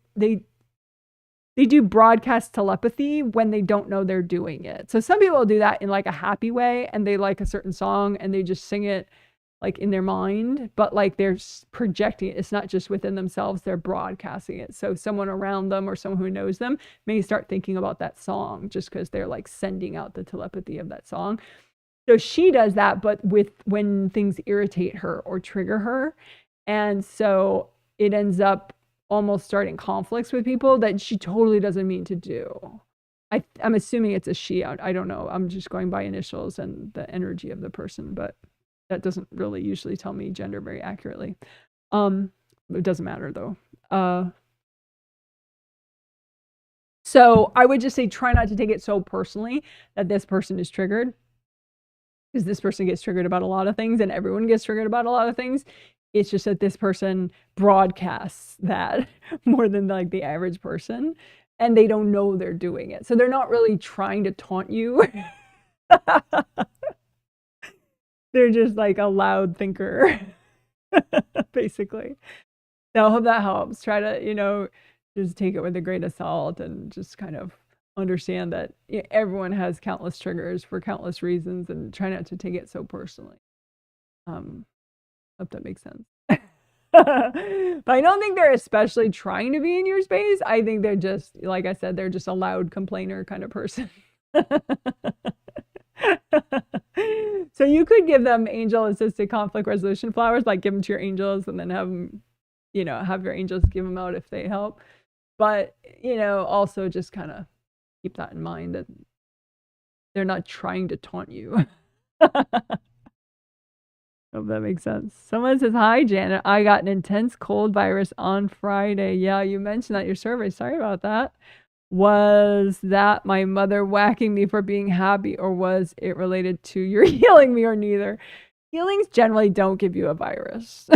do broadcast telepathy when they don't know they're doing it. So some people do that in like a happy way, and they like a certain song and they just sing it like in their mind, but like they're projecting it. It's not just within themselves, they're broadcasting it. So someone around them or someone who knows them may start thinking about that song just because they're like sending out the telepathy of that song. So she does that, but when things irritate her or trigger her. And so it ends up almost starting conflicts with people that she totally doesn't mean to do. I'm assuming it's a she. I don't know. I'm just going by initials and the energy of the person, but that doesn't really usually tell me gender very accurately. It doesn't matter though. So I would just say, try not to take it so personally that this person is triggered, because this person gets triggered about a lot of things, and everyone gets triggered about a lot of things. It's just that this person broadcasts that more than like the average person, and they don't know they're doing it. So they're not really trying to taunt you. They're just like a loud thinker, basically. So I hope that helps. Try to, just take it with a grain of salt and just kind of understand that everyone has countless triggers for countless reasons, and try not to take it so personally. Hope that makes sense. But I don't think they're especially trying to be in your space. I think they're just, like I said, they're just a loud complainer kind of person. So you could give them angel-assisted conflict resolution flowers, like give them to your angels and then have them, have your angels give them out if they help. But, also just kind of keep that in mind, that they're not trying to taunt you. Hope that makes sense. Someone says, "Hi, Janet. I got an intense cold virus on Friday." Yeah, you mentioned that in your survey. Sorry about that. Was that my mother whacking me for being happy, or was it related to your healing me, or neither? Healings generally don't give you a virus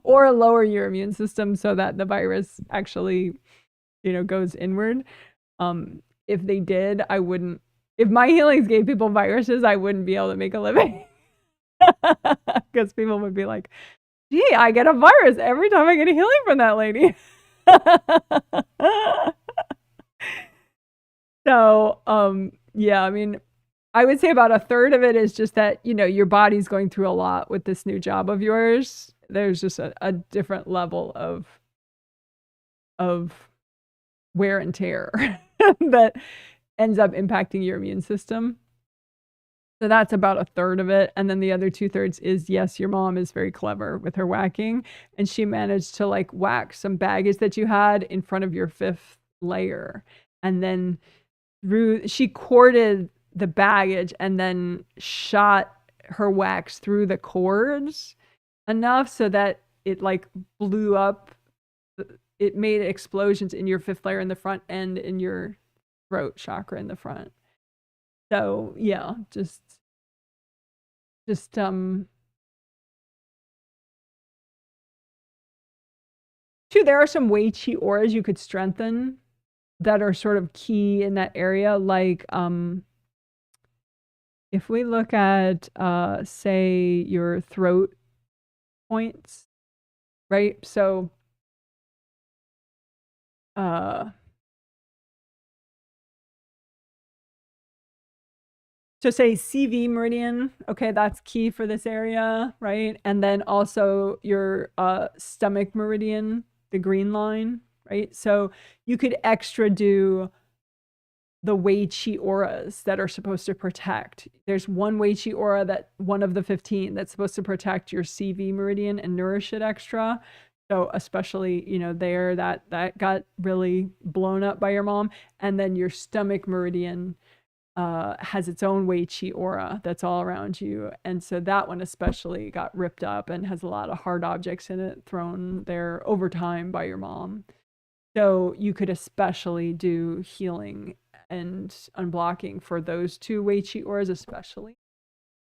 or lower your immune system so that the virus actually, goes inward. If they did, I wouldn't. If my healings gave people viruses, I wouldn't be able to make a living. Because people would be like, Gee, I get a virus every time I get a healing from that lady. So, yeah, I mean, I would say about a third of it is just that, you know, your body's going through a lot with this new job of yours. There's just a different level of wear and tear that ends up impacting your immune system. So that's about a third of it. And then the other 2/3 is, yes, your mom is very clever with her whacking. And she managed to like whack some baggage that you had in front of your 5th layer. And then she corded the baggage and then shot her wax through the cords enough so that it like blew up. It made explosions in your 5th layer in the front and in your throat chakra in the front. So yeah, just too, there are some Wei Qi auras you could strengthen that are sort of key in that area. Like if we look at say your throat points, right? So so say CV meridian, okay, that's key for this area, right? And then also your stomach meridian, the green line, right? So you could extra do the Wei Qi auras that are supposed to protect. There's one Wei Qi aura, that one of the 15 that's supposed to protect your CV meridian and nourish it extra. So especially, you know, there that got really blown up by your mom. And then your stomach meridian has its own Wei Qi aura that's all around you. And so that one especially got ripped up and has a lot of hard objects in it thrown there over time by your mom. So you could especially do healing and unblocking for those 2 Wei Qi auras especially.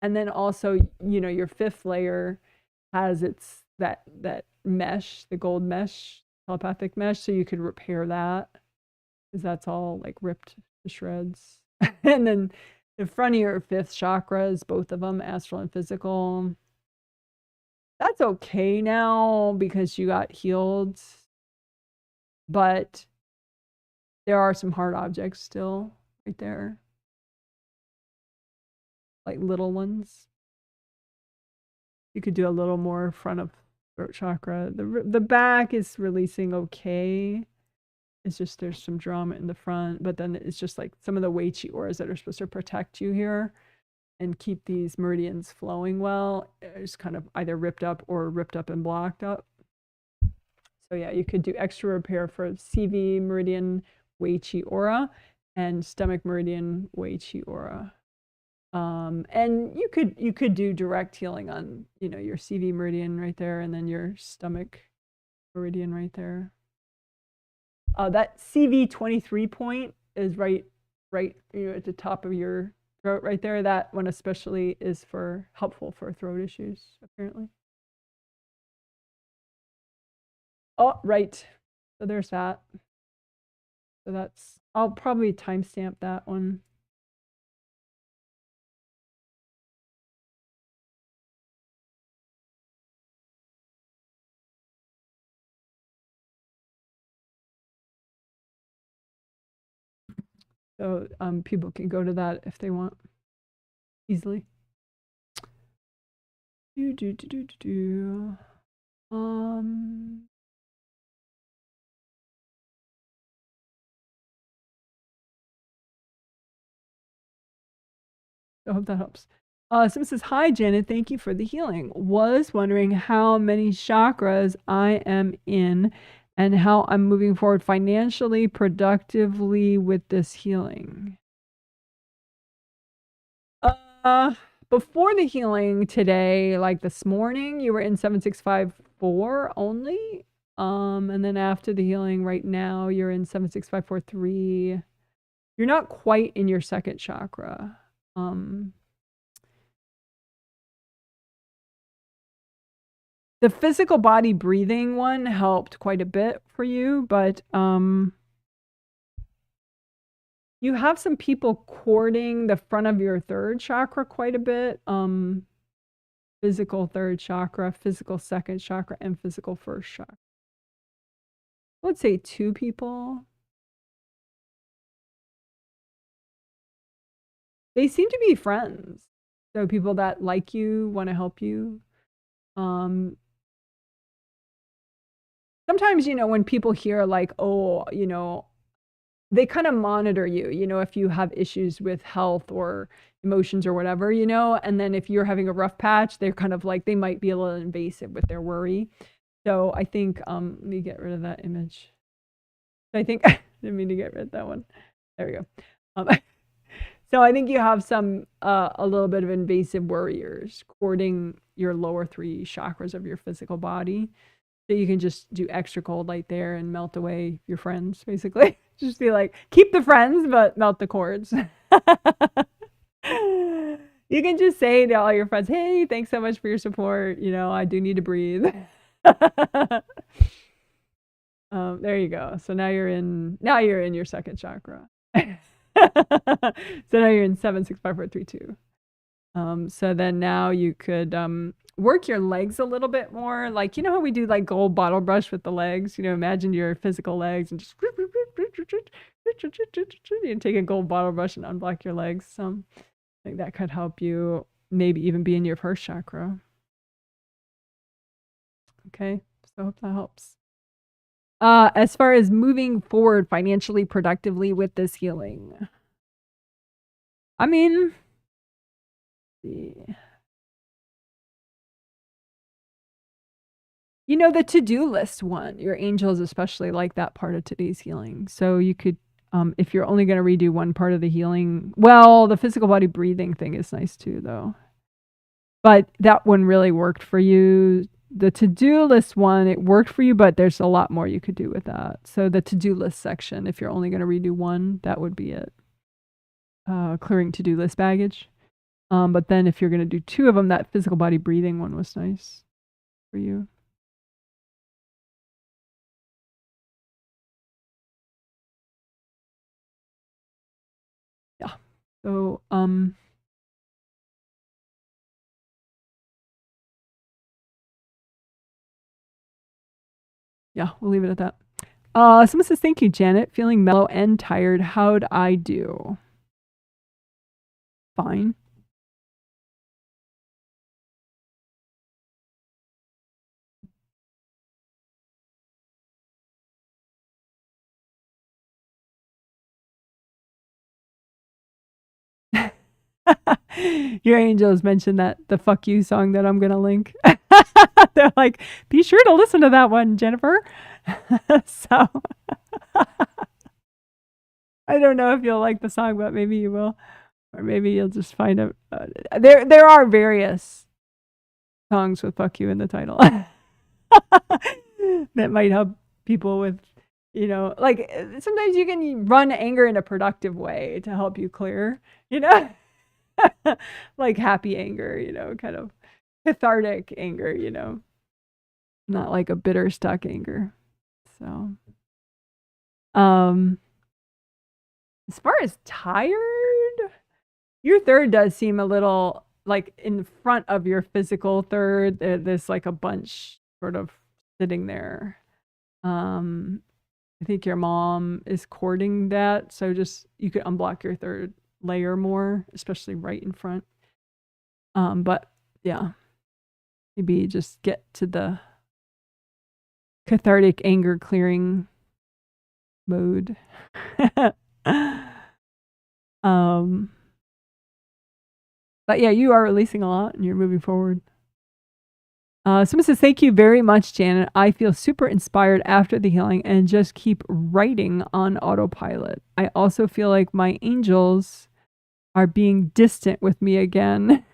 And then also, you know, your 5th layer has its that mesh, the gold mesh, telepathic mesh, so you could repair that because that's all like ripped to shreds. And then the front of your 5th chakras, both of them, astral and physical, that's okay now because you got healed, but there are some hard objects still right there, like little ones. You could do a little more front of throat chakra. The back is releasing okay. It's just there's some drama in the front, but then it's just like some of the Wei Qi auras that are supposed to protect you here and keep these meridians flowing well is kind of either ripped up and blocked up. So yeah, you could do extra repair for CV meridian Wei Qi aura and stomach meridian Wei Qi aura. And you could do direct healing on, you know, your CV meridian right there and then your stomach meridian right there. That CV 23 point is right, you know, at the top of your throat right there. That one especially is helpful for throat issues, apparently. Oh, right. So there's that. So that's, I'll probably timestamp that one. So people can go to that if they want easily. I hope that helps. Sim says, hi, Janet. Thank you for the healing. Was wondering how many chakras I am in and how I'm moving forward financially, productively with this healing. Before the healing today, like this morning, you were in 7654 only. And then after the healing right now, you're in 76543. You're not quite in your 2nd chakra. The physical body breathing one helped quite a bit for you, but you have some people cording the front of your 3rd chakra quite a bit. physical third chakra, physical second chakra, and physical first chakra. I would say 2 people. They seem to be friends. So people that like you, want to help you. Sometimes, when people hear like, oh, they kind of monitor you, if you have issues with health or emotions or whatever, and then if you're having a rough patch, they're kind of like, they might be a little invasive with their worry. So I think, let me get rid of that image. I think, I didn't mean to get rid of that one. There we go. So I think you have some, a little bit of invasive worriers courting your lower 3 chakras of your physical body. So you can just do extra cold light there and melt away your friends, basically. Just be like, keep the friends, but melt the cords. You can just say to all your friends, hey, thanks so much for your support. I do need to breathe. There you go. So now you're in your second chakra. So now you're in 7, 6, 5, 4, 3, 2. So then now you could work your legs a little bit more. Like, how we do like gold bottle brush with the legs? Imagine your physical legs and just take a gold bottle brush and unblock your legs. I think that could help you maybe even be in your first chakra. Okay, so I hope that helps. As far as moving forward financially productively with this healing, I mean, the to-do list one, your angels especially like that part of today's healing. So you could, if you're only going to redo one part of the healing, well, the physical body breathing thing is nice too, though. But that one really worked for you. The to-do list one, it worked for you, but there's a lot more you could do with that. So the to-do list section, if you're only going to redo one, that would be it. Clearing to-do list baggage. But then if you're going to do 2 of them, that physical body breathing one was nice for you. Yeah. So, yeah, we'll leave it at that. Someone says, thank you, Janet. Feeling mellow and tired. How'd I do? Fine. Your angels mentioned that the fuck you song that I'm gonna link. They're like, be sure to listen to that one, Jennifer. So I don't know if you'll like the song, but maybe you will, or maybe you'll just find out. There are various songs with "fuck you" in the title that might help people with, like sometimes you can run anger in a productive way to help you clear, like happy anger, kind of cathartic anger, not like a bitter stuck anger. So, as far as tired, your third does seem a little like in front of your physical third. There's like a bunch sort of sitting there. I think your mom is courting that, so just you could unblock your third layer more, especially right in front. But yeah, maybe just get to the cathartic anger clearing mode. But yeah, you are releasing a lot and you're moving forward. Someone says, thank you very much, Janet. I feel super inspired after the healing and just keep writing on autopilot. I also feel like my angels are being distant with me again.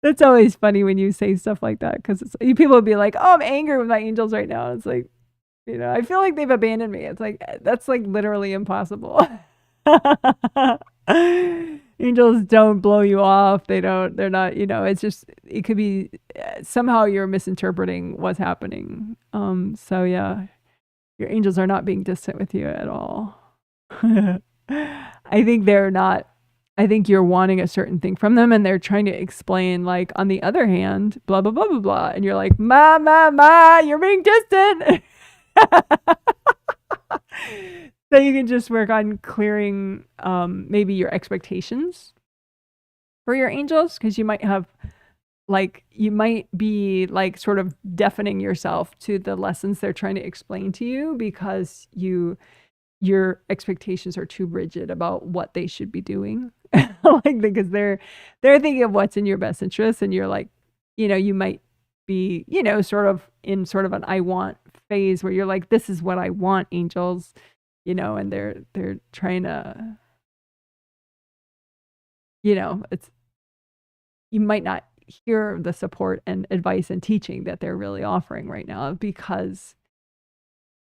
That's always funny when you say stuff like that, because people will be like, oh, I'm angry with my angels right now. It's like, I feel like they've abandoned me. It's like, that's like literally impossible. Angels don't blow you off. They're not, it's just, it could be somehow you're misinterpreting what's happening. So yeah, your angels are not being distant with you at all. I think they're not I think you're wanting a certain thing from them and they're trying to explain, like, on the other hand, blah, blah, blah, blah, blah. And you're like, ma, you're being distant. So you can just work on clearing maybe your expectations for your angels, because you might have, like, you might be like sort of deafening yourself to the lessons they're trying to explain to you because your expectations are too rigid about what they should be doing. Like, because they're thinking of what's in your best interest, and you're like, you might be, sort of in sort of an I want phase where you're like, this is what I want, angels, and they're trying to, it's, you might not hear the support and advice and teaching that they're really offering right now because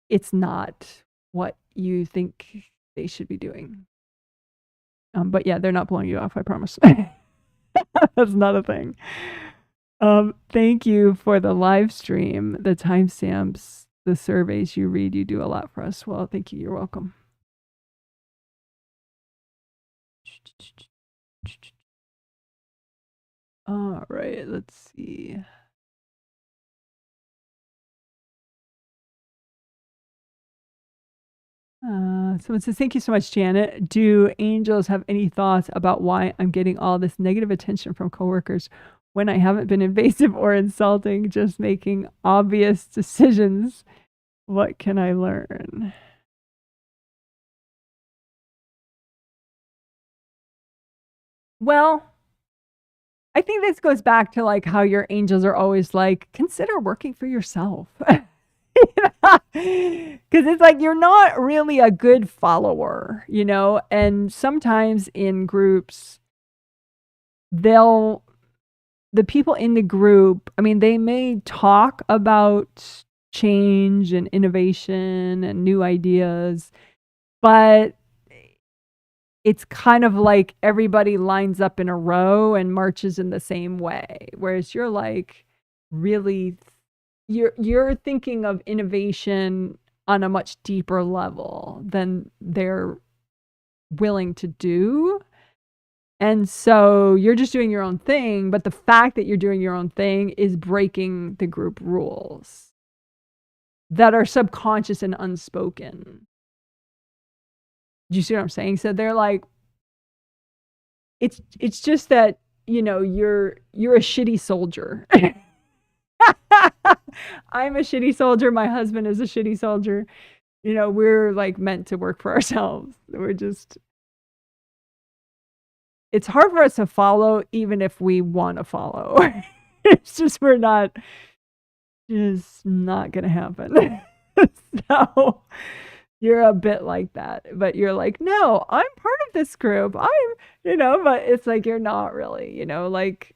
it's not what you think they should be doing. But yeah, they're not blowing you off, I promise. That's not a thing. Thank you for the live stream, the timestamps, the surveys you read. You do a lot for us. Well, thank you. You're welcome. All right, let's see. Someone says, thank you so much, Janet. Do angels have any thoughts about why I'm getting all this negative attention from coworkers when I haven't been invasive or insulting, just making obvious decisions? What can I learn? Well, I think this goes back to like how your angels are always like, consider working for yourself. Because it's like you're not really a good follower, and sometimes in groups, the people in the group, I mean, they may talk about change and innovation and new ideas, but it's kind of like everybody lines up in a row and marches in the same way. Whereas you're like, really, you're thinking of innovation on a much deeper level than they're willing to do. And so you're just doing your own thing, but the fact that you're doing your own thing is breaking the group rules that are subconscious and unspoken. Do you see what I'm saying? So they're like, it's just that, you're a shitty soldier. I'm a shitty soldier. My husband is a shitty soldier. We're like meant to work for ourselves. It's hard for us to follow even if we want to follow. It's just, just not going to happen. So you're a bit like that, but you're like, no, I'm part of this group. But it's like, you're not really, like,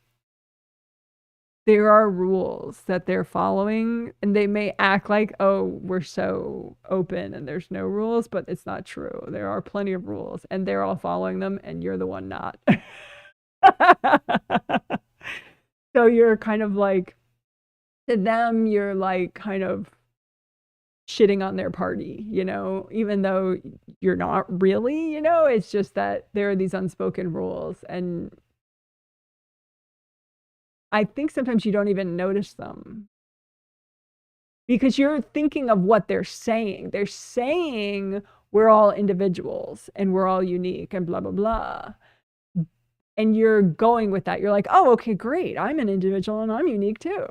there are rules that they're following, and they may act like, oh, we're so open and there's no rules, but it's not true. There are plenty of rules and they're all following them, and you're the one not. So you're kind of like, to them, you're like kind of shitting on their party, even though you're not really, it's just that there are these unspoken rules, and I think sometimes you don't even notice them because you're thinking of what they're saying. They're saying we're all individuals and we're all unique and blah, blah, blah. And you're going with that. You're like, oh, okay, great. I'm an individual and I'm unique too.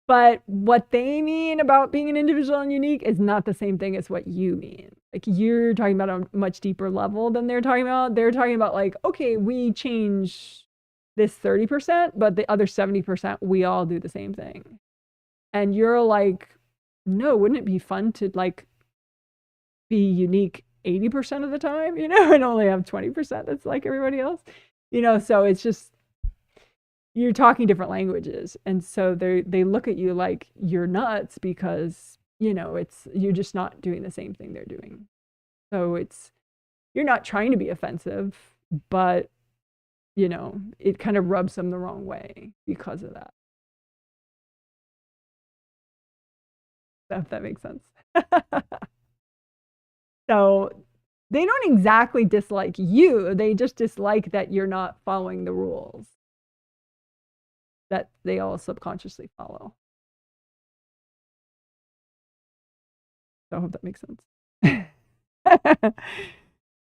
But what they mean about being an individual and unique is not the same thing as what you mean. Like, you're talking about a much deeper level than they're talking about. They're talking about like, okay, we change this 30%, but the other 70%, we all do the same thing. And you're like, no, wouldn't it be fun to like be unique 80% of the time, and only have 20% that's like everybody else, so it's just, you're talking different languages. And so they look at you like you're nuts because, you're just not doing the same thing they're doing. So you're not trying to be offensive, but, it kind of rubs them the wrong way because of that. If that makes sense. So they don't exactly dislike you. They just dislike that you're not following the rules that they all subconsciously follow. So I hope that makes sense.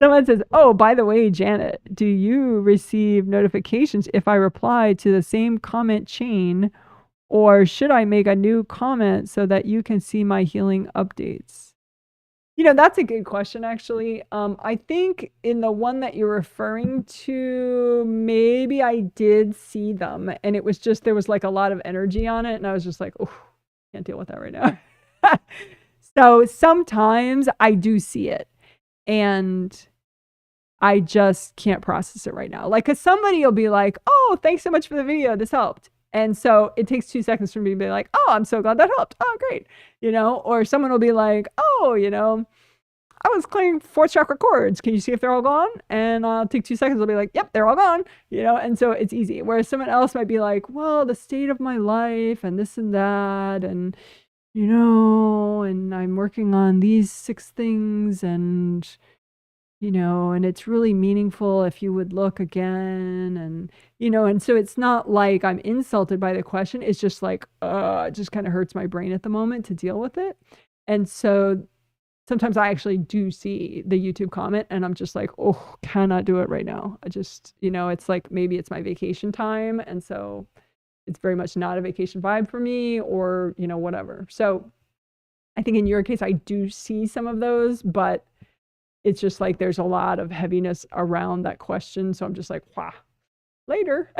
Someone says, oh, by the way, Janet, do you receive notifications if I reply to the same comment chain, or should I make a new comment so that you can see my healing updates? That's a good question, actually. I think in the one that you're referring to, maybe I did see them, and it was just, there was like a lot of energy on it, and I was just like, oh, can't deal with that right now. So sometimes I do see it, and I just can't process it right now. Like, cause somebody will be like, oh, thanks so much for the video. This helped. And so it takes 2 seconds for me to be like, oh, I'm so glad that helped. Oh, great. Or someone will be like, oh, I was clearing 4th chakra cords. Can you see if they're all gone? And I'll take 2 seconds. I'll be like, yep, they're all gone. And so it's easy. Whereas someone else might be like, well, the state of my life and this and that. And, and I'm working on these 6 things and, and it's really meaningful if you would look again. And so it's not like I'm insulted by the question. It's just like, it just kind of hurts my brain at the moment to deal with it. And so sometimes I actually do see the YouTube comment and I'm just like, oh, cannot do it right now. I just, it's like, maybe it's my vacation time. And so it's very much not a vacation vibe for me, or, whatever. So I think in your case, I do see some of those, but it's just like, there's a lot of heaviness around that question. So I'm just like, wow, later.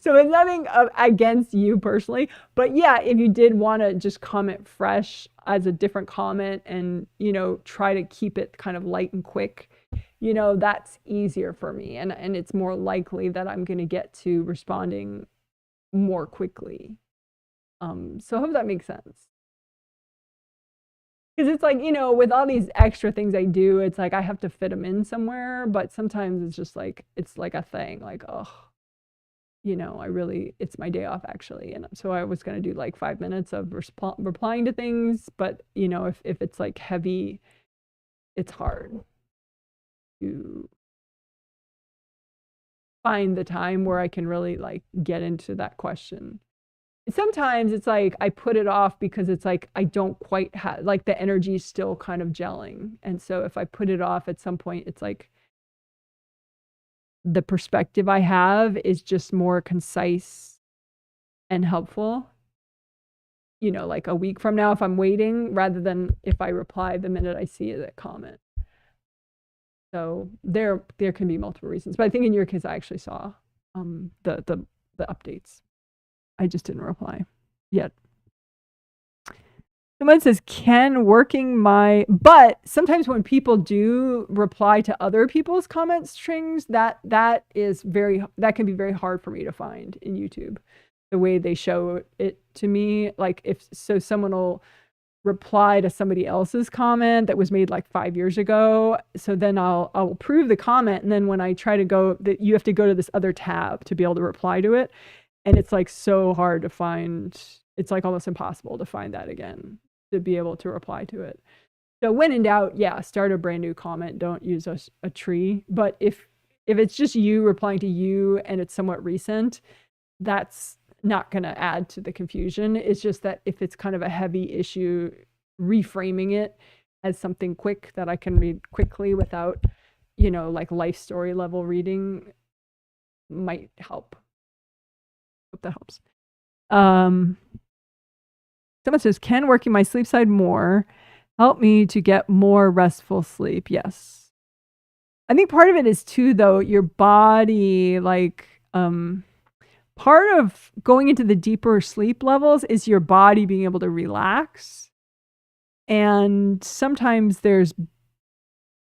So it's nothing against you personally, but yeah, if you did want to just comment fresh as a different comment and, try to keep it kind of light and quick, that's easier for me. And it's more likely that I'm going to get to responding more quickly. So I hope that makes sense. Because it's like, with all these extra things I do, it's like I have to fit them in somewhere, but sometimes it's just like, it's like a thing, like, oh, it's my day off actually. And so I was going to do like 5 minutes of replying to things, but if it's like heavy, it's hard to find the time where I can really like get into that question. Sometimes it's like I put it off because it's like I don't quite have, like, the energy is still kind of gelling. And so if I put it off at some point, it's like the perspective I have is just more concise and helpful. Like a week from now, if I'm waiting, rather than if I reply the minute I see that comment. So there can be multiple reasons, but I think in your case, I actually saw the updates. I just didn't reply yet. Someone says, but sometimes when people do reply to other people's comment strings, that can be very hard for me to find in YouTube, the way they show it to me. Like someone will reply to somebody else's comment that was made like 5 years ago. So then I'll approve the comment. And then when I try to go, that you have to go to this other tab to be able to reply to it. And it's like so hard to find. It's like almost impossible to find that again, to be able to reply to it. So when in doubt, yeah, start a brand new comment. Don't use a tree. But if it's just you replying to you and it's somewhat recent, that's not going to add to the confusion. It's just that if it's kind of a heavy issue, reframing it as something quick that I can read quickly without, like life story level reading might help. Hope that helps. Someone says, can working my sleep side more help me to get more restful sleep? Yes. I think part of it is too, though, your body, like, part of going into the deeper sleep levels is your body being able to relax. And sometimes there's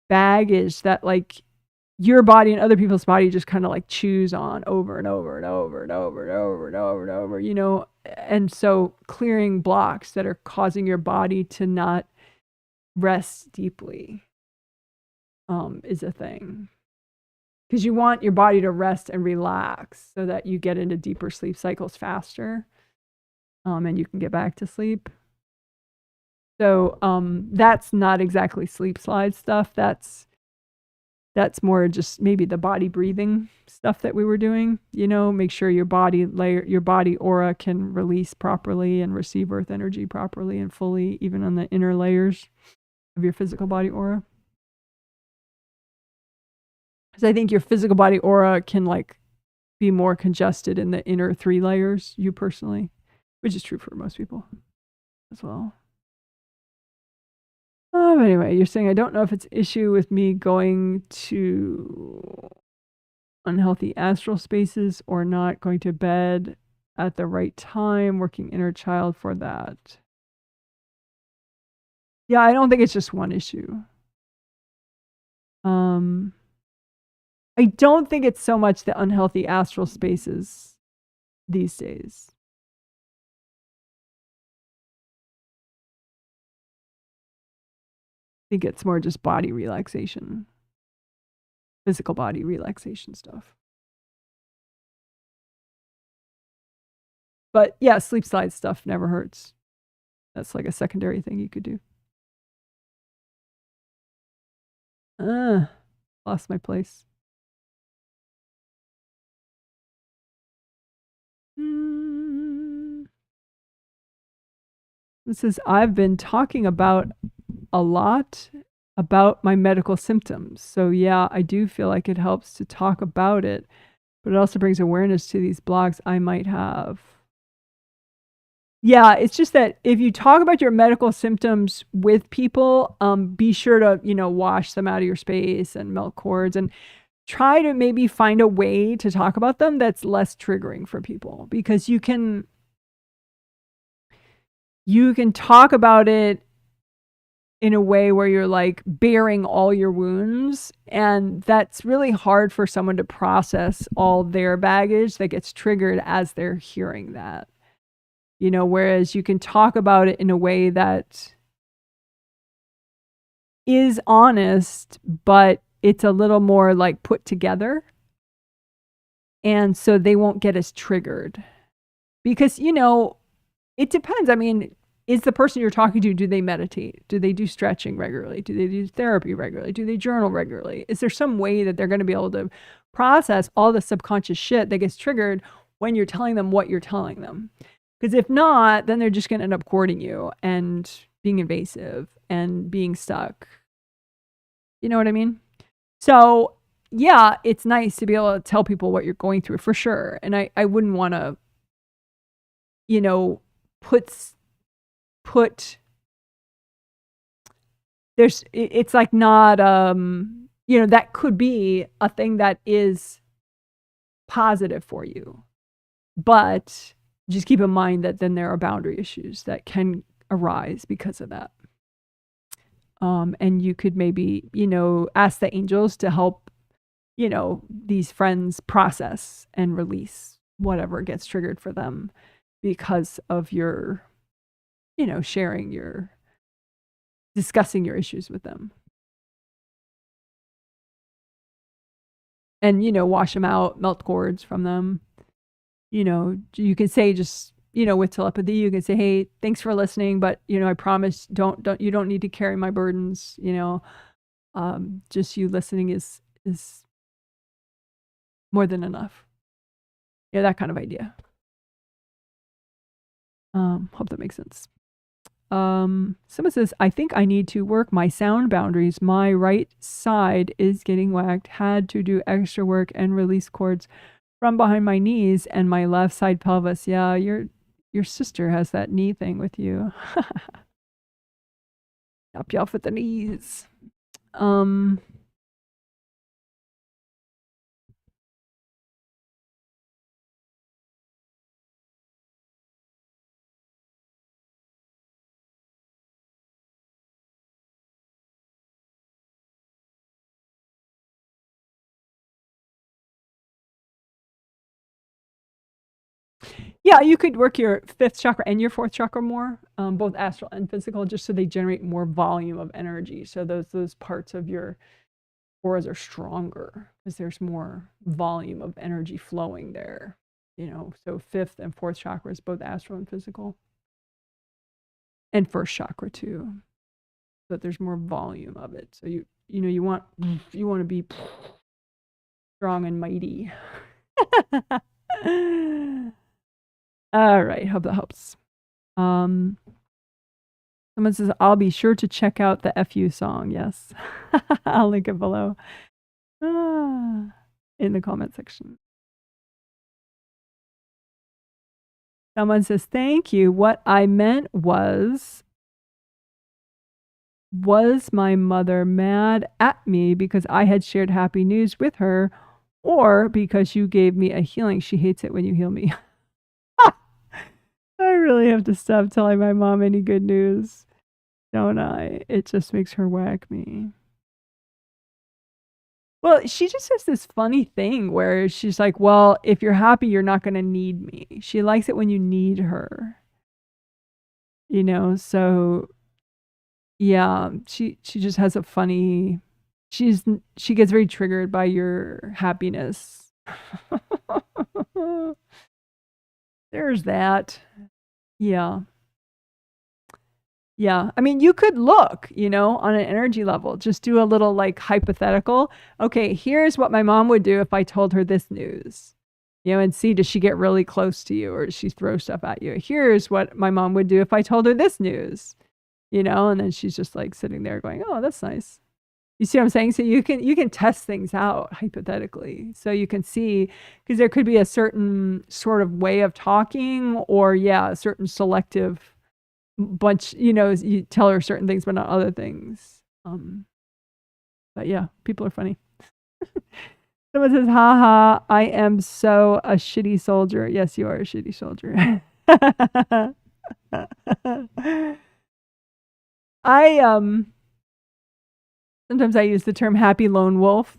baggage that like your body and other people's body just kind of like chews on over and over and over and over and over and over and over, and so clearing blocks that are causing your body to not rest deeply is a thing, because you want your body to rest and relax so that you get into deeper sleep cycles faster, and you can get back to sleep. So that's not exactly sleep slide stuff. That's more just maybe the body breathing stuff that we were doing. Make sure your body aura can release properly and receive earth energy properly and fully, even on the inner layers of your physical body aura. Because I think your physical body aura can be more congested in the inner 3 layers, you personally, which is true for most people as well. But anyway, you're saying, I don't know if it's issue with me going to unhealthy astral spaces or not going to bed at the right time, working inner child for that. Yeah, I don't think it's just one issue. I don't think it's so much the unhealthy astral spaces these days. I think it's more just body relaxation, physical body relaxation stuff. But yeah, sleep slide stuff never hurts. That's like a secondary thing you could do. Lost my place. This is, I've been talking about a lot about my medical symptoms. So yeah, I do feel like it helps to talk about it, but it also brings awareness to these blocks I might have. Yeah, it's just that if you talk about your medical symptoms with people, be sure to, wash them out of your space and melt cords, and try to maybe find a way to talk about them that's less triggering for people, because you can talk about it in a way where you're bearing all your wounds, and that's really hard for someone to process all their baggage that gets triggered as they're hearing that. Whereas you can talk about it in a way that is honest, but it's a little more put together. And so they won't get as triggered, because, it depends. I mean, is the person you're talking to, do they meditate? Do they do stretching regularly? Do they do therapy regularly? Do they journal regularly? Is there some way that they're going to be able to process all the subconscious shit that gets triggered when you're telling them what you're telling them? Because if not, then they're just going to end up courting you and being invasive and being stuck. You know what I mean? So yeah, it's nice to be able to tell people what you're going through, for sure. And I wouldn't want to, put it's not, that could be a thing that is positive for you, but just keep in mind that then there are boundary issues that can arise because of that. And you could maybe, ask the angels to help, these friends process and release whatever gets triggered for them because of your, discussing your issues with them. And, wash them out, melt cords from them. You can say, just, with telepathy, you can say, hey, thanks for listening, but, I promise you don't need to carry my burdens, just you listening is more than enough. Yeah, that kind of idea. Hope that makes sense. Someone says, I think I need to work my sound boundaries. My right side is getting whacked. Had to do extra work and release cords from behind my knees and my left side pelvis. Yeah, your sister has that knee thing with you. Up you off at the knees. Yeah, you could work your 5th chakra and your 4th chakra more, both astral and physical, just so they generate more volume of energy. So those parts of your auras are stronger because there's more volume of energy flowing there. So 5th and 4th chakras, both astral and physical. and first chakra too, but there's more volume of it. So you want to be strong and mighty. All right, hope that helps. Someone says, I'll be sure to check out the FU song. Yes. I'll link it below in the comment section. Someone says, thank you. What I meant was my mother mad at me because I had shared happy news with her, or because you gave me a healing? She hates it when you heal me. I really have to stop telling my mom any good news, don't I? It just makes her whack me. Well, she just has this funny thing where she's like, well, if you're happy, you're not going to need me. She likes it when you need her. So yeah, she just has a funny, she gets very triggered by your happiness. There's that. Yeah. Yeah. I mean, you could look, on an energy level, just do a little like hypothetical. Okay, here's what my mom would do if I told her this news, and see, does she get really close to you or does she throw stuff at you? Here's what my mom would do if I told her this news, and then she's just like sitting there going, oh, that's nice. You see what I'm saying? So you can test things out hypothetically. So you can see, because there could be a certain sort of way of talking or a certain selective bunch, you tell her certain things, but not other things. But yeah, people are funny. Someone says, haha, I am so a shitty soldier. Yes, you are a shitty soldier. Sometimes I use the term happy lone wolf.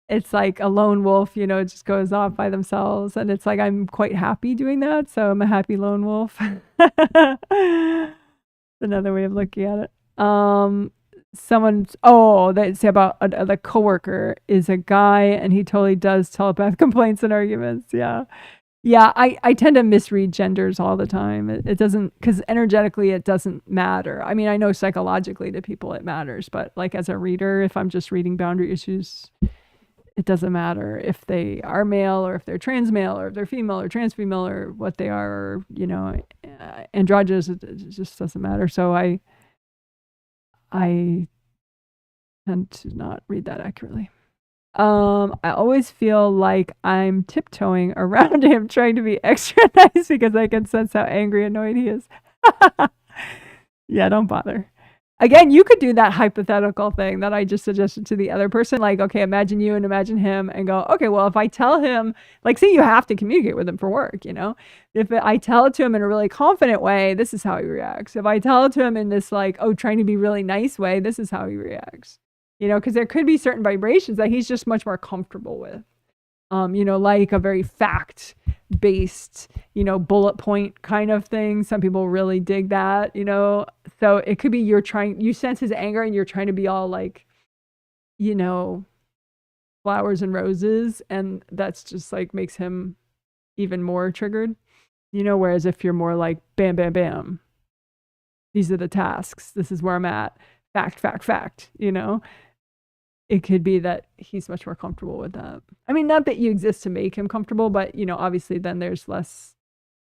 It's like a lone wolf, it just goes off by themselves. And it's like, I'm quite happy doing that. So I'm a happy lone wolf. Another way of looking at it. They say about the coworker is a guy and he totally does telepath complaints and arguments. Yeah. Yeah, I tend to misread genders all the time. It doesn't, because energetically it doesn't matter. I mean, I know psychologically to people it matters, but like as a reader, if I'm just reading boundary issues, it doesn't matter if they are male or if they're trans male or if they're female or trans female or what they are, or, androgynous, it just doesn't matter. So I tend to not read that accurately. I always feel like I'm tiptoeing around him trying to be extra nice because I can sense how angry and annoyed he is. Yeah, don't bother. Again, you could do that hypothetical thing that I just suggested to the other person. Like, okay, imagine you and imagine him and go, okay, well, if I tell him, like, say you have to communicate with him for work, If I tell it to him in a really confident way, this is how he reacts. If I tell it to him in this, like, trying to be really nice way, this is how he reacts. Because there could be certain vibrations that he's just much more comfortable with. Like a very fact-based, bullet point kind of thing. Some people really dig that, So it could be you sense his anger and you're trying to be all like, flowers and roses. And that's just like makes him even more triggered, whereas if you're more like, bam, bam, bam, these are the tasks. This is where I'm at. Fact, fact, fact, it could be that he's much more comfortable with that. I mean, not that you exist to make him comfortable, but, obviously then there's less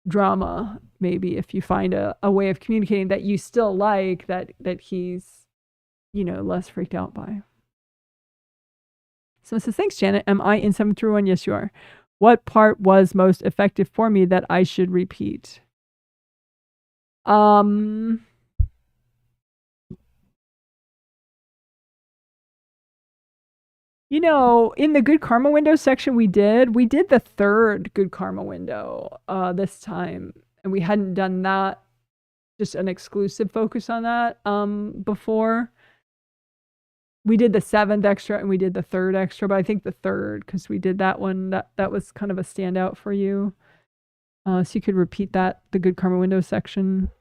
drama, maybe, if you find a way of communicating that you still like, that he's, less freaked out by. So it says, thanks, Janet. Am I in 731? Yes, you are. What part was most effective for me that I should repeat? In the good karma window section we did the third good karma window this time, and we hadn't done that, just an exclusive focus on that before. We did the 7th extra and we did the 3rd extra, but I think the 3rd, because we did that one, that was kind of a standout for you. So you could repeat that, the good karma window section.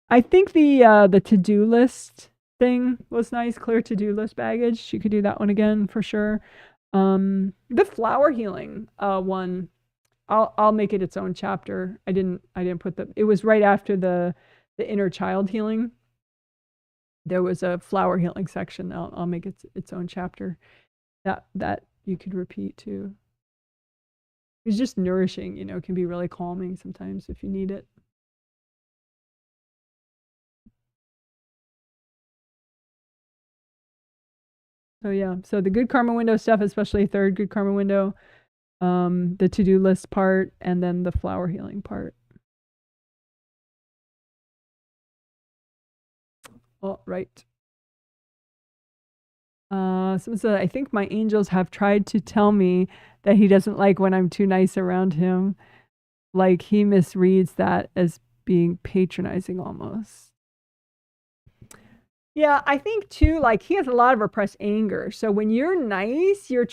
I think the to-do list thing was nice. Clear to-do list baggage. She could do that one again for sure. The flower healing one, I'll make it its own chapter. I didn't put it was right after the inner child healing. There was a flower healing section. I'll make it its own chapter. That you could repeat too. It's just nourishing, it can be really calming sometimes if you need it. So yeah, so the good karma window stuff, especially third good karma window, the to-do list part, and then the flower healing part. Oh, right. Someone said, I think my angels have tried to tell me that he doesn't like when I'm too nice around him. Like he misreads that as being patronizing almost. Yeah, I think too, like he has a lot of repressed anger. So when you're nice, you're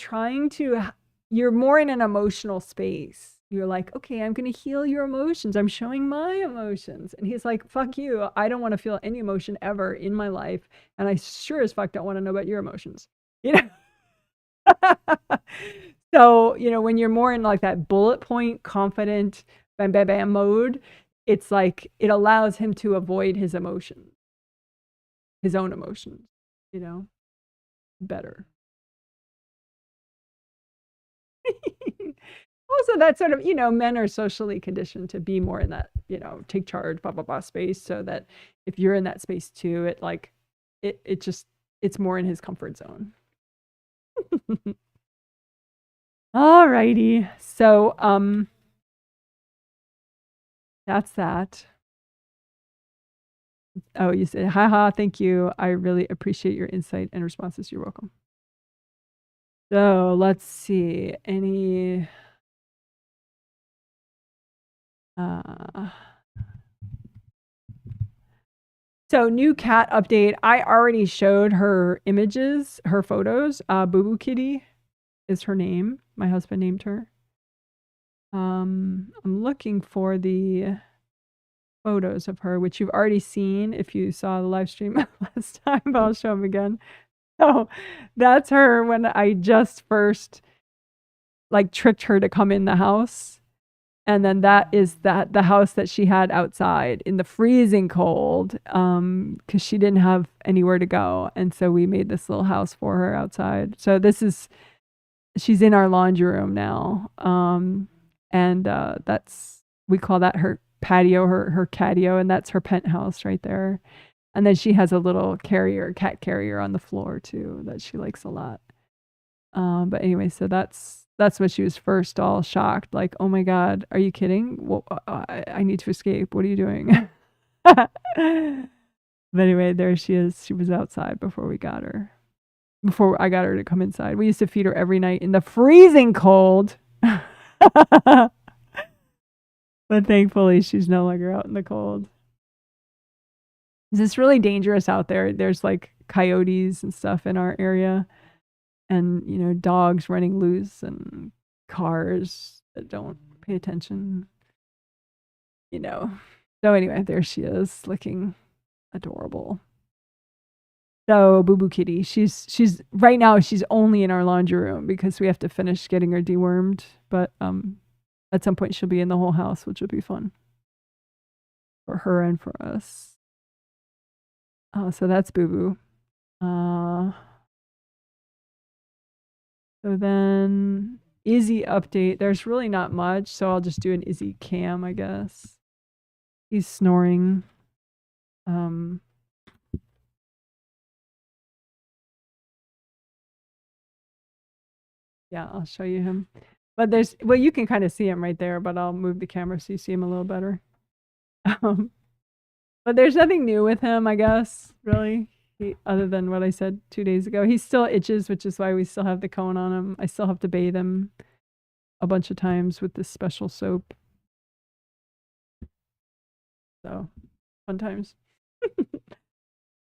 more in an emotional space. You're like, okay, I'm going to heal your emotions. I'm showing my emotions. And he's like, fuck you. I don't want to feel any emotion ever in my life. And I sure as fuck don't want to know about your emotions. So, when you're more in like that bullet point, confident, bam, bam, bam mode, it's like it allows him to avoid his emotions. His own emotions, better. Also, that sort of, men are socially conditioned to be more in that, take charge, blah, blah, blah space. So that if you're in that space too, it's more in his comfort zone. All righty. So, that's that. Oh, you said, haha, thank you. I really appreciate your insight and responses. You're welcome. So let's see. Any so new cat update. I already showed her images, her photos. BooBoo Kitty is her name. My husband named her. I'm looking for the photos of her, which you've already seen if you saw the live stream last time, but I'll show them again. So that's her when I just first tricked her to come in the house. And then that is the house that she had outside in the freezing cold, because she didn't have anywhere to go. And so we made this little house for her outside. So she's in our laundry room now. And we call that her patio, her catio, and that's her penthouse right there. And then she has a little cat carrier on the floor too, that she likes a lot. But anyway, so that's when she was first all shocked, like, oh my God, are you kidding? Well, I need to escape. What are you doing? But anyway, there she is. She was outside before I got her to come inside. We used to feed her every night in the freezing cold. But thankfully, she's no longer out in the cold. It's really dangerous out there. There's like coyotes and stuff in our area. And, dogs running loose and cars that don't pay attention, So anyway, there she is, looking adorable. So BooBoo Kitty, she's right now, she's only in our laundry room because we have to finish getting her dewormed. But at some point she'll be in the whole house, which will be fun for her and for us. So that's BooBoo. So then Izzy update. There's really not much, so I'll just do an Izzy cam, I guess. He's snoring. Yeah, I'll show you him. But you can kind of see him right there, but I'll move the camera so you see him a little better. But there's nothing new with him, I guess, really. Other than what I said 2 days ago. He still itches, which is why we still have the cone on him. I still have to bathe him a bunch of times with this special soap. So, fun times.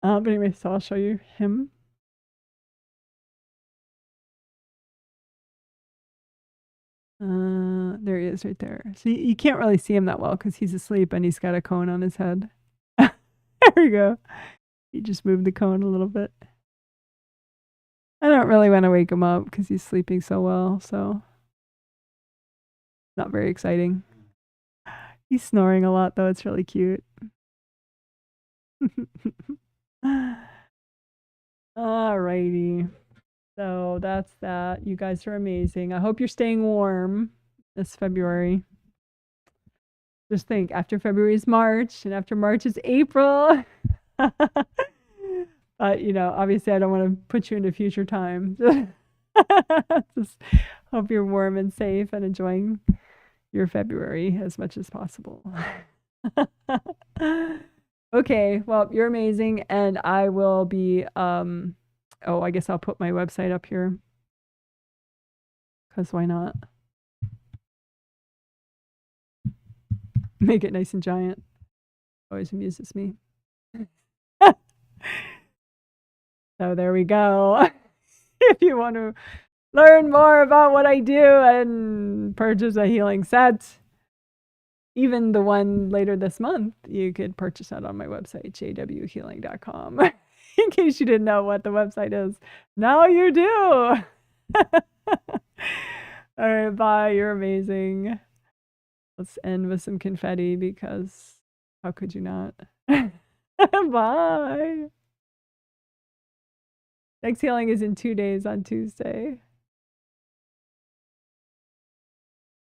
But anyway, so I'll show you him. There he is right there. So you can't really see him that well because he's asleep and he's got a cone on his head. There we go. You just move the cone a little bit. I don't really want to wake him up because he's sleeping so well, so not very exciting. He's snoring a lot though, it's really cute. Alrighty. So that's that. You guys are amazing. I hope you're staying warm this February. Just think, after February is March, and after March is April. But, you know, obviously I don't want to put you into future time. Just hope you're warm and safe and enjoying your February as much as possible. Okay, well, you're amazing, and I will be, oh, I guess I'll put my website up here, because why not? Make it nice and giant. Always amuses me. So there we go. If you want to learn more about what I do and purchase a healing set, even the one later this month, you could purchase that on my website, jwhealing.com. In case you didn't know what the website is. Now you do. All right, bye. You're amazing. Let's end with some confetti because how could you not? Bye. Next healing is in 2 days on Tuesday.